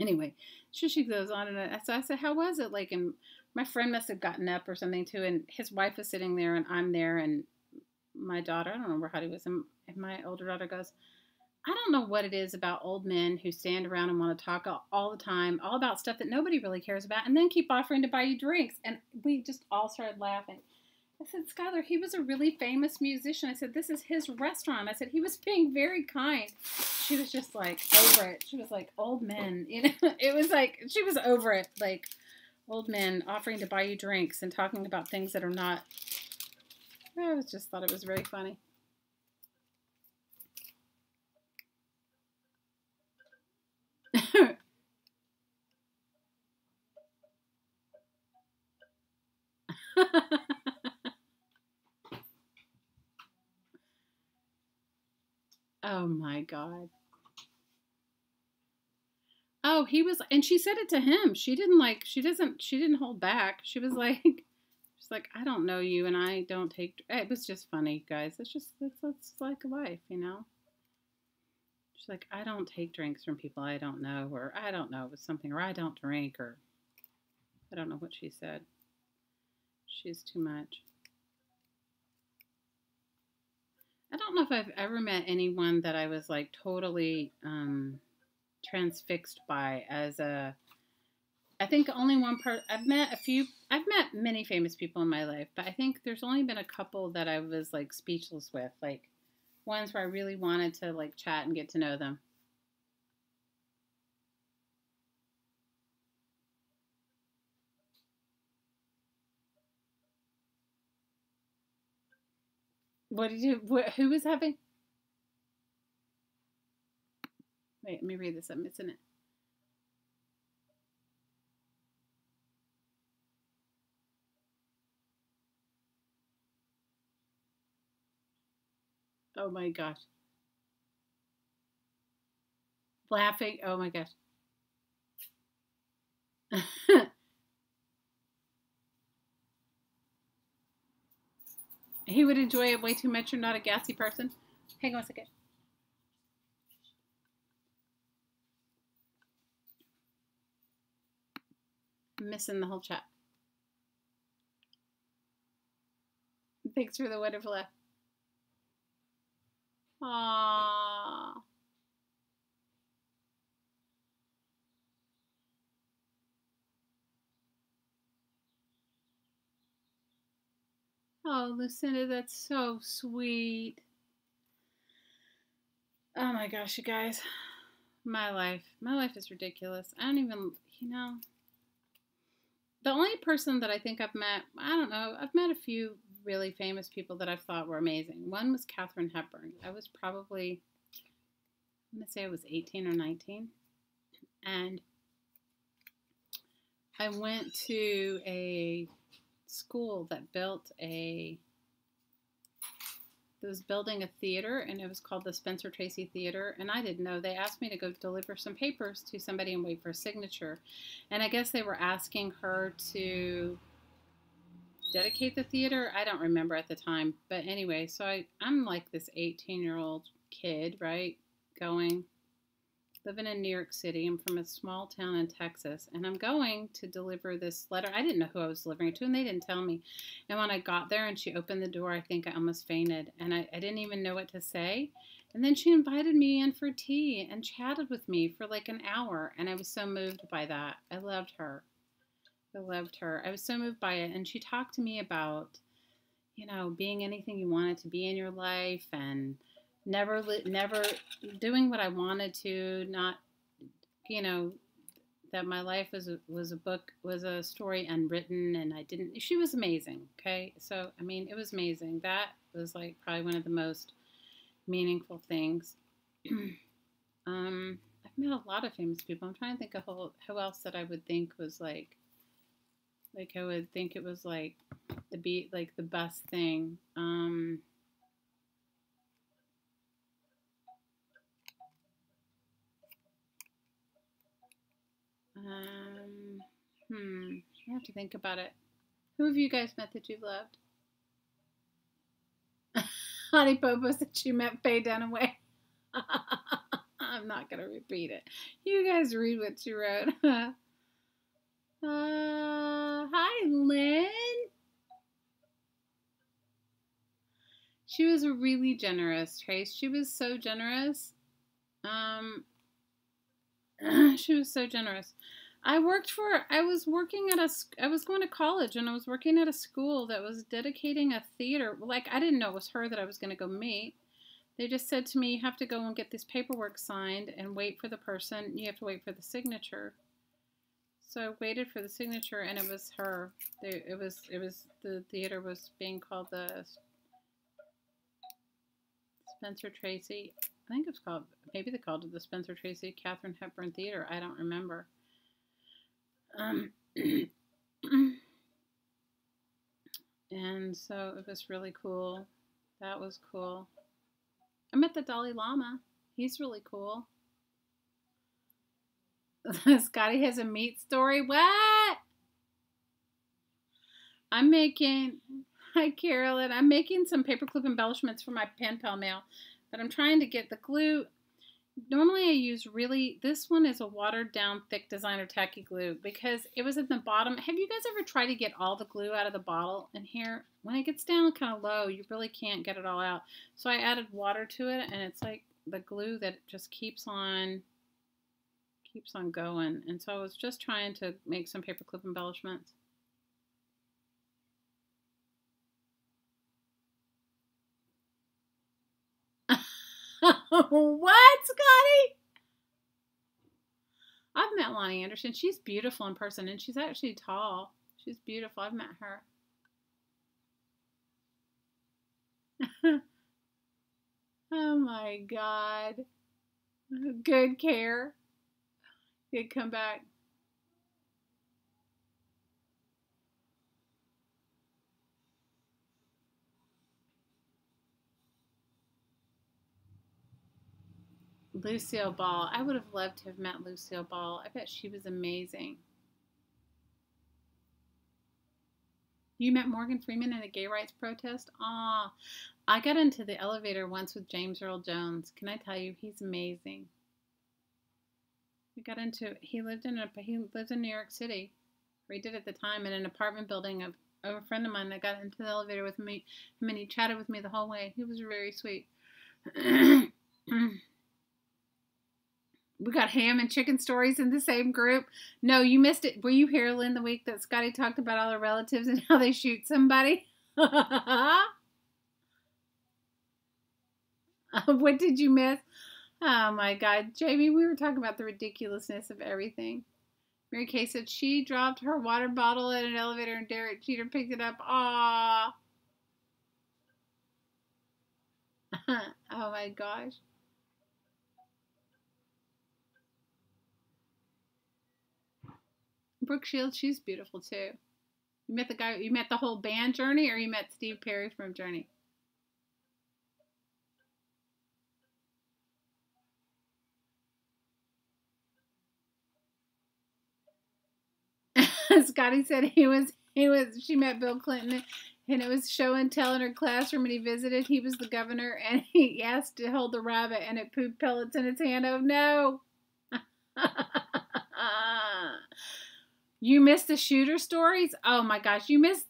Anyway, she goes on, and so I said, how was it? Like, and my friend must have gotten up or something too, and his wife was sitting there, and I'm there, and my daughter, I don't remember how he was, and my older daughter goes, I don't know what it is about old men who stand around and want to talk all the time, all about stuff that nobody really cares about, and then keep offering to buy you drinks. And we just all started laughing. I said, Skylar, he was a really famous musician. I said, this is his restaurant. I said, he was being very kind. She was just like over it. She was like, old men, you know, it was like, she was over it. Like, old men offering to buy you drinks and talking about things that are not, I just thought it was very funny. Oh my God. Oh, he was, and she said it to him. She didn't hold back. She was like, she's like, I don't know you, and I don't take. It was just funny, guys. It's like life, you know. She's like, I don't take drinks from people I don't know, or I don't know, it was something, or I don't drink, or I don't know what she said. She's too much. I don't know if I've ever met anyone that I was like totally transfixed by as a. I think only one part. I've met many famous people in my life, but I think there's only been a couple that I was like speechless with, like ones where I really wanted to like chat and get to know them. What did you? Who was having? Wait, let me read this. I'm missing it. Oh my gosh. Laughing. Oh my gosh. He would enjoy it way too much. You're not a gassy person. Hang on a second. I'm missing the whole chat. Thanks for the wonderful laugh. Aww. Oh, Lucinda, that's so sweet. Oh my gosh, you guys. My life is ridiculous. I don't even, you know. The only person that I think I've met, I don't know, I've met a few really famous people that I've thought were amazing. One was Katharine Hepburn. I was probably, I'm going to say I was 18 or 19. And I went to a school that was building a theater, and it was called the Spencer Tracy Theater, and I didn't know. They asked me to go deliver some papers to somebody and wait for a signature. And I guess they were asking her to dedicate the theater. I don't remember at the time. But anyway, so I'm like this 18-year-old kid, right? Living in New York City. I'm from a small town in Texas, and I'm going to deliver this letter. I didn't know who I was delivering it to, and they didn't tell me. And when I got there and she opened the door, I think I almost fainted, and I didn't even know what to say. And then she invited me in for tea and chatted with me for like an hour, and I was so moved by that. I loved her. I loved her. I was so moved by it, and she talked to me about, you know, being anything you wanted to be in your life, and never doing what I wanted to, not, you know, that my life was a book, was a story unwritten, and I didn't, she was amazing. Okay. So, I mean, it was amazing. That was like probably one of the most meaningful things. I've met a lot of famous people. I'm trying to think of who else that I would think was like I would think it was like the best thing. I have to think about it. Who have you guys met that you've loved? Honey Popo said she met Faye Dunaway. I'm not going to repeat it. You guys read what she wrote. Hi, Lynn. She was really generous, Trace. She was so generous. She was so generous. I was going to college, and I was working at a school that was dedicating a theater. Like, I didn't know it was her that I was going to go meet. They just said to me, you have to go and get this paperwork signed and wait for the person. You have to wait for the signature. So I waited for the signature, and it was her. The theater was being called the Spencer Tracy I think it's called, maybe they called it the Spencer Tracy Katharine Hepburn Theater. I don't remember. And so it was really cool. That was cool. I met the Dalai Lama. He's really cool. Scotty has a meat story. What? I'm making, hi Carolyn, I'm making some paperclip embellishments for my pen pal mail, but I'm trying to get the glue. Normally I use this one is a watered down thick designer tacky glue because it was at the bottom. Have you guys ever tried to get all the glue out of the bottle in here? When it gets down kind of low, you really can't get it all out. So I added water to it, and it's like the glue that just keeps on going. And so I was just trying to make some paperclip embellishments. What, Scotty? I've met Lonnie Anderson. She's beautiful in person, and she's actually tall. She's beautiful. I've met her. Oh my God. Good care. Good comeback. Lucille Ball. I would have loved to have met Lucille Ball. I bet she was amazing. You met Morgan Freeman at a gay rights protest? Aw. I got into the elevator once with James Earl Jones. Can I tell you, he's amazing. He lived in New York City. Or he did at the time in an apartment building of a friend of mine that got into the elevator with me. And he chatted with me the whole way. He was very sweet. We got ham and chicken stories in the same group. No, you missed it. Were you here, Lynn, the week that Scotty talked about all the relatives and how they shoot somebody? What did you miss? Oh my God, Jamie, we were talking about the ridiculousness of everything. Mary Kay said she dropped her water bottle in an elevator and Derek Jeter picked it up. Aww. Oh my gosh. Brooke Shields, she's beautiful too. You met the whole band Journey, or you met Steve Perry from Journey? Scotty said she met Bill Clinton, and it was show and tell in her classroom, and he visited. He was the governor, and he asked to hold the rabbit, and it pooped pellets in its hand. Oh no. You missed the shooter stories? Oh my gosh, you missed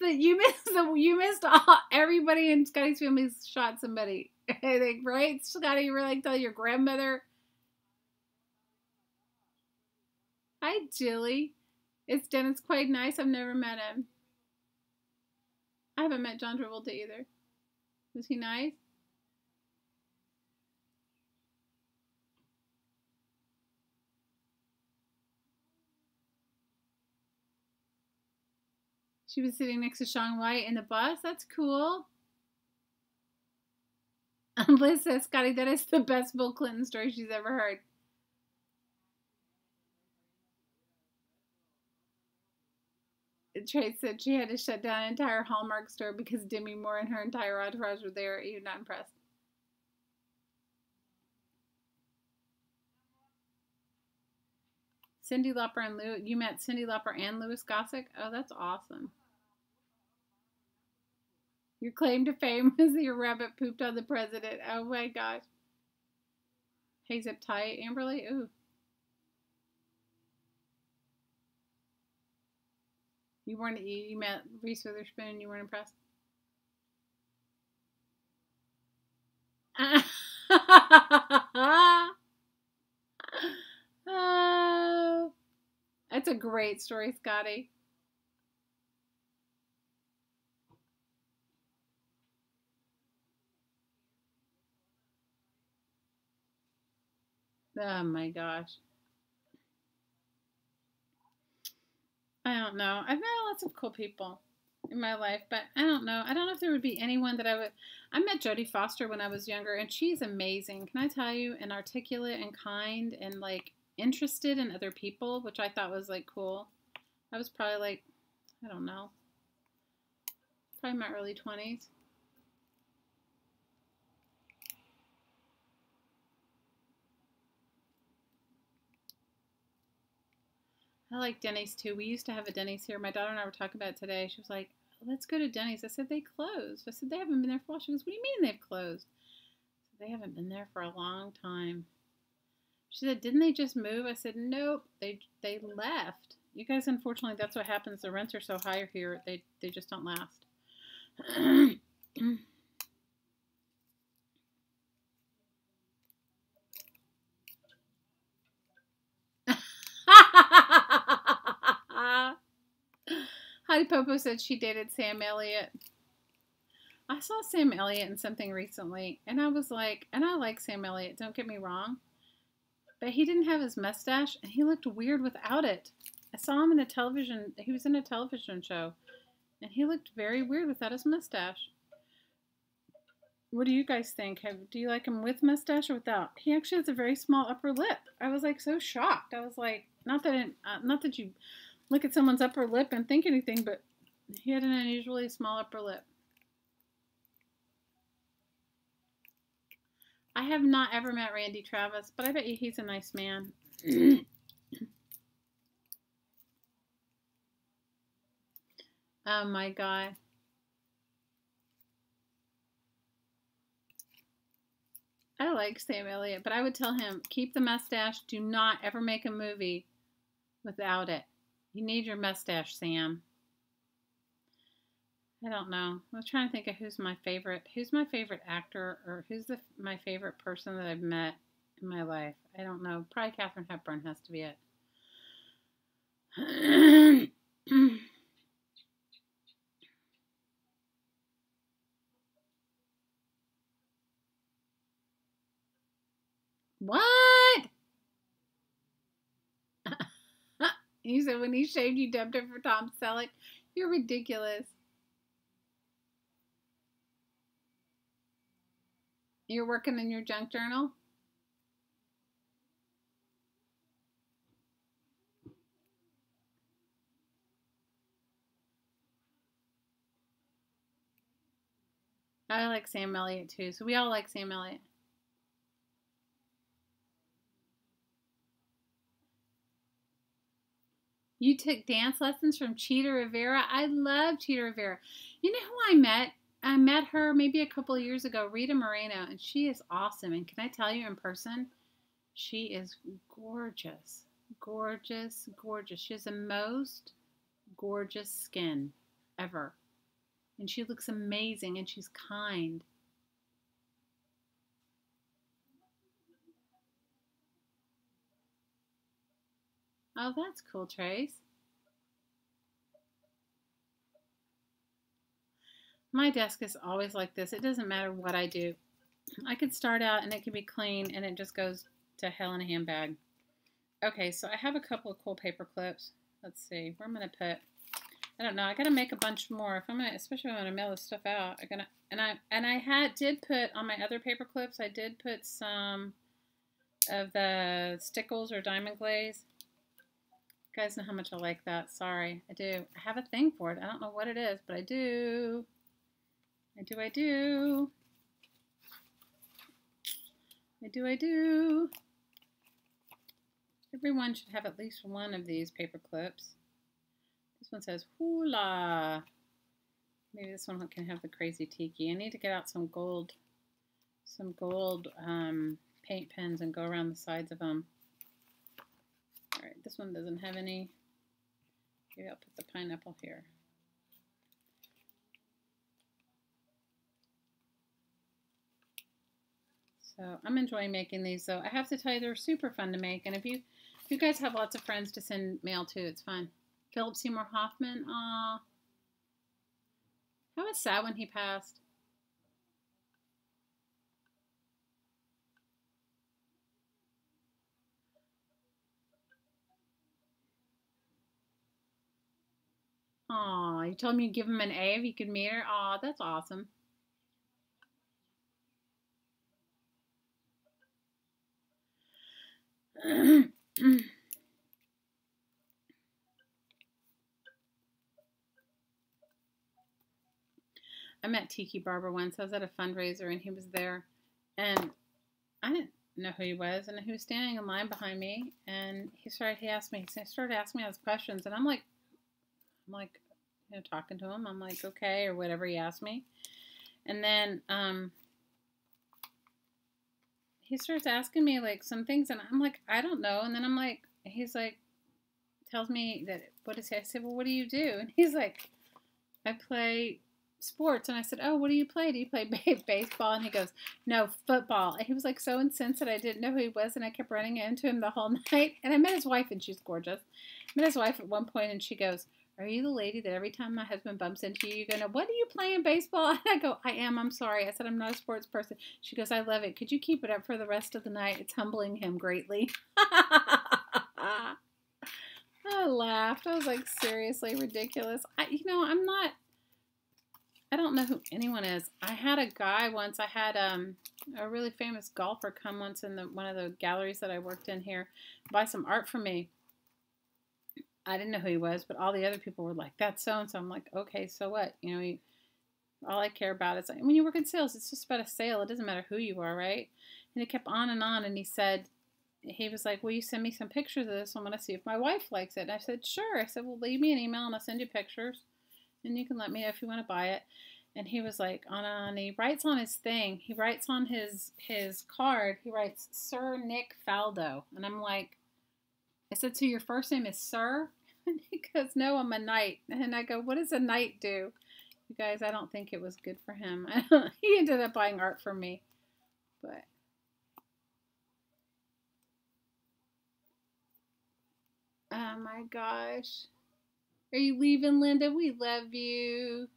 all, everybody in Scotty's family shot somebody. I think, right? Scotty, you were like tell your grandmother. Hi, Jilly. It's Dennis Quaid nice. I've never met him. I haven't met John Travolta either. Was he nice? She was sitting next to Shaun White in the bus. That's cool. Liz says, Scotty, that is the best Bill Clinton story she's ever heard. Trace said she had to shut down an entire Hallmark store because Demi Moore and her entire entourage were there. You're not impressed. Cyndi Lauper and Lou. You met Cyndi Lauper and Louis Gossett? Oh, that's awesome. Your claim to fame was that your rabbit pooped on the president. Oh my gosh. Hey, zip tight, Amberly. Ooh. You met Reese Witherspoon and you weren't impressed? Oh, that's a great story, Scotty. Oh my gosh. I don't know. I've met lots of cool people. in my life, but I don't know. I don't know if there would be anyone that I would. I met Jodie Foster when I was younger, and she's amazing. Can I tell you? And articulate and kind and like interested in other people, which I thought was like cool. I was probably like, I don't know, probably my early 20s. I like Denny's too. We used to have a Denny's here. My daughter and I were talking about it today. She was like, let's go to Denny's. I said, they closed. I said, they haven't been there for a while. She goes, what do you mean they've closed? I said, they haven't been there for a long time. She said, didn't they just move? I said, nope, they left. You guys, unfortunately, that's what happens. The rents are so high here, they just don't last. Heidi Popo said she dated Sam Elliott. I saw Sam Elliott in something recently, and I was like, and I like Sam Elliott, don't get me wrong, but he didn't have his mustache, and he looked weird without it. I saw him in he was in a television show, and he looked very weird without his mustache. What do you guys think? Do you like him with mustache or without? He actually has a very small upper lip. I was like so shocked. I was like, not that you look at someone's upper lip and think anything, but he had an unusually small upper lip. I have not ever met Randy Travis, but I bet you he's a nice man. Oh my God. I like Sam Elliott, but I would tell him, keep the mustache. Do not ever make a movie without it. You need your mustache, Sam. I don't know. I was trying to think of who's my favorite actor, or my favorite person that I've met in my life. I don't know. Probably Katharine Hepburn has to be it. What? You said when he shaved, you dubbed him for Tom Selleck? You're ridiculous. You're working in your junk journal? I like Sam Elliott too, so we all like Sam Elliott. You took dance lessons from Cheetah Rivera? I love Cheetah Rivera. You know who I met? I met her maybe a couple of years ago, Rita Moreno, and she is awesome. And can I tell you in person, she is gorgeous. Gorgeous, gorgeous. She has the most gorgeous skin ever. And she looks amazing, and she's kind. Oh, that's cool, Trace. My desk is always like this. It doesn't matter what I do. I could start out and it could be clean and it just goes to hell in a handbag. Okay, so I have a couple of cool paper clips. Let's see, where I'm gonna put. I don't know. I gotta make a bunch more if I'm gonna, especially when I mail this stuff out. I did put on my other paper clips. I did put some of the stickles or diamond glaze. You guys know how much I like that. Sorry, I do. I have a thing for it. I don't know what it is, but I do. I do. Everyone should have at least one of these paper clips. This one says hula. Maybe this one can have the crazy tiki. I need to get out some gold paint pens and go around the sides of them. All right, this one doesn't have any. Maybe I'll put the pineapple here. So I'm enjoying making these, though. I have to tell you, they're super fun to make. And if you guys have lots of friends to send mail to, it's fun. Philip Seymour Hoffman, aw. I was sad when he passed. Aw, you told me you'd give him an A if you could meet her? Aw, that's awesome. I met Tiki Barber once. I was at a fundraiser and he was there. And I didn't know who he was. And he was standing in line behind me. And he started asking me all those questions. And I'm like, talking to him. I'm like, okay, or whatever he asked me. And then he starts asking me like some things. And I'm like, I don't know. And then he's like, tells me that, what is he? I said, well, what do you do? And he's like, I play sports. And I said, oh, what do you play? Do you play baseball? And he goes, no, football. And he was like so incensed that I didn't know who he was. And I kept running into him the whole night. And I met his wife, and she's gorgeous. I met his wife at one point, and she goes, are you the lady that every time my husband bumps into you, you're going to, what do you play in baseball? And I go, I am. I'm sorry. I said, I'm not a sports person. She goes, I love it. Could you keep it up for the rest of the night? It's humbling him greatly. I laughed. I was like, seriously, ridiculous. I don't know who anyone is. I had a guy once. I had a really famous golfer come once in one of the galleries that I worked in here, buy some art from me. I didn't know who he was, but all the other people were like, that's so and so. I'm like, okay, so what? All I care about is, when you work in sales, it's just about a sale. It doesn't matter who you are, right? And it kept on, and he was like, will you send me some pictures of this? I want to see if my wife likes it. And I said, sure. I said, well, leave me an email and I'll send you pictures. And you can let me know if you want to buy it. And he was like, he writes on his thing. He writes on his card. He writes, Sir Nick Faldo. And I'm like, I said, so your first name is Sir? And he goes, no, I'm a knight. And I go, what does a knight do? You guys, I don't think it was good for him. He ended up buying art from me. But oh my gosh. Are you leaving, Linda? We love you.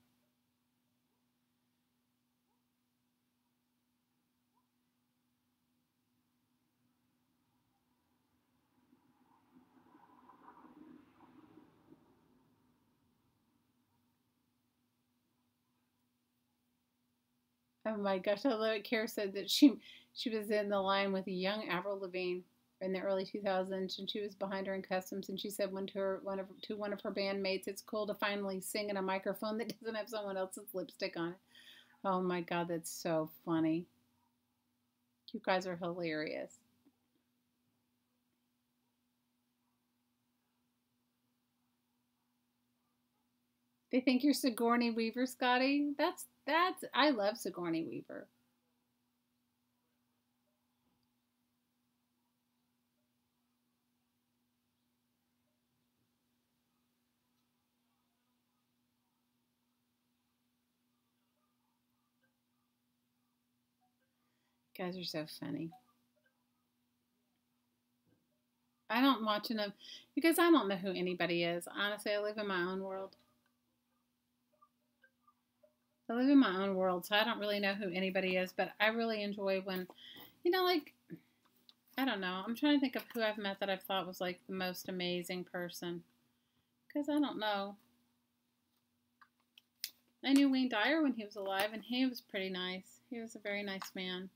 Oh my gosh, I love it. Kara said that she was in the line with a young Avril Lavigne in the early 2000s, and she was behind her in customs, and she said one of her bandmates, it's cool to finally sing in a microphone that doesn't have someone else's lipstick on it. Oh my god, that's so funny. You guys are hilarious. They think you're Sigourney Weaver, Scotty. That's I love Sigourney Weaver. You guys are so funny. I don't watch enough because I don't know who anybody is. Honestly, I live in my own world. I live in my own world, so I don't really know who anybody is, but I really enjoy when, like, I don't know. I'm trying to think of who I've met that I've thought was like the most amazing person. Because I don't know. I knew Wayne Dyer when he was alive, and he was pretty nice. He was a very nice man.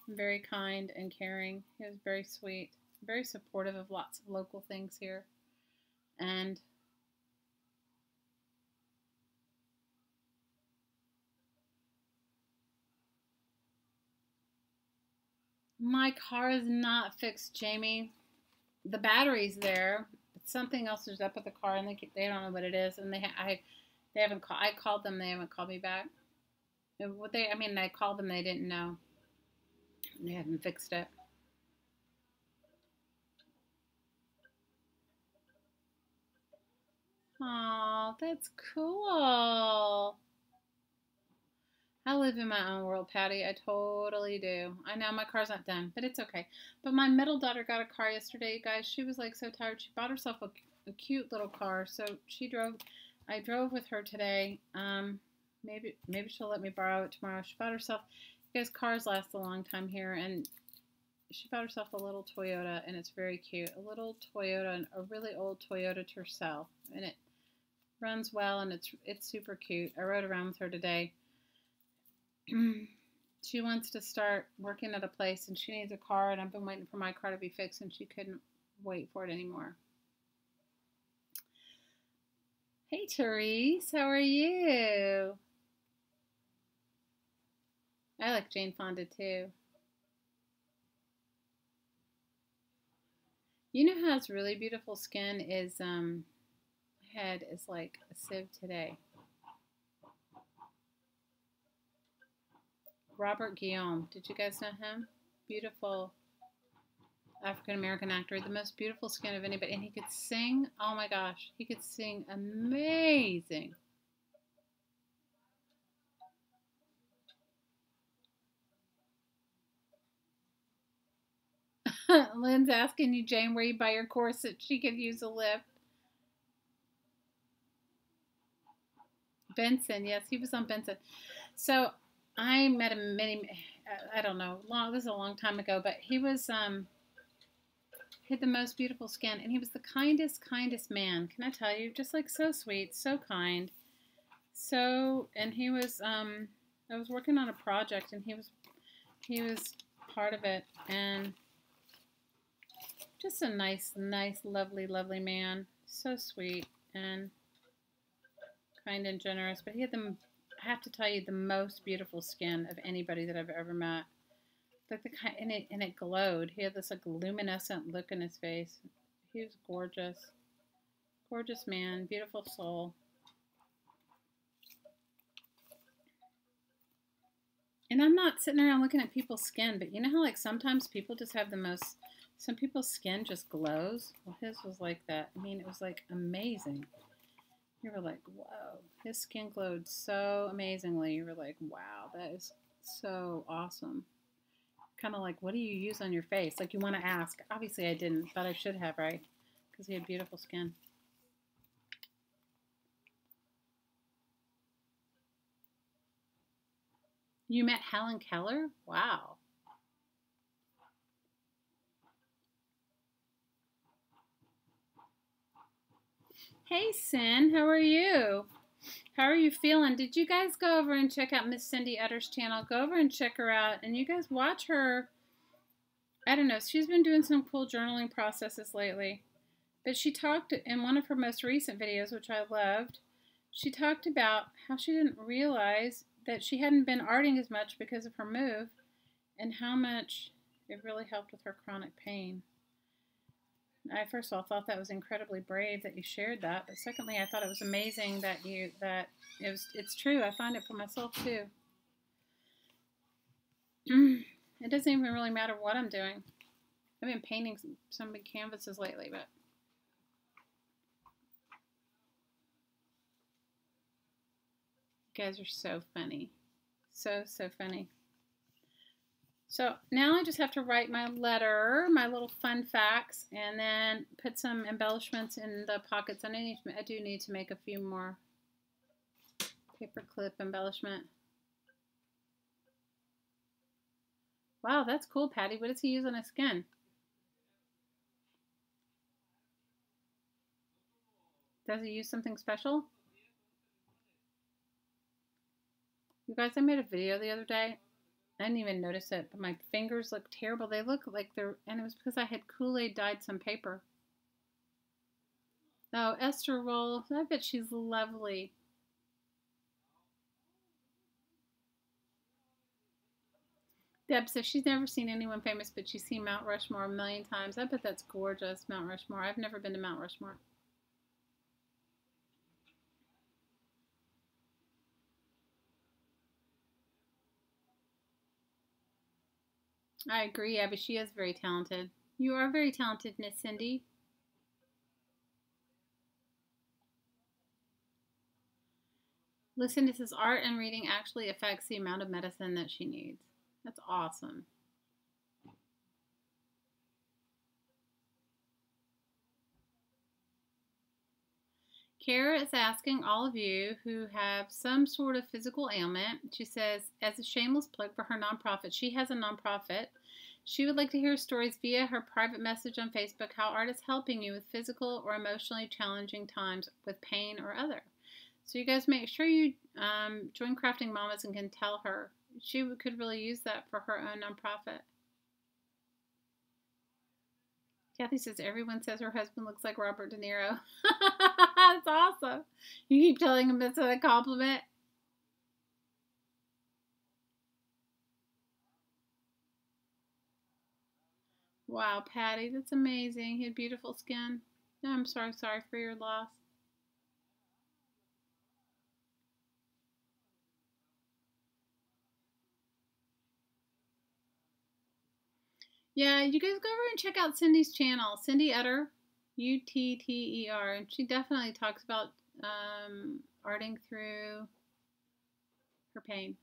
Very kind and caring. He was very sweet. Very supportive of lots of local things here. And my car is not fixed, Jamie. The battery's there. But something else is up with the car, and they don't know what it is. And they haven't called. I called them. They haven't called me back. And I called them. They didn't know. They haven't fixed it. Oh, that's cool. I live in my own world, Patty. I totally do. I know my car's not done, but it's okay. But my middle daughter got a car yesterday, you guys. She was like so tired. She bought herself a cute little car. So she drove. I drove with her today. Maybe she'll let me borrow it tomorrow. She bought herself. You guys, cars last a long time here, and she bought herself a little Toyota, and it's very cute. A little Toyota, a really old Toyota Tercel, and Runs well, and it's super cute. I rode around with her today. She wants to start working at a place, and she needs a car, and I've been waiting for my car to be fixed, and she couldn't wait for it anymore. Hey, Therese, how are you? I like Jane Fonda, too. You know who has really beautiful skin is, head is like a sieve today. Robert Guillaume. Did you guys know him? Beautiful African-American actor. The most beautiful skin of anybody. And he could sing. Oh my gosh. He could sing amazing. Lynn's asking you, Jane, where you buy your corset. She could use a lift. Benson. Yes, he was on Benson. So I met him I don't know, this is a long time ago, but he was, he had the most beautiful skin, and he was the kindest man. Can I tell you? Just like so sweet, so kind. And he was, I was working on a project, and he was part of it, and just a nice, lovely man. So sweet and kind and generous, but he had I have to tell you, the most beautiful skin of anybody that I've ever met. Like the kind, and it glowed. He had this like luminescent look in his face. He was gorgeous, gorgeous man, beautiful soul. And I'm not sitting around looking at people's skin, but you know how like sometimes people just have some people's skin just glows. Well, his was like that. I mean, it was like amazing. You were like, whoa, his skin glowed so amazingly. You were like, wow, that is so awesome. Kind of like, what do you use on your face? Like you want to ask. Obviously I didn't, but I should have, right? Because he had beautiful skin. You met Helen Keller? Wow. Hey, Sin, how are you? How are you feeling? Did you guys go over and check out Miss Cindy Utter's channel? Go over and check her out, and you guys watch her. I don't know. She's been doing some cool journaling processes lately. But she talked in one of her most recent videos, which I loved, she talked about how she didn't realize that she hadn't been arting as much because of her move, and how much it really helped with her chronic pain. I first of all thought that was incredibly brave that you shared that, but secondly, I thought it was amazing that it's true. I find it for myself too. It doesn't even really matter what I'm doing. I've been painting some big canvases lately, but you guys are so funny. So funny. So now I just have to write my letter, my little fun facts, and then put some embellishments in the pockets. I do need to make a few more paperclip embellishment. Wow, that's cool, Patty. What does he use on his skin? Does he use something special? You guys, I made a video the other day. I didn't even notice it, but my fingers look terrible. They look like and it was because I had Kool-Aid dyed some paper. Oh, Esther Roll, I bet she's lovely. Deb says she's never seen anyone famous, but she's seen Mount Rushmore a million times. I bet that's gorgeous, Mount Rushmore. I've never been to Mount Rushmore. I agree, Abby. She is very talented. You are very talented, Miss Cindy. Listen, this is art and reading actually affects the amount of medicine that she needs. That's awesome. Kara is asking all of you who have some sort of physical ailment. She says, as a shameless plug for her nonprofit, she has a nonprofit. She would like to hear stories via her private message on Facebook, how art is helping you with physical or emotionally challenging times with pain or other. So you guys make sure you join Crafting Mamas and can tell her. She could really use that for her own nonprofit. Kathy says, everyone says her husband looks like Robert De Niro. That's awesome. You keep telling him it's a compliment. Wow, Patty, that's amazing. He had beautiful skin. I'm sorry for your loss. Yeah, you guys go over and check out Cindy's channel, Cindy Utter, Utter, and she definitely talks about arting through her pain.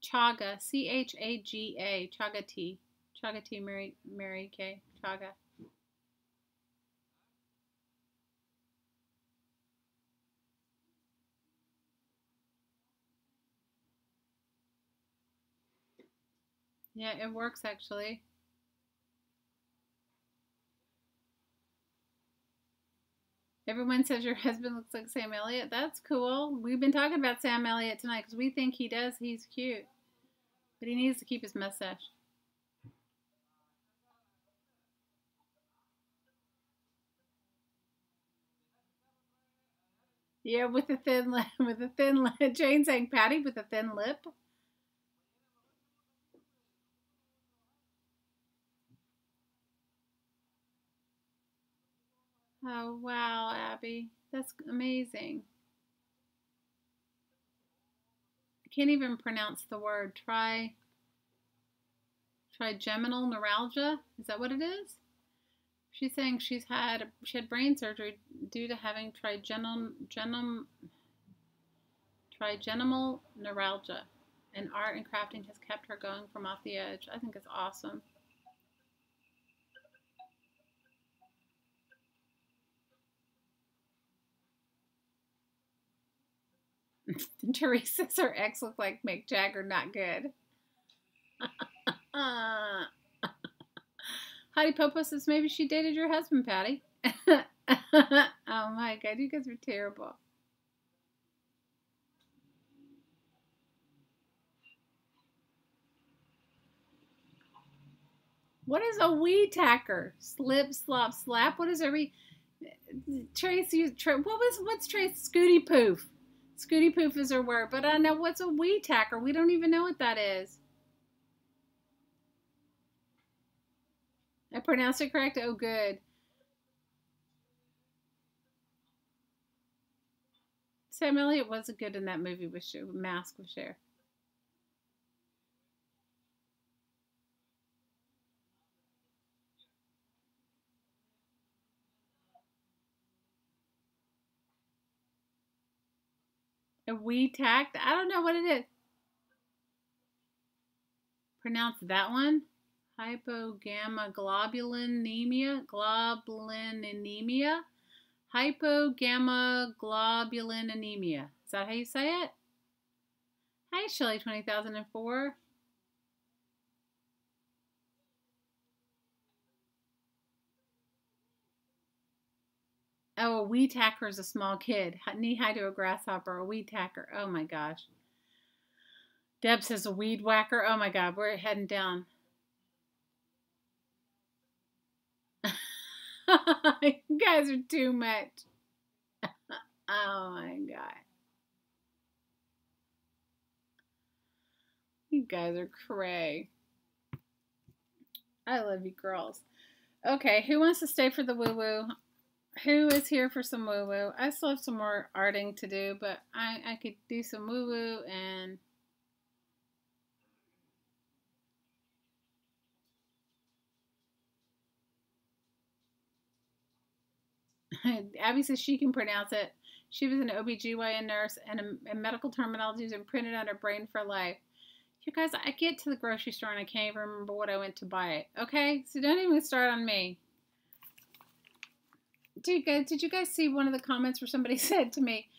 Chaga, Chaga, Chaga T. Chaga T, Mary K. Chaga. Yeah, it works actually. Everyone says your husband looks like Sam Elliott. That's cool. We've been talking about Sam Elliott tonight because we think he does. He's cute. But he needs to keep his mustache. Yeah, with a thin lip. With a thin lip. Jane saying, Patty with a thin lip. Oh, wow, Abby. That's amazing. I can't even pronounce the word. Trigeminal neuralgia. Is that what it is? She's saying she had brain surgery due to having trigeminal neuralgia, and art and crafting has kept her going from off the edge. I think it's awesome. Teresa says her ex looked like Mick Jagger, not good. Heidi Popo says maybe she dated your husband, Patty. Oh my God, you guys are terrible. What is a weed tacker? Slip, slop, slap. What is every Tracy? What's Trace? Scooty poof. Scooty poof is her word, but I know what's a weed tacker. We don't even know what that is. I pronounced it correct. Oh, good. Sam Elliott wasn't good in that movie with Mask with Cher. A weed tacked? I don't know what it is. Pronounce that one. Hypogammaglobulinemia. Globulinemia. Hypogammaglobulinemia. Is that how you say it? Hi, Shelly 20,004. Oh, a weed tacker is a small kid. Knee high to a grasshopper. A weed tacker. Oh my gosh. Deb says a weed whacker. Oh my God, we're heading down. You guys are too much. Oh my God. You guys are cray. I love you girls. Okay, who wants to stay for the woo-woo? Who is here for some woo-woo? I still have some more arting to do, but I could do some woo-woo and... Abby says she can pronounce it. She was an OBGYN nurse and medical terminology is printed on her brain for life. You guys, I get to the grocery store and I can't even remember what I went to buy it. Okay? So don't even start on me. Did you guys see one of the comments where somebody said to me,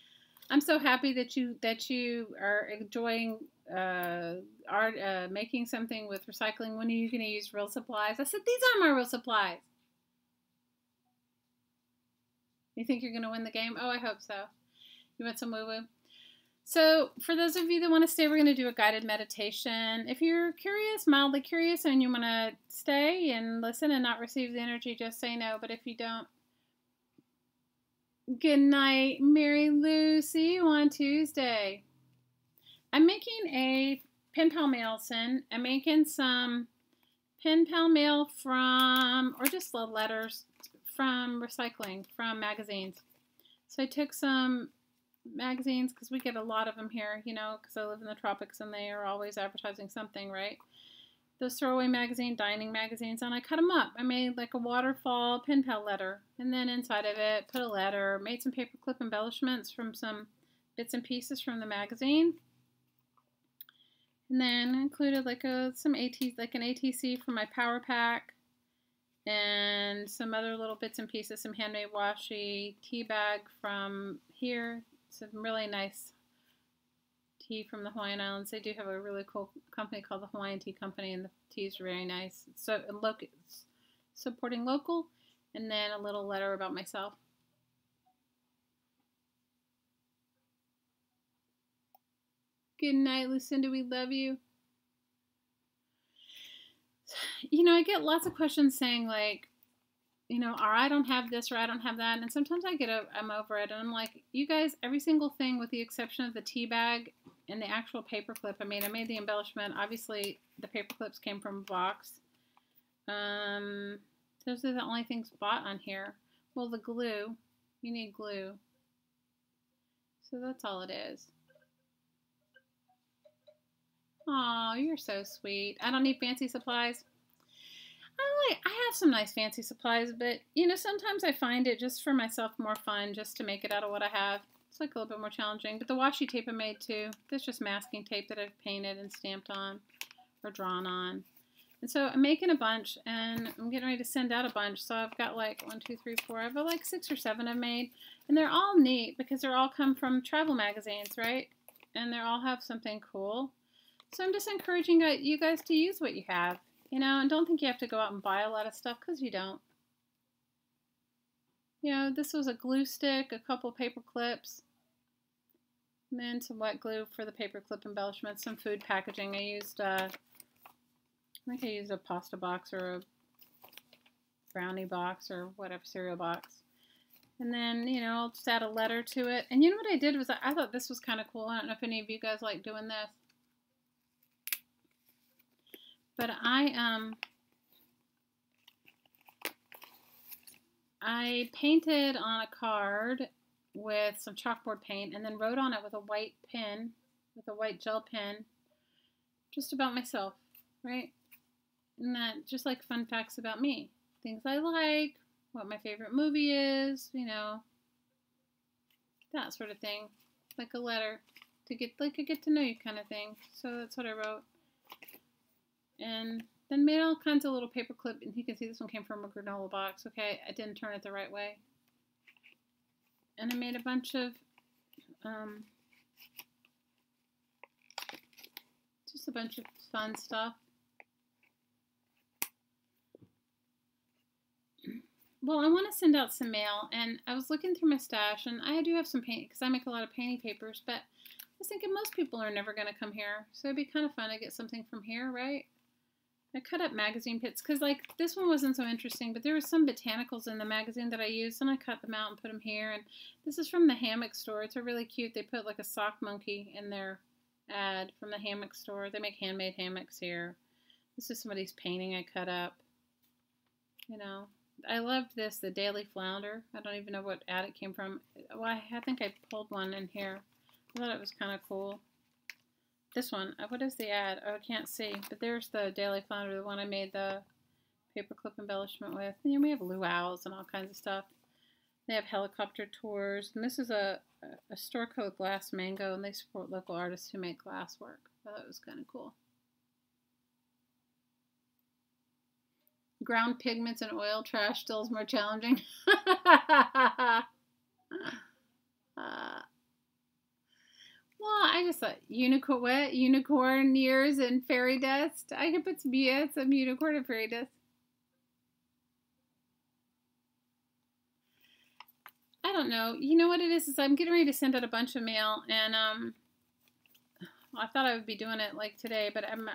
I'm so happy that you are enjoying art, making something with recycling. When are you going to use real supplies? I said, these aren't my real supplies. You think you're going to win the game? Oh, I hope so. You want some woo-woo? So for those of you that want to stay, we're going to do a guided meditation. If you're curious, mildly curious, and you want to stay and listen and not receive the energy, just say no. But if you don't, good night, Mary Lou. See you on Tuesday. I'm making a pen pal mail sin. I'm making some pen pal mail from, or just the letters from recycling, from magazines. So I took some magazines, because we get a lot of them here, you know, because I live in the tropics and they are always advertising something, right? Those throwaway magazine, dining magazines, and I cut them up. I made like a waterfall pen pal letter, and then inside of it put a letter, made some paperclip embellishments from some bits and pieces from the magazine, and then included like an ATC for my power pack, and some other little bits and pieces, some handmade washi, tea bag from here. It's a really nice tea from the Hawaiian Islands. They do have a really cool company called the Hawaiian Tea Company, and the tea is very nice. So it's supporting local, and then a little letter about myself. Good night, Lucinda. We love you. You know, I get lots of questions saying like, you know, or I don't have this or I don't have that. And sometimes I'm over it. And I'm like, you guys, every single thing with the exception of the tea bag and the actual paper clip. I made the embellishment. Obviously, the paper clips came from a box. Those are the only things bought on here. Well, the glue. You need glue. So that's all it is. Aw, you're so sweet. I don't need fancy supplies. I have some nice fancy supplies, but, you know, sometimes I find it just for myself more fun just to make it out of what I have. It's like a little bit more challenging. But the washi tape I made too. That's just masking tape that I've painted and stamped on or drawn on. And so I'm making a bunch, and I'm getting ready to send out a bunch. So I've got like 1, 2, 3, 4. I've got like 6 or 7 I've made. And they're all neat because they're all come from travel magazines, right? And they all have something cool. So I'm just encouraging you guys to use what you have. You know, and don't think you have to go out and buy a lot of stuff, because you don't. You know, this was a glue stick, a couple paper clips, and then some wet glue for the paper clip embellishments, some food packaging. I used, I think I used a pasta box or a brownie box or whatever, cereal box. And then, you know, I'll just add a letter to it. And you know what I did was I thought this was kind of cool. I don't know if any of you guys like doing this. But I painted on a card with some chalkboard paint and then wrote on it with a white pen, with a white gel pen, just about myself, right? And that, just like fun facts about me. Things I like, what my favorite movie is, you know, that sort of thing. Like a letter to get, like a get to know you kind of thing. So that's what I wrote. And then made all kinds of little paper clip, and you can see this one came from a granola box. Okay, I didn't turn it the right way. And I made a bunch of, just a bunch of fun stuff. Well, I want to send out some mail, and I was looking through my stash, and I do have some paint, because I make a lot of painting papers, but I was thinking most people are never going to come here, so it'd be kind of fun to get something from here, right? I cut up magazine pits, because like this one wasn't so interesting, but there were some botanicals in the magazine that I used, and I cut them out and put them here. And this is from the hammock store. It's a really cute, they put like a sock monkey in their ad from the hammock store. They make handmade hammocks here. This is somebody's painting I cut up. You know, I loved this, the Daily Flounder. I don't even know what ad it came from. Well, I think I pulled one in here. I thought it was kind of cool. This one, what is the ad? Oh, I can't see. But there's the Daily Flounder, the one I made the paperclip embellishment with. And then we have luau's and all kinds of stuff. They have helicopter tours. And this is a store called Glass Mango, and they support local artists who make glass work. I thought it was kind of cool. Ground pigments and oil trash still is more challenging. I just thought unicorn, what? Unicorn ears and fairy dust. I could put some, yeah, some unicorn and fairy dust. I don't know. You know what it is I'm getting ready to send out a bunch of mail, and I thought I would be doing it like today, but I'm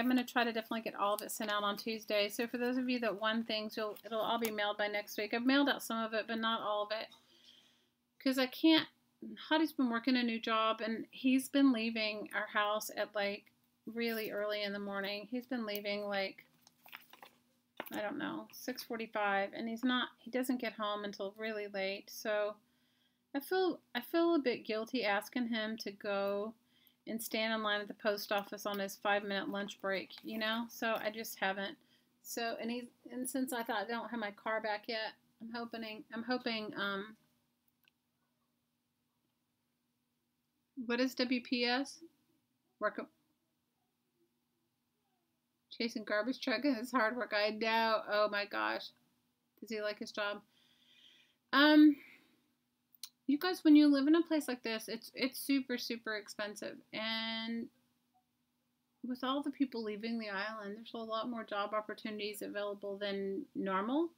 going to try to definitely get all of it sent out on Tuesday. So for those of you that want things, it'll all be mailed by next week. I've mailed out some of it, but not all of it, because I can't. Hottie's been working a new job, and he's been leaving our house at like really early in the morning. He's been leaving like, I don't know, 6:45, and he doesn't get home until really late. So I feel a bit guilty asking him to go and stand in line at the post office on his 5-minute lunch break, you know? So I just haven't. So and since I thought I don't have my car back yet, I'm hoping what is WPS? Chasing garbage truck is hard work. I know. Oh my gosh. Does he like his job? You guys, when you live in a place like this, it's super, super expensive. And with all the people leaving the island, there's a lot more job opportunities available than normal.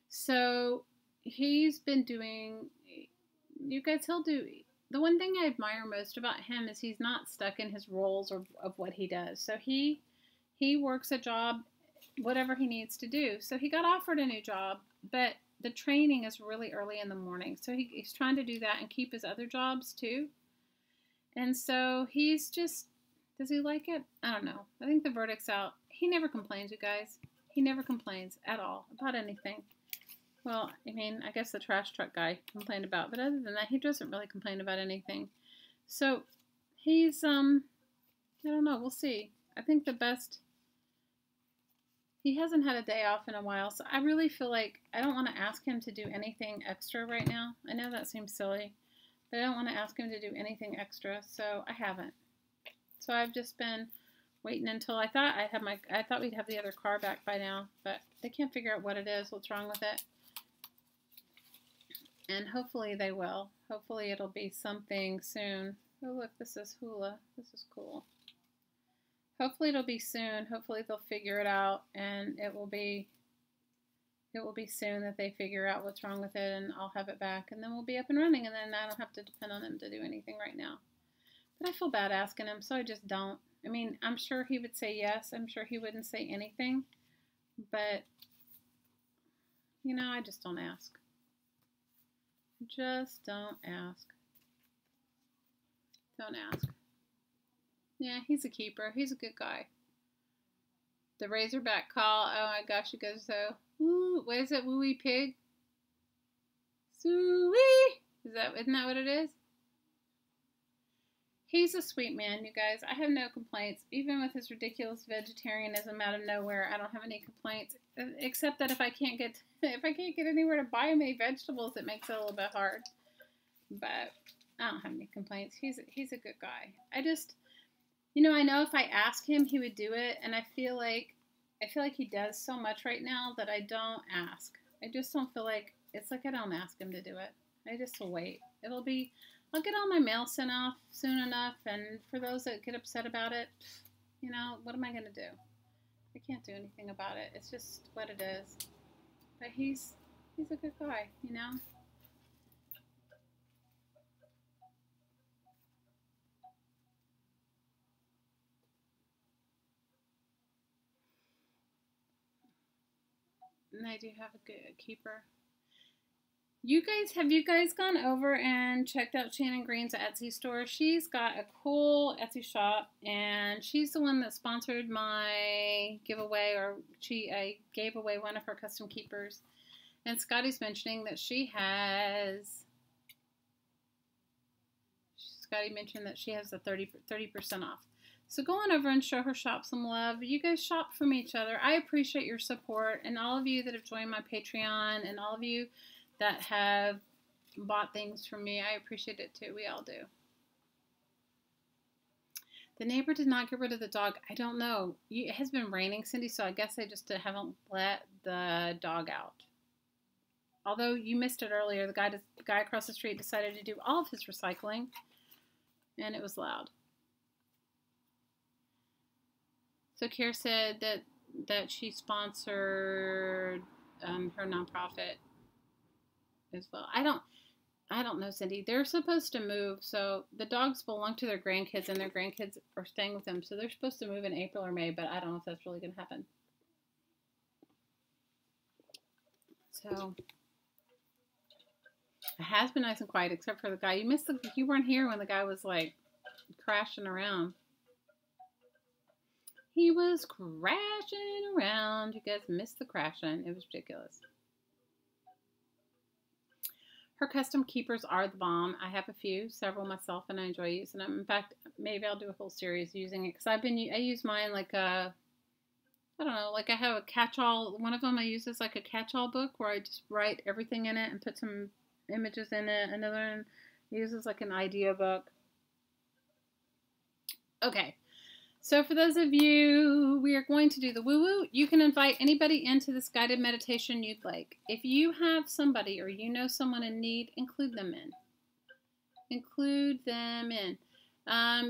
So he's been doing, you guys, he'll do, the one thing I admire most about him is he's not stuck in his roles of what he does. So he works a job, whatever he needs to do. So he got offered a new job, but the training is really early in the morning. So he's trying to do that and keep his other jobs too. And so he's just, does he like it? I don't know. I think the verdict's out. He never complains, you guys. He never complains at all about anything. Well, I mean, I guess the trash truck guy complained about, but other than that, he doesn't really complain about anything. So he's, I don't know. We'll see. I think the best, he hasn't had a day off in a while, so I really feel like I don't want to ask him to do anything extra right now. I know that seems silly, but I don't want to ask him to do anything extra, so I haven't. So I've just been waiting until I thought we'd have the other car back by now, but they can't figure out what it is, what's wrong with it. And hopefully they will. Hopefully it'll be something soon. Oh look, this is hula. This is cool. Hopefully it'll be soon. Hopefully they'll figure it out, and it will be soon that they figure out what's wrong with it, and I'll have it back, and then we'll be up and running, and then I don't have to depend on him to do anything right now. But I feel bad asking him, so I just don't. I mean, I'm sure he would say yes. I'm sure he wouldn't say anything, but you know, I just don't ask. Just don't ask. Don't ask. Yeah, he's a keeper. He's a good guy. The Razorback call. Oh my gosh, you guys are so. Ooh, what is it? Wooey pig? Suey! Isn't that what it is? He's a sweet man, you guys. I have no complaints. Even with his ridiculous vegetarianism out of nowhere, I don't have any complaints. Except that if I can't get anywhere to buy him any vegetables, it makes it a little bit hard. But I don't have any complaints. He's a good guy. I just, you know, I know if I ask him, he would do it, and I feel like he does so much right now that I don't ask. I just don't feel like, it's like I don't ask him to do it. I just will wait. I'll get all my mail sent off soon enough, and for those that get upset about it, you know, what am I going to do? I can't do anything about it. It's just what it is. But he's a good guy, you know? And I do have a good keeper. Have you guys gone over and checked out Shannon Green's Etsy store? She's got a cool Etsy shop, and she's the one that sponsored my giveaway, or I gave away one of her custom keepers. And Scotty's mentioning that Scotty mentioned that she has the 30% off. So go on over and show her shop some love. You guys shop from each other. I appreciate your support, and all of you that have joined my Patreon, and all of you that have bought things from me. I appreciate it too. We all do. The neighbor did not get rid of the dog. I don't know. It has been raining, Cindy, so I guess they just haven't let the dog out. Although you missed it earlier, the guy across the street decided to do all of his recycling. and it was loud. So Kara said that she sponsored her nonprofit as well. I don't know, Cindy. They're supposed to move, so the dogs belong to their grandkids, and their grandkids are staying with them. So they're supposed to move in April or May, but I don't know if that's really going to happen. So it has been nice and quiet, except for the guy. You weren't here when the guy was like crashing around. He was crashing around. You guys missed the crashing. It was ridiculous. Her custom keepers are the bomb. I have a few, several myself, and I enjoy using them. In fact, maybe I'll do a whole series using it because I use mine like I don't know, like I have a catch-all. One of them I use is like a catch-all book where I just write everything in it and put some images in it. Another one uses like an idea book. Okay. So for those of you, we are going to do the woo-woo. You can invite anybody into this guided meditation you'd like. If you have somebody or you know someone in need, include them in. Include them in.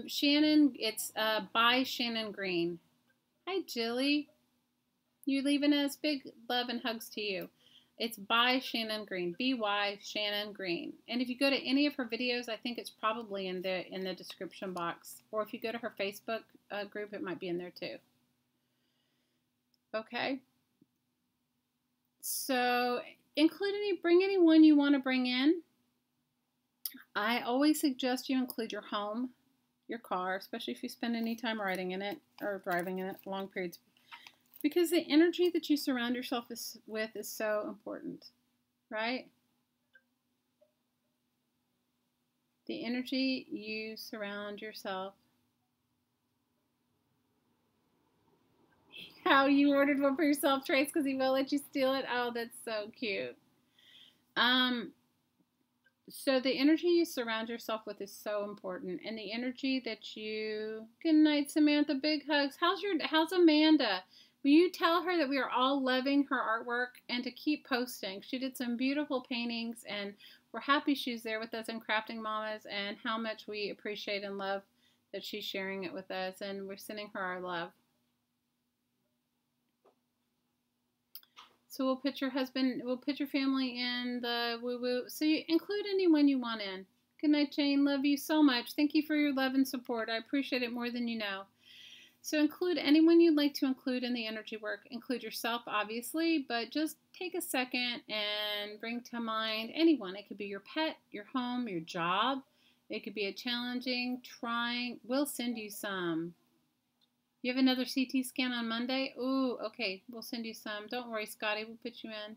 Shannon, it's by Shannon Green. Hi, Jilly. You leaving us? Big love and hugs to you. It's by Shannon Green. B-Y Shannon Green. And if you go to any of her videos, I think it's probably in the description box. Or if you go to her Facebook group, it might be in there too. Okay. So bring anyone you want to bring in. I always suggest you include your home, your car, especially if you spend any time riding in it or driving in it long periods. Because the energy that you surround yourself with is so important, right? The energy you surround yourself. How you ordered one for yourself, Trace, because he will let you steal it. Oh, that's so cute. So the energy you surround yourself with is so important, and the energy that you. Good night, Samantha. Big hugs. How's Amanda? Will you tell her that we are all loving her artwork and to keep posting? She did some beautiful paintings, and we're happy she's there with us in Crafting Mamas, and how much we appreciate and love that she's sharing it with us, and we're sending her our love. So we'll put your family in the woo-woo. So you include anyone you want in. Good night, Jane. Love you so much. Thank you for your love and support. I appreciate it more than you know. So include anyone you'd like to include in the energy work. Include yourself, obviously, but just take a second and bring to mind anyone. It could be your pet, your home, your job. It could be a challenging, trying. We'll send you some. You have another CT scan on Monday? Ooh, okay. We'll send you some. Don't worry, Scotty. We'll put you in.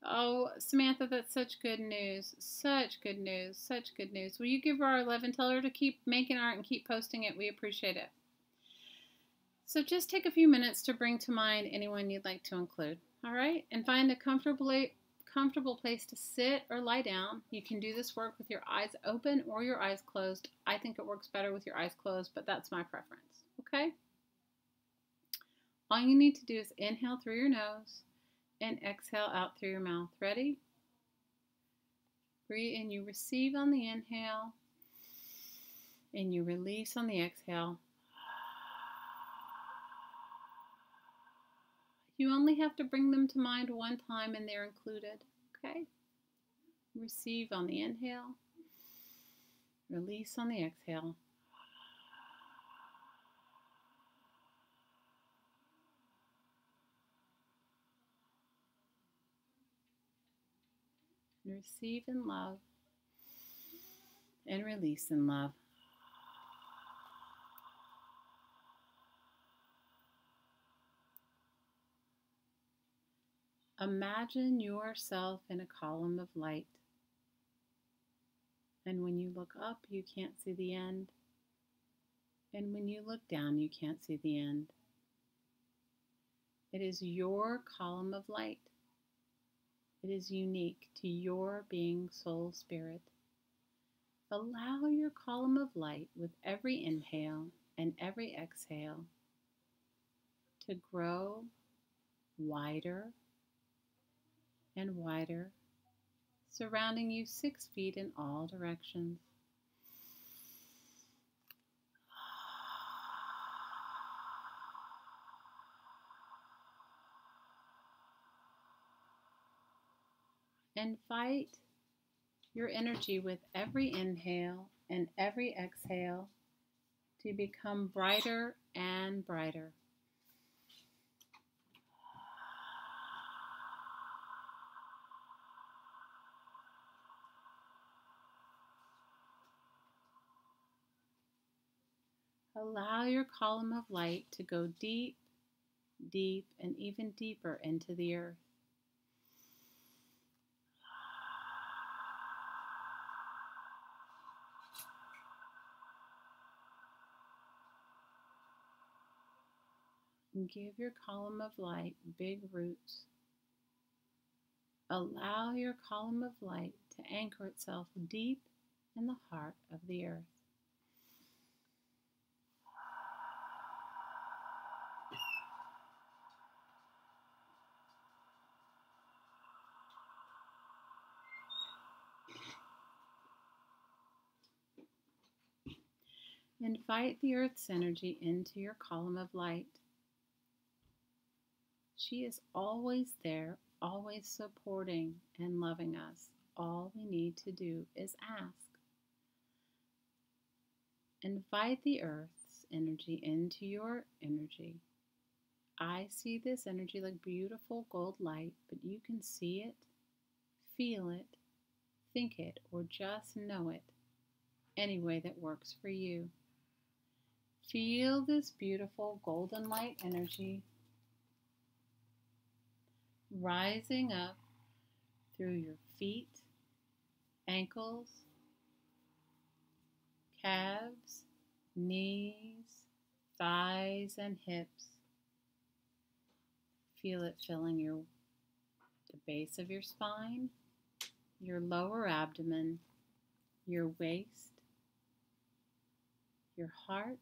Oh, Samantha, that's such good news. Such good news. Such good news. Will you give her our love and tell her to keep making art and keep posting it? We appreciate it. So just take a few minutes to bring to mind anyone you'd like to include. All right? And find a comfortable place to sit or lie down. You can do this work with your eyes open or your eyes closed. I think it works better with your eyes closed, but that's my preference. Okay? All you need to do is inhale through your nose and exhale out through your mouth. Ready? Breathe and you receive on the inhale and you release on the exhale. You only have to bring them to mind one time and they're included. Okay? Receive on the inhale. Release on the exhale. Receive in love and release in love. Imagine yourself in a column of light. And when you look up, you can't see the end. And when you look down, you can't see the end. It is your column of light. It is unique to your being, soul, spirit. Allow your column of light with every inhale and every exhale to grow wider and wider, surrounding you 6 feet in all directions. Invite your energy with every inhale and every exhale to become brighter and brighter. Allow your column of light to go deep, deep, and even deeper into the earth. And give your column of light big roots. Allow your column of light to anchor itself deep in the heart of the earth. Invite the earth's energy into your column of light. She is always there, always supporting and loving us. All we need to do is ask. Invite the earth's energy into your energy. I see this energy like beautiful gold light, but you can see it, feel it, think it, or just know it any way that works for you. Feel this beautiful golden light energy rising up through your feet, ankles, calves, knees, thighs, and hips. Feel it filling the base of your spine, your lower abdomen, your waist, your heart,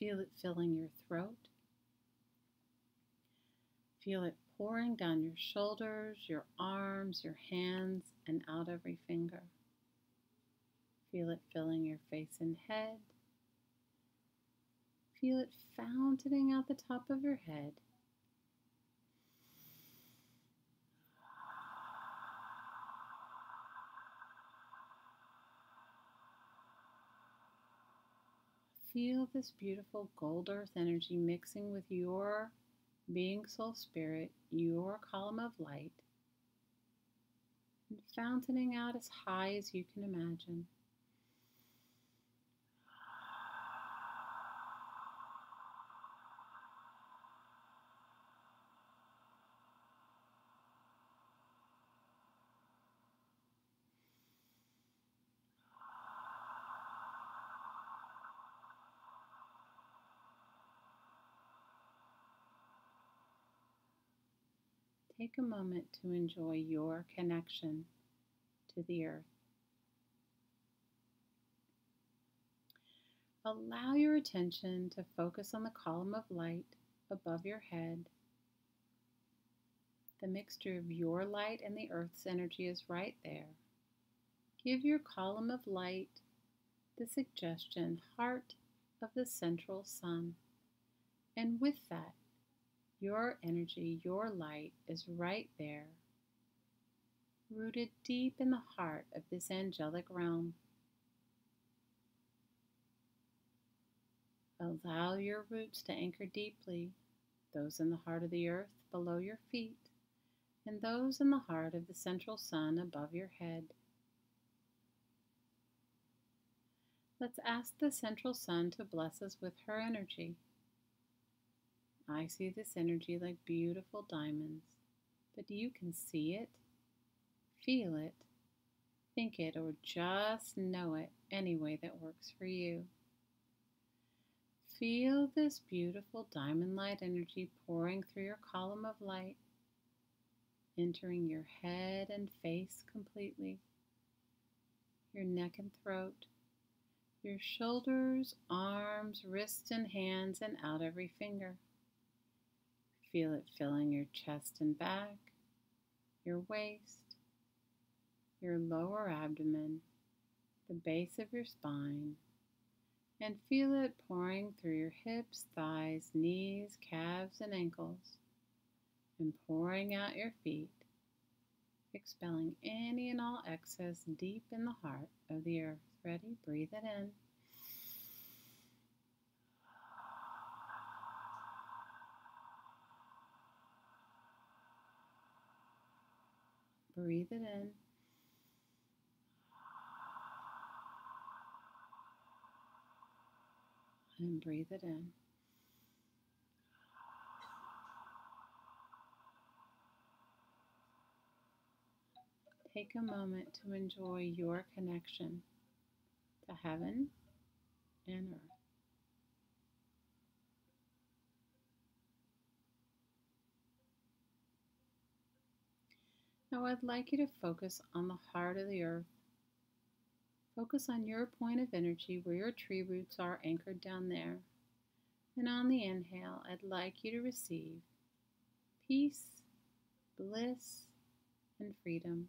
feel it filling your throat. Feel it pouring down your shoulders, your arms, your hands, and out every finger. Feel it filling your face and head. Feel it fountaining out the top of your head. Feel this beautiful gold earth energy mixing with your being soul spirit, your column of light, and fountaining out as high as you can imagine. Take a moment to enjoy your connection to the earth. Allow your attention to focus on the column of light above your head. The mixture of your light and the earth's energy is right there. Give your column of light the suggestion, heart of the central sun. And with that, your energy, your light is right there, rooted deep in the heart of this angelic realm. Allow your roots to anchor deeply, those in the heart of the earth below your feet, and those in the heart of the central sun above your head. Let's ask the central sun to bless us with her energy. I see this energy like beautiful diamonds, but you can see it, feel it, think it, or just know it any way that works for you. Feel this beautiful diamond light energy pouring through your column of light, entering your head and face completely, your neck and throat, your shoulders, arms, wrists, and hands, and out every finger. Feel it filling your chest and back, your waist, your lower abdomen, the base of your spine, and feel it pouring through your hips, thighs, knees, calves, and ankles, and pouring out your feet, expelling any and all excess deep in the heart of the earth. Ready? Breathe it in. Breathe it in. And breathe it in. Take a moment to enjoy your connection to heaven and earth. Now I'd like you to focus on the heart of the earth. Focus on your point of energy where your tree roots are anchored down there. And on the inhale, I'd like you to receive peace, bliss, and freedom.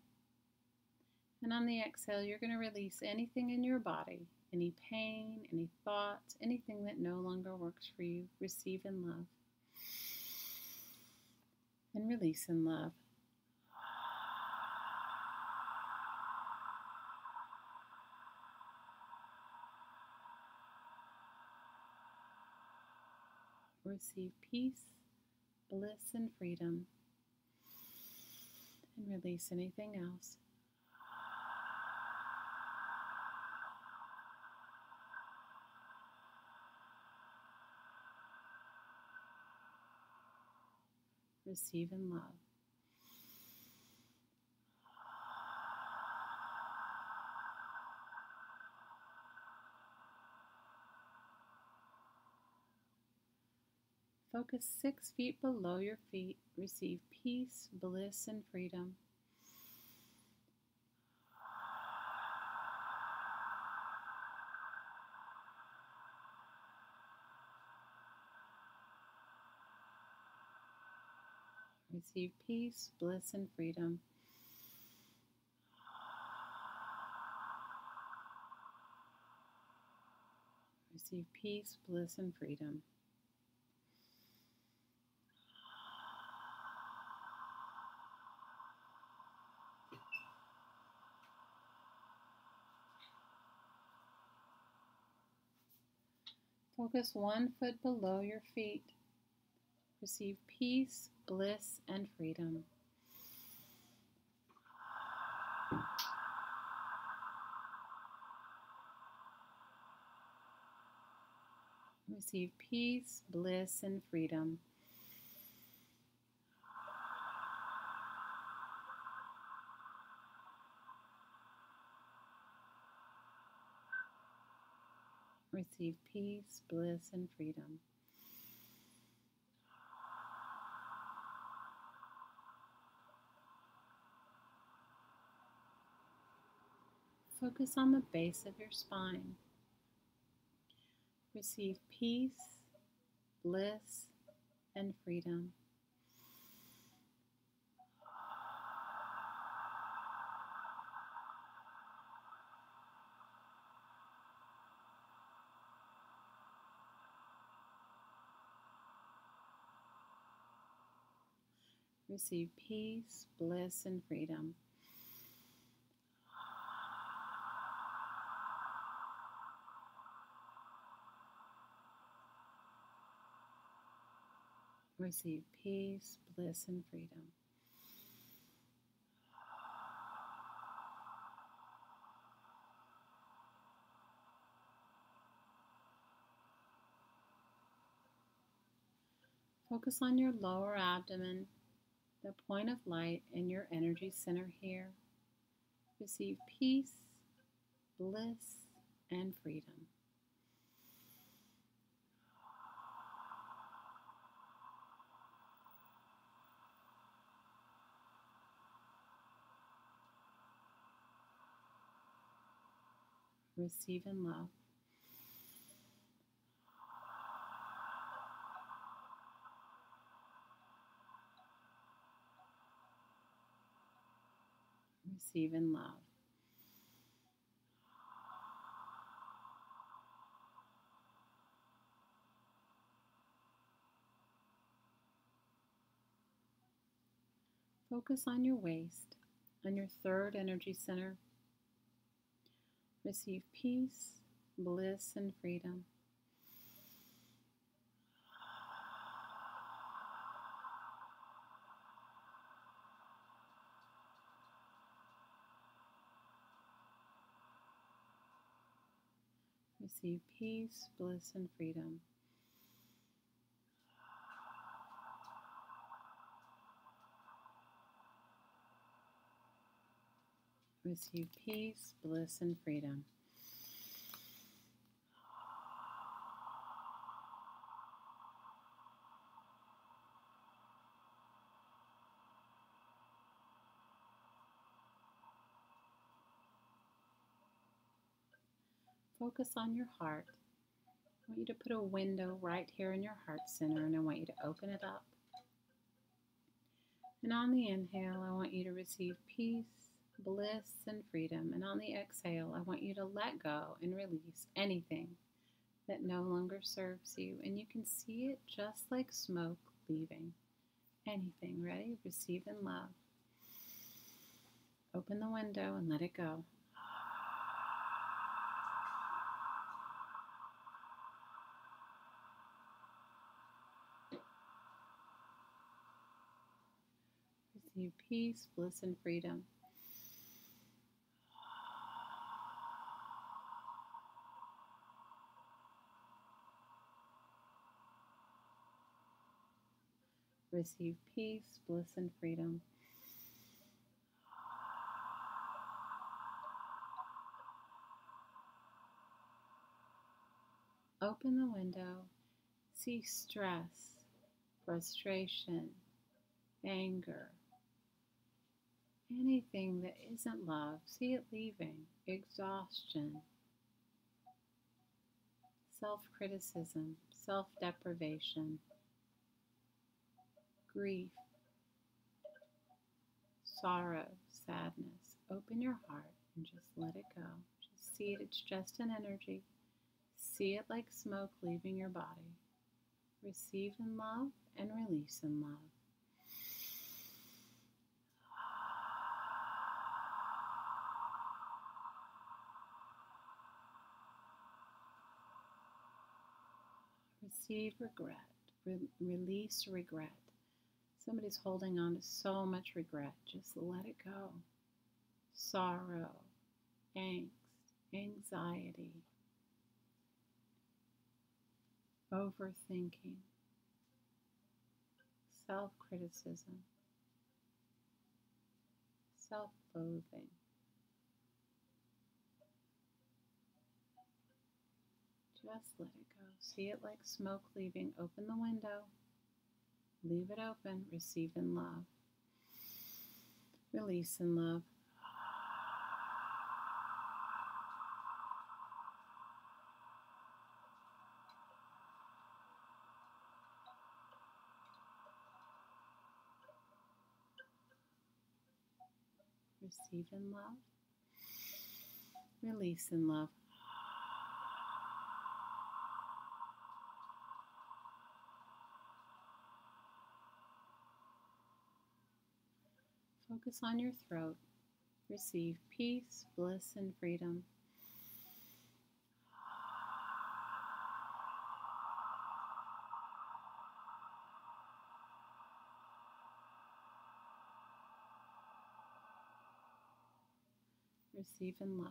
And on the exhale, you're going to release anything in your body, any pain, any thoughts, anything that no longer works for you. Receive in love. And release in love. Receive peace, bliss, and freedom. And release anything else. Receive in love. Focus 6 feet below your feet. Receive peace, bliss, and freedom. Receive peace, bliss, and freedom. Receive peace, bliss, and freedom. Focus 1 foot below your feet. Receive peace, bliss, and freedom. Receive peace, bliss, and freedom. Receive peace, bliss, and freedom. Focus on the base of your spine. Receive peace, bliss, and freedom. Receive peace, bliss, and freedom. Receive peace, bliss, and freedom. Focus on your lower abdomen, the point of light in your energy center here. Receive peace, bliss, and freedom. Receive in love. Receive in love. Focus on your waist, on your third energy center. Receive peace, bliss, and freedom. Receive peace, bliss, and freedom. Receive peace, bliss, and freedom. Focus on your heart. I want you to put a window right here in your heart center, and I want you to open it up. And on the inhale, I want you to receive peace, bliss, and freedom. And on the exhale, I want you to let go and release anything that no longer serves you. And you can see it just like smoke leaving. Anything. Ready? Receive and love. Open the window and let it go. Receive peace, bliss, and freedom. Receive peace, bliss, and freedom. Open the window. See stress, frustration, anger, anything that isn't love. See it leaving. Exhaustion, self-criticism, self-deprivation, grief, sorrow, sadness. Open your heart and just let it go. Just see it. It's just an energy. See it like smoke leaving your body. Receive in love and release in love. Receive regret. Release regret. Somebody's holding on to so much regret. Just let it go. Sorrow, angst, anxiety, overthinking, self-criticism, self-loathing. Just let it go. See it like smoke leaving. Open the window. Leave it open. Receive in love. Release in love. Receive in love. Release in love. Focus on your throat. Receive peace, bliss, and freedom. Receive in love.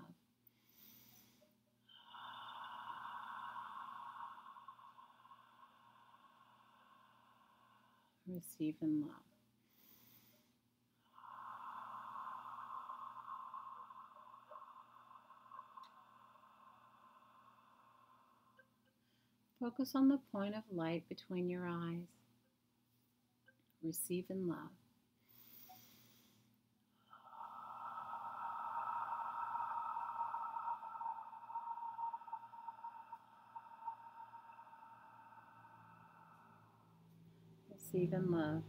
Receive in love. Focus on the point of light between your eyes. Receive in love. Receive in love.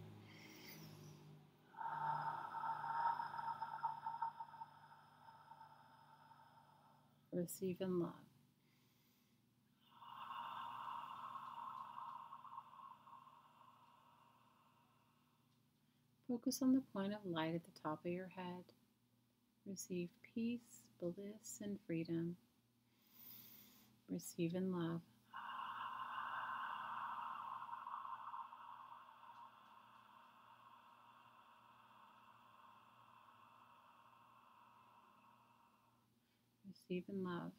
Receive in love. Focus on the point of light at the top of your head. Receive peace, bliss, and freedom. Receive in love. Receive in love.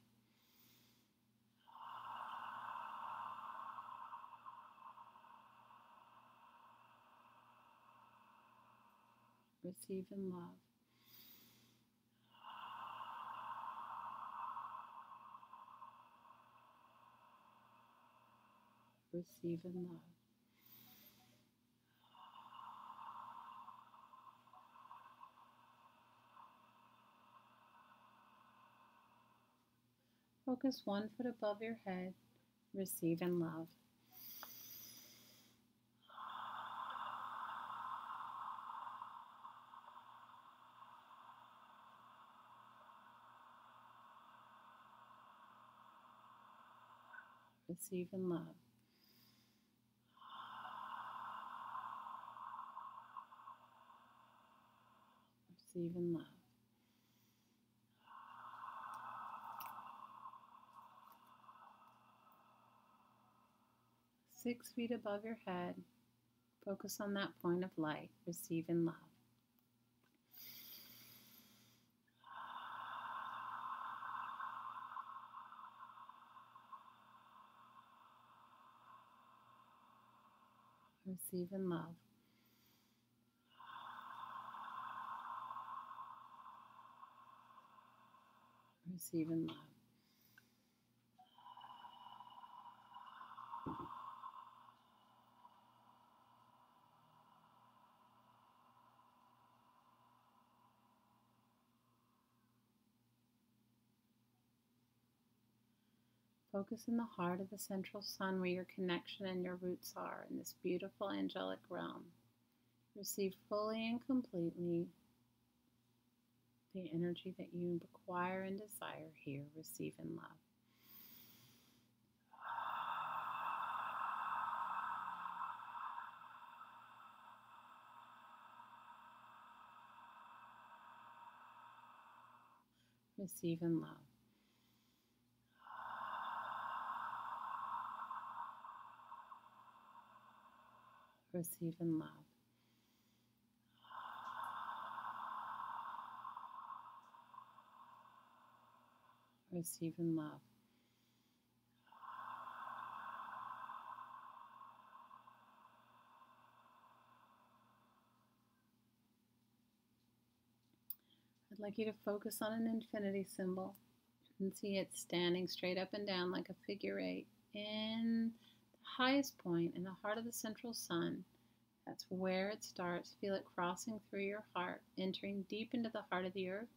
Receive in love. Receive in love. Focus 1 foot above your head. Receive in love. Receive in love. Receive in love. Six feet above your head, focus on that point of light. Receive in love. Receive in love. Receive in love. Focus in the heart of the central sun where your connection and your roots are in this beautiful angelic realm. Receive fully and completely the energy that you require and desire here. Receive in love. Receive in love. Receive in love. Receive in love. I'd like you to focus on an infinity symbol and see it standing straight up and down like a figure 8 in the highest point in the heart of the central sun. That's where it starts. Feel it crossing through your heart, entering deep into the heart of the earth,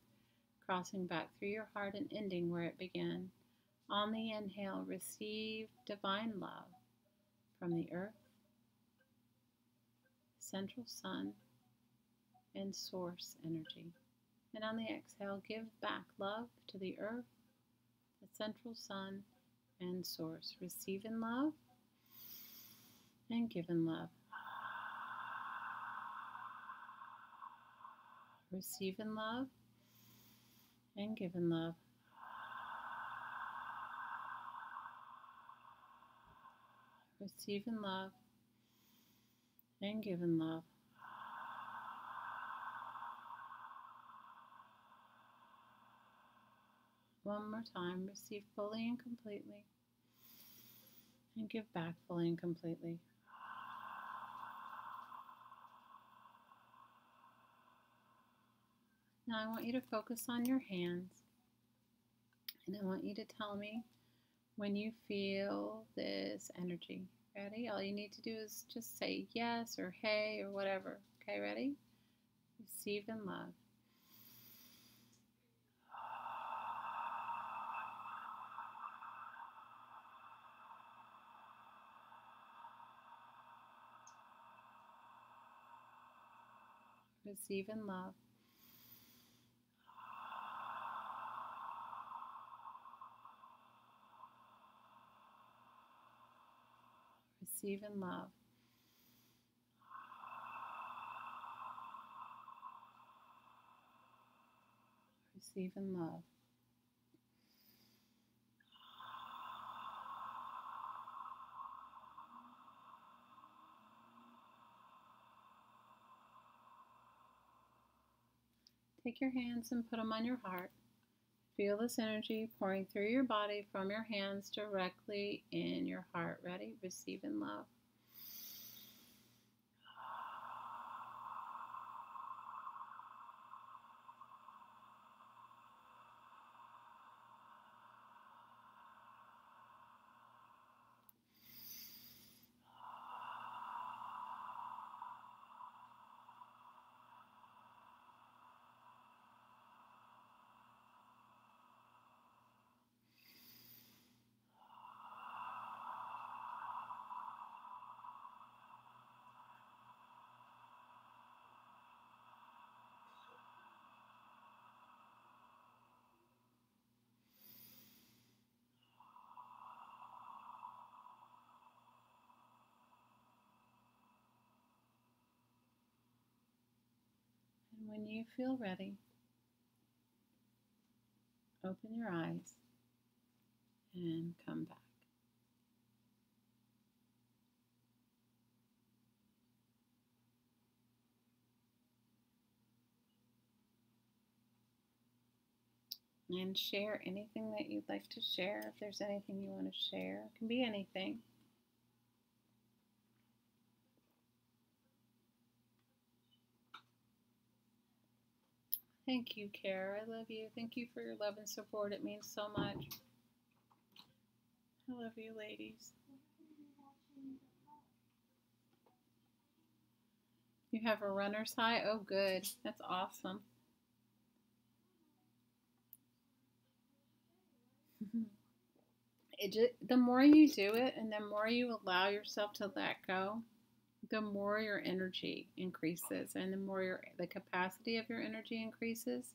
crossing back through your heart and ending where it began. On the inhale, receive divine love from the earth, central sun, and source energy. And on the exhale, give back love to the earth, the central sun, and source. Receive in love and give in love. Receive in love and give in love. Receive in love and give in love. One more time, receive fully and completely and give back fully and completely. Now I want you to focus on your hands and I want you to tell me when you feel this energy. Ready? All you need to do is just say yes or hey or whatever. Okay, ready? Receive in love. Receive in love. Receive in love. receive and love. Take your hands and put them on your heart. Feel this energy pouring through your body from your hands directly in your heart. Ready? Receive and love. And when you feel ready, open your eyes and come back. And share anything that you'd like to share. If there's anything you want to share, it can be anything. Thank you, Kara. I love you. Thank you for your love and support. It means so much. I love you, ladies. You have a runner's high? Oh, good. That's awesome. The more you do it and the more you allow yourself to let go, the more your energy increases and the more the capacity of your energy increases.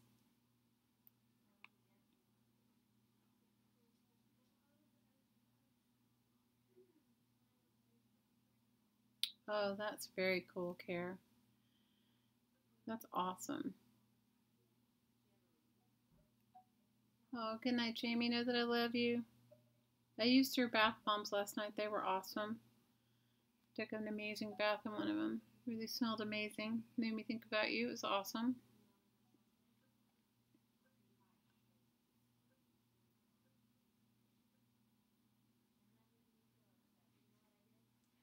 Oh, that's very cool, Kara. That's awesome. Oh, good night, Jamie. Know that I love you. I used your bath bombs last night. They were awesome. Took an amazing bath in one of them. Really smelled amazing. Made me think about you. It was awesome.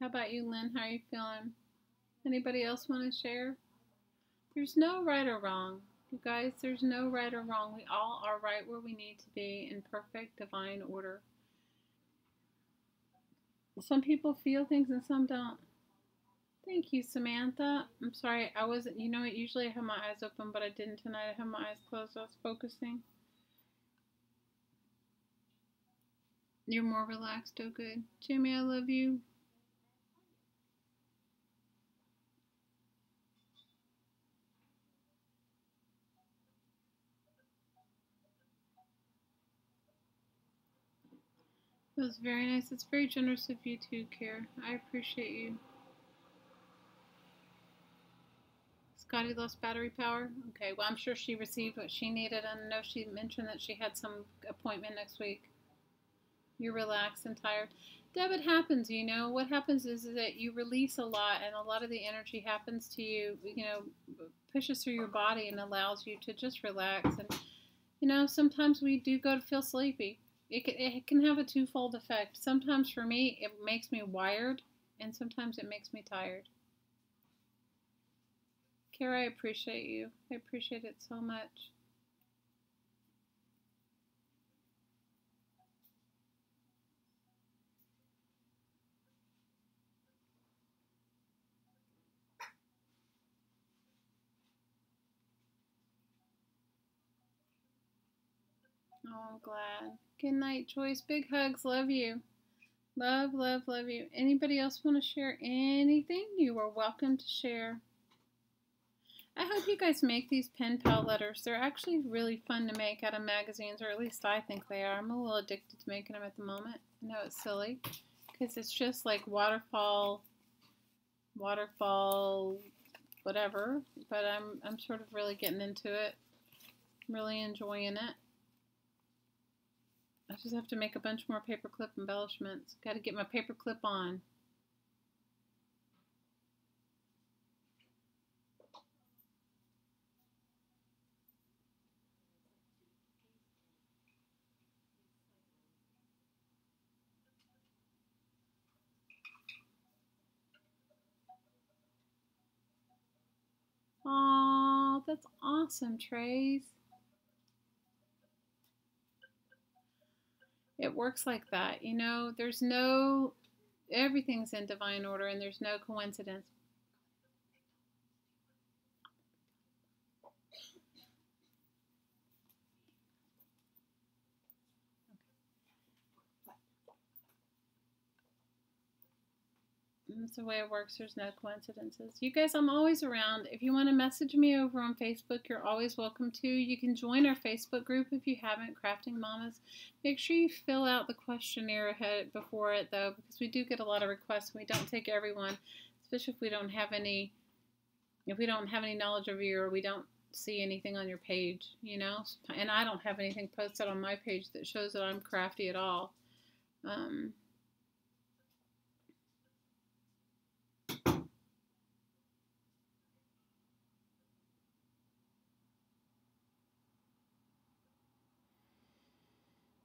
How about you, Lynn? How are you feeling? Anybody else want to share? There's no right or wrong. You guys, there's no right or wrong. We all are right where we need to be in perfect divine order. Some people feel things and some don't. Thank you, Samantha. I'm sorry, I wasn't, you know, usually I have my eyes open, but I didn't tonight. I have my eyes closed. I was focusing. You're more relaxed. Oh, good. Jimmy, I love you. That was very nice. It's very generous of you too, Kara. I appreciate you. Scotty lost battery power. Okay, well, I'm sure she received what she needed. I know she mentioned that she had some appointment next week. You're relaxed and tired. Deb, it happens, you know. What happens is that you release a lot, and a lot of the energy happens to you, you know, pushes through your body and allows you to just relax. And, you know, sometimes we do go to feel sleepy. It can have a twofold effect. Sometimes for me, it makes me wired, and sometimes it makes me tired. Kara, I appreciate you. I appreciate it so much. Oh, I'm glad. Good night, Joyce. Big hugs. Love you. Love, love, love you. Anybody else want to share anything? You are welcome to share. I hope you guys make these pen pal letters. They're actually really fun to make out of magazines, or at least I think they are. I'm a little addicted to making them at the moment. I know it's silly because it's just like waterfall, whatever. But I'm sort of really getting into it. Really enjoying it. I just have to make a bunch more paperclip embellishments. Got to get my paperclip on. Aw, that's awesome, Trace. It works like that, you know. There's no, everything's in divine order and there's no coincidence. That's the way it works. There's no coincidences. You guys, I'm always around. If you want to message me over on Facebook, you're always welcome to. You can join our Facebook group if you haven't, Crafting Mamas. Make sure you fill out the questionnaire ahead before it, though, because we do get a lot of requests. We don't take everyone, especially if we don't have any knowledge of you, or we don't see anything on your page, you know. And I don't have anything posted on my page that shows that I'm crafty at all.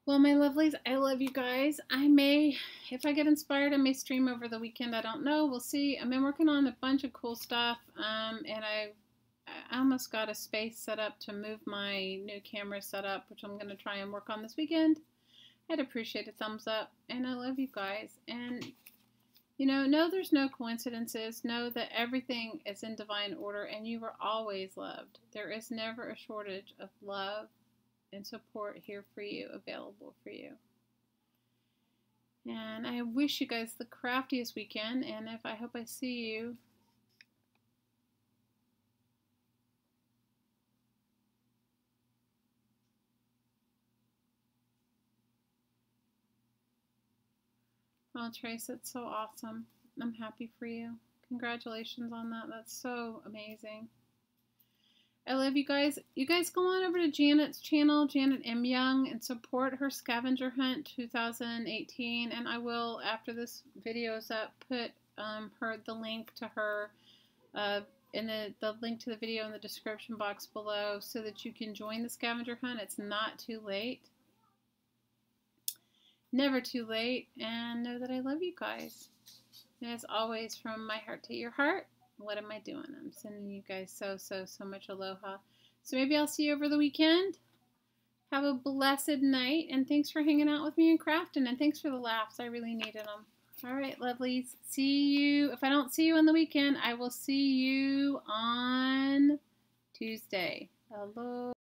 Well, my lovelies, I love you guys. I may, if I get inspired, I may stream over the weekend. I don't know. We'll see. I've been working on a bunch of cool stuff, and I almost got a space set up to move my new camera setup, which I'm going to try and work on this weekend. I'd appreciate a thumbs up, and I love you guys. And, you know there's no coincidences. Know that everything is in divine order, and you are always loved. There is never a shortage of love and support here for you, available for you. And I wish you guys the craftiest weekend, and I hope I see you. Oh, Trace, it's so awesome. I'm happy for you. Congratulations on that. That's so amazing. I love you guys. You guys go on over to Janet's channel, Janet M. Young, and support her scavenger hunt 2018. And I will, after this video is up, put the link to her in the link to the video in the description box below so that you can join the scavenger hunt. It's not too late. Never too late. And know that I love you guys. And as always, from my heart to your heart, what am I doing? I'm sending you guys so much aloha. So maybe I'll see you over the weekend. Have a blessed night, and thanks for hanging out with me and crafting, and thanks for the laughs. I really needed them. All right, lovelies. See you. If I don't see you on the weekend, I will see you on Tuesday. Aloha.